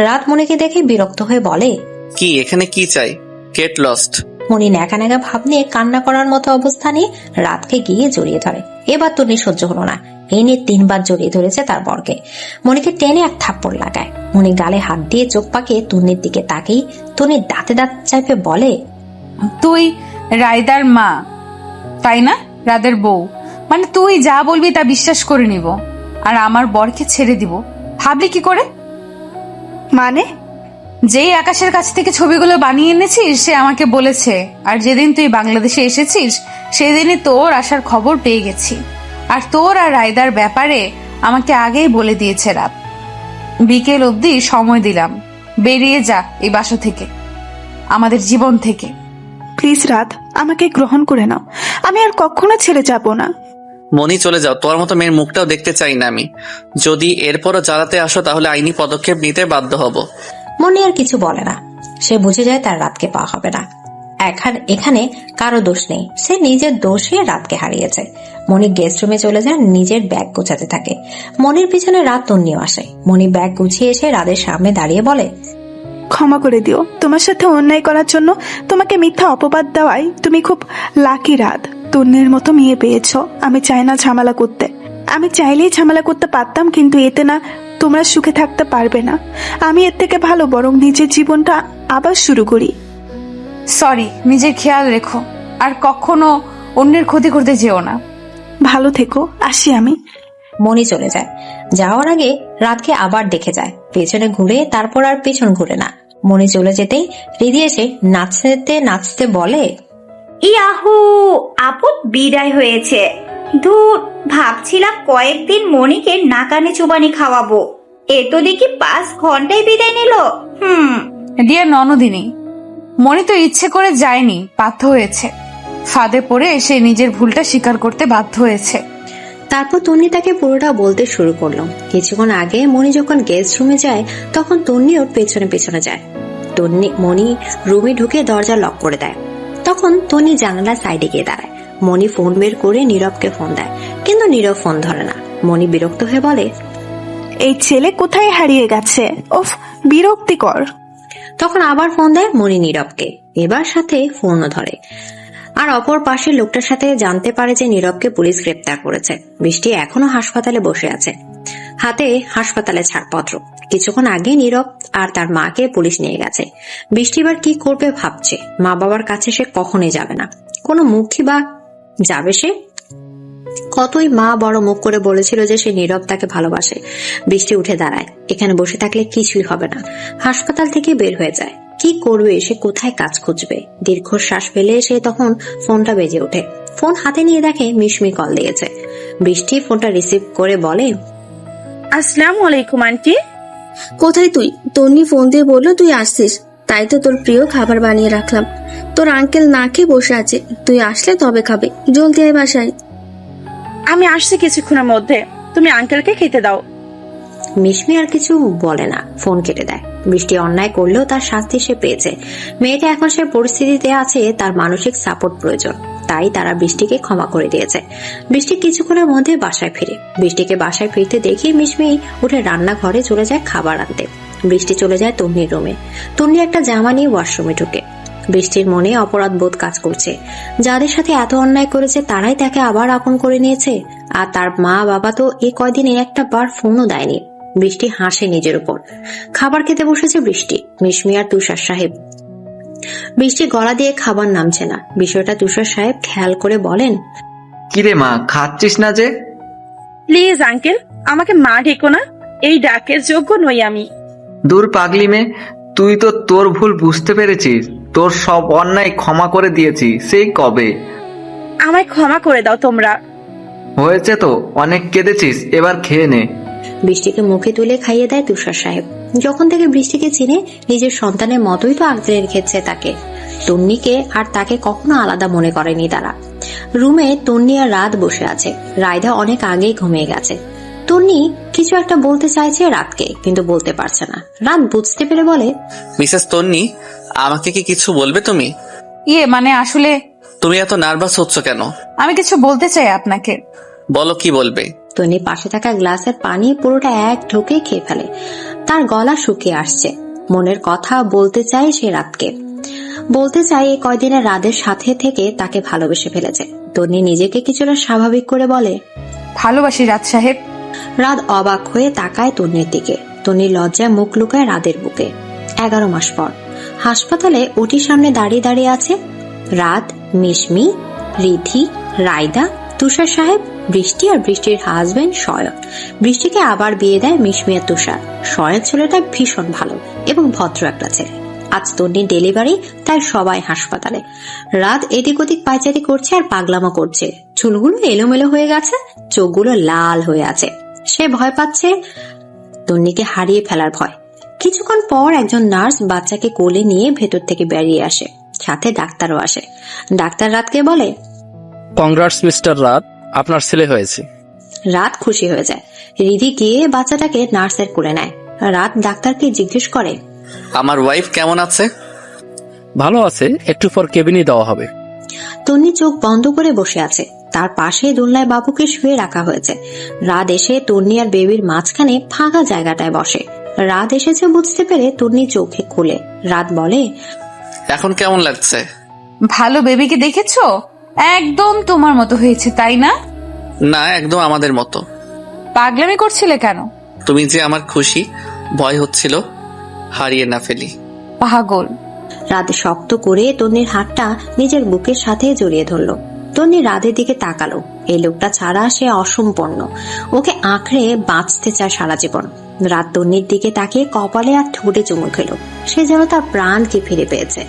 রাত মনিকে দেখে বিরক্ত হয়ে বলে, কি এখানে কি চাই? Get lost. মনি ন্যাকা ন্যাকা ভাব নিয়ে কান্না করার মতো অবস্থা নিয়ে রাতকে গিয়ে জড়িয়ে ধরে। এবার তন্নি সহ্য হলো না, এই নিয়ে 3 বার জড়িয়ে ধরেছে তার বরকে। মনিকে টেনে এক থাপ্পড় লাগায়। মনি গালে হাত দিয়ে চোখ পাকিয়ে তন্নির দিকে তাকিয়ে তন্নির দাঁতে দাঁত চাইপে বলে, তুই রায়দার মা তাই না? রাদের বউ মানে তুই যা বলবি তা বিশ্বাস করে নিব আর আমার বরকে ছেড়ে দিব? ভাবলি কি করে? মানে? যেই আকাশের কাছ থেকে ছবিগুলো বানিয়ে এনেছিস সে আমাকে বলেছে, আর যেদিন তুই বাংলাদেশে এসেছিস সেদিনই তোর আসার খবর পেয়ে গেছি। আর তোর আর রায়দার ব্যাপারে আমাকে আগেই বলে দিয়েছে রাত। বিকেল অবধি সময় দিলাম, বেরিয়ে যা এই বাসা থেকে, আমাদের জীবন থেকে। প্লিজ রাত, আমাকে গ্রহণ করে নাও, আমি আর কখনো ছেড়ে যাব না। মনি চলে যাও, তোর মতো মেয়ের মুখটাও দেখতে চাই না আমি। যদি এরপরও জ্বালাতে আসো তাহলে আইনি পদক্ষেপ নিতে বাধ্য হব। মনি আর কিছু বলে না, সে বুঝে যায় তার রাতকে পাওয়া হবে না। এখানে কারো দোষ নেই, সে নিজের দোষে রাতকে হারিয়েছে। মনি গেস্ট রুমে চলে যায়, নিজের ব্যাগ গোছাতে থাকে। মনির পিছনে রাত তন্নিও আসে। মনি ব্যাগ গুছিয়ে এসে রাতের সামনে দাঁড়িয়ে বলে, ক্ষমা করে দিও, তোমার সাথে অন্যায় করার জন্য তোমাকে মিথ্যা অপবাদ দেওয়ায় তুমি খুব লাকি রাত। তন্নির মতো মেয়ে পেয়েছো। আমি চাই না ঝামেলা করতে, আমি চাইলেই ঝামেলা করতে পারতাম, কিন্তু এতে না তোমরা সুখে থাকতে পারবে না। আমি এর থেকে ভালো বরং নিজের জীবনটা আবার শুরু করি। সরি, নিজের খেয়াল রেখো আর কখনো অন্যের ক্ষতি করতে যেও না। ভালো থেকো, আসি আমি। মনি চলে যায়। যাওয়ার আগে রাতকে আবার দেখে যায়, পেছনে ঘুরে, তারপর আর পেছন ঘুরে না। মনি চলে যেতেই রিদি এসে নাচতে নাচতে বলে, ইয়াহু, আপদ বিদায় হয়েছে। ধুর, ভাবছিলাম কয়েকদিন মনিকে নাকানি চুবানি খাওয়াবো, এ তো দেখি 5 ঘন্টায় বিদায় নিল। ডিয়ার ননদিনী, মনি তো ইচ্ছে করে যায়নি, বাধ্য হয়েছে। ফাঁদে পড়ে সে নিজের ভুলটা স্বীকার করতে বাধ্য হয়েছে। তারপর তন্নি তাকে পুরোটা বলতে শুরু করলো। কিছুক্ষণ আগে মনি যখন গেস্ট রুমে যায় তখন তন্নি ওর পেছনে পেছনে যায়। মনি রুমে ঢুকে দরজা লক করে দেয়। তখন তন্নি জানালার সাইডে গিয়ে দাঁড়ায়। মনি ফোন বের করে নীরবকে ফোন দেয়, কিন্তু নীরব ফোন ধরে না। মনি বিরক্ত হয়ে বলে, এই ছেলে কোথায় হারিয়ে গেছে? ওফ, বিরক্তিকর। তখন আবার ফোন দেয় মনি নীরবকে, এবার সাথে ফোনও ধরে। আর অপর পাশের লোকটার সাথে জানতে পারে যে নীরবকে পুলিশ গ্রেপ্তার করেছে। বৃষ্টি এখনো হাসপাতালে বসে আছে, হাতে হাসপাতালে ছাড়পত্র। কিছুক্ষণ আগে নীরব আর তার মাকে পুলিশ নিয়ে গেছে। বৃষ্টি এবার কি করবে ভাবছে। মা বাবার কাছে সে কখনোই যাবে না, কোনো মুখই বা যাবে সে? কতই মা বড় মুখ করে বলেছিল যে সে নীরব তাকে ভালোবাসে। বৃষ্টি উঠে দাঁড়ায়, এখানে বসে থাকলে কিছুই হবে না। হাসপাতাল থেকে বের হয়ে যায়। কি করবে সে, কোথায় কাজ খুঁজবে? দীর্ঘশ্বাস ফেলে সে তখন ফোনটা বেজে ওঠে। ফোন হাতে নিয়ে দেখে মিশমি কল দিয়েছে। বৃষ্টি ফোনটা রিসিভ করে বলে, আসসালামু আলাইকুম আন্টি। কোথায় তুই? তন্নি ফোন দিয়ে বললো তুই আসছিস, তাই তো তোর প্রিয় খাবার বানিয়ে রাখলাম। তোর আঙ্কেল না খেয়ে বসে আছে, তুই আসলে তবে খাবে। জলদি আয় বাসায়। আমি আসছি কিছুক্ষণের মধ্যে, তুমি আঙ্কেলকে খেতে দাও। মিশমি আর কিছু বলে না, ফোন কেটে দেয়। বৃষ্টি অন্যায় করলেও তার শাস্তি সে পেয়েছে। মেয়েটা এখন সে পরিস্থিতিতে আছে, তার মানসিক সাপোর্ট প্রয়োজন, তাই তারা বৃষ্টিকে ক্ষমা করে দিয়েছে। বৃষ্টি কিছুক্ষণের মধ্যে বাসায় ফিরে। বৃষ্টিকে বাসায় ফিরতে দেখে মিশমি উঠে রান্নাঘরে চলে যায় খাবার আনতে। বৃষ্টি চলে যায় তন্নির রুমে। তন্নি একটা জামা নিয়ে ওয়াশরুমে ঢুকে। বৃষ্টির মনে অপরাধ বোধ কাজ করছে। যাদের সাথে এত অন্যায় করেছে তারাই তাকে আবার আপন করে নিয়েছে, আর তার মা বাবা তো এই কয়দিনে একটা বার ফোনও দেয়নি। বৃষ্টি হাসে নিজের উপর। খাবার খেতে বসেছে বৃষ্টি, মিশমি আর তুষার সাহেব। বৃষ্টি গলা দিয়ে খাবার নামছে না, বিষয়টা তুষার সাহেব খেয়াল করে বলেন, কিরে মা, খাচ্ছিস না যে? প্লিজ আঙ্কেল, আমাকে মা ডেকো না, এই ডাকের যোগ্য নই আমি। দূর পাগলি মেয়ে, তুই তো তোর ভুল বুঝতে পেরেছিস, তোর সব অন্যায় ক্ষমা করে দিয়েছি সেই কবে। আমায় ক্ষমা করে দাও তোমরা। হয়েছে তো, অনেক কেঁদেছিস, এবার খেয়ে নে। বৃষ্টিকে মুখে তুলে খাইয়ে দেয় তুষার সাহেব। যখন থেকে বৃষ্টিকে চিনে নিজের সন্তানের মতোই তো আগলে রেখেছে তাকে। তন্নিকে আর তাকে কখনো আলাদা মনে করেনি তারা। রুমে তন্নি আর রাত বসে আছে। রায়দা অনেক আগেই ঘুমিয়ে গেছে। তন্নি কিছু একটা বলতে চাইছে রাতকে, কিন্তু বলতে পারছে না। রাত বুঝতে পেরে বলে, মিসেস তন্নি, আমাকে কি কিছু বলবে তুমি? মানে আসলে তুমি এত নার্ভাস হচ্ছ কেন? আমি কিছু বলতে চাই আপনাকে। বলো, কি বলবে? তন্নি পাশে থাকা গ্লাসের পানি পুরোটা এক ঢোকে খেয়ে ফেলে। তার গলা শুকিয়ে আসছে। মনের কথা বলতে চায় সে রাতকে, বলতে চায় এই কয়দিনে রাদের সাথে থেকে তাকে ভালোবেসে ফেলেছে। তন্নি নিজেকে কিছুটা স্বাভাবিক করে বলে, ভালোবাসি রাত সাহেব। রাত অবাক হয়ে তাকায় তন্নির দিকে। তন্নি লজ্জায় মুখ লুকায় রাদের বুকে। 11 মাস পর হাসপাতালে ওটির সামনে দাঁড়িয়ে দাঁড়িয়ে আছে রাত, মিশমি, রিধি, রায়দা, তুষার সাহেব, বৃষ্টি আর বৃষ্টির হাজবেন্ড শয়ন। বৃষ্টিকে আবার বিয়ে দেয় মিশমি আর তুষার। শয়ন ছেলেটা ভীষণ ভালো এবং ভদ্র একটা ছেলে। আজ তন্নির ডেলিভারি, তাই সবাই হাসপাতালে। রাত এদিক ওদিক পায়চারি করছে আর পাগলামো করছে। চুলগুলো এলোমেলো হয়ে গেছে, চোখগুলো লাল হয়ে আছে। সে ভয় পাচ্ছে, তন্নিকে হারিয়ে ফেলার ভয়। কিছুক্ষণ পর একজন নার্স বাচ্চাকে কোলে নিয়ে ভেতর থেকে বেরিয়ে আসে, সাথে ডাক্তারও আসে। ডাক্তার রাতকে বলে, কংগ্রাটস মিস্টার রাত, আপনার ছেলে হয়েছে। রাত খুশি হয়ে যায়। রিধি গিয়ে বাচ্চাটাকে নার্সের কোলে নেয়। রাত ডাক্তারকে জিজ্ঞেস করে, আমার ওয়াইফ কেমন আছে? ভালো আছে, একটু পর কেবিনে দেওয়া হবে। তন্নি চোখ বন্ধ করে বসে আছে। তার পাশে দোলনায় বাবুকে শুয়ে রাখা হয়েছে। রাত এসে তন্নি আর বেবির মাঝখানে ফাঁকা জায়গাটায় বসে। রাত এসেছে বুঝতে পেরে তন্নি চোখে খুলে। রাত বলে, এখন কেমন লাগছে? ভালো। বেবিকে দেখেছো? একদম তোমার মতো হয়েছে, তাই না? না, একদম আমাদের মতো। পাগলামি করছিলে কেন? তুমি যে আমার খুশি, ভয় হচ্ছিল হারিয়ে না ফেলি। পাগল। রাত শক্ত করে তন্নির হাতটা নিজের বুকের সাথে জড়িয়ে ধরলো। তন্নি রাতের দিকে তাকালো। এই লোকটা ছাড়া সে অসম্পূর্ণ। ওকে আঁকড়ে বাঁচতে চায় সারা জীবন। রাত তন্নির দিকে তাকিয়ে কপালে আর ঠোঁটে চুমু খেলো। সে যেন তার প্রাণকে ফিরে পেয়েছে।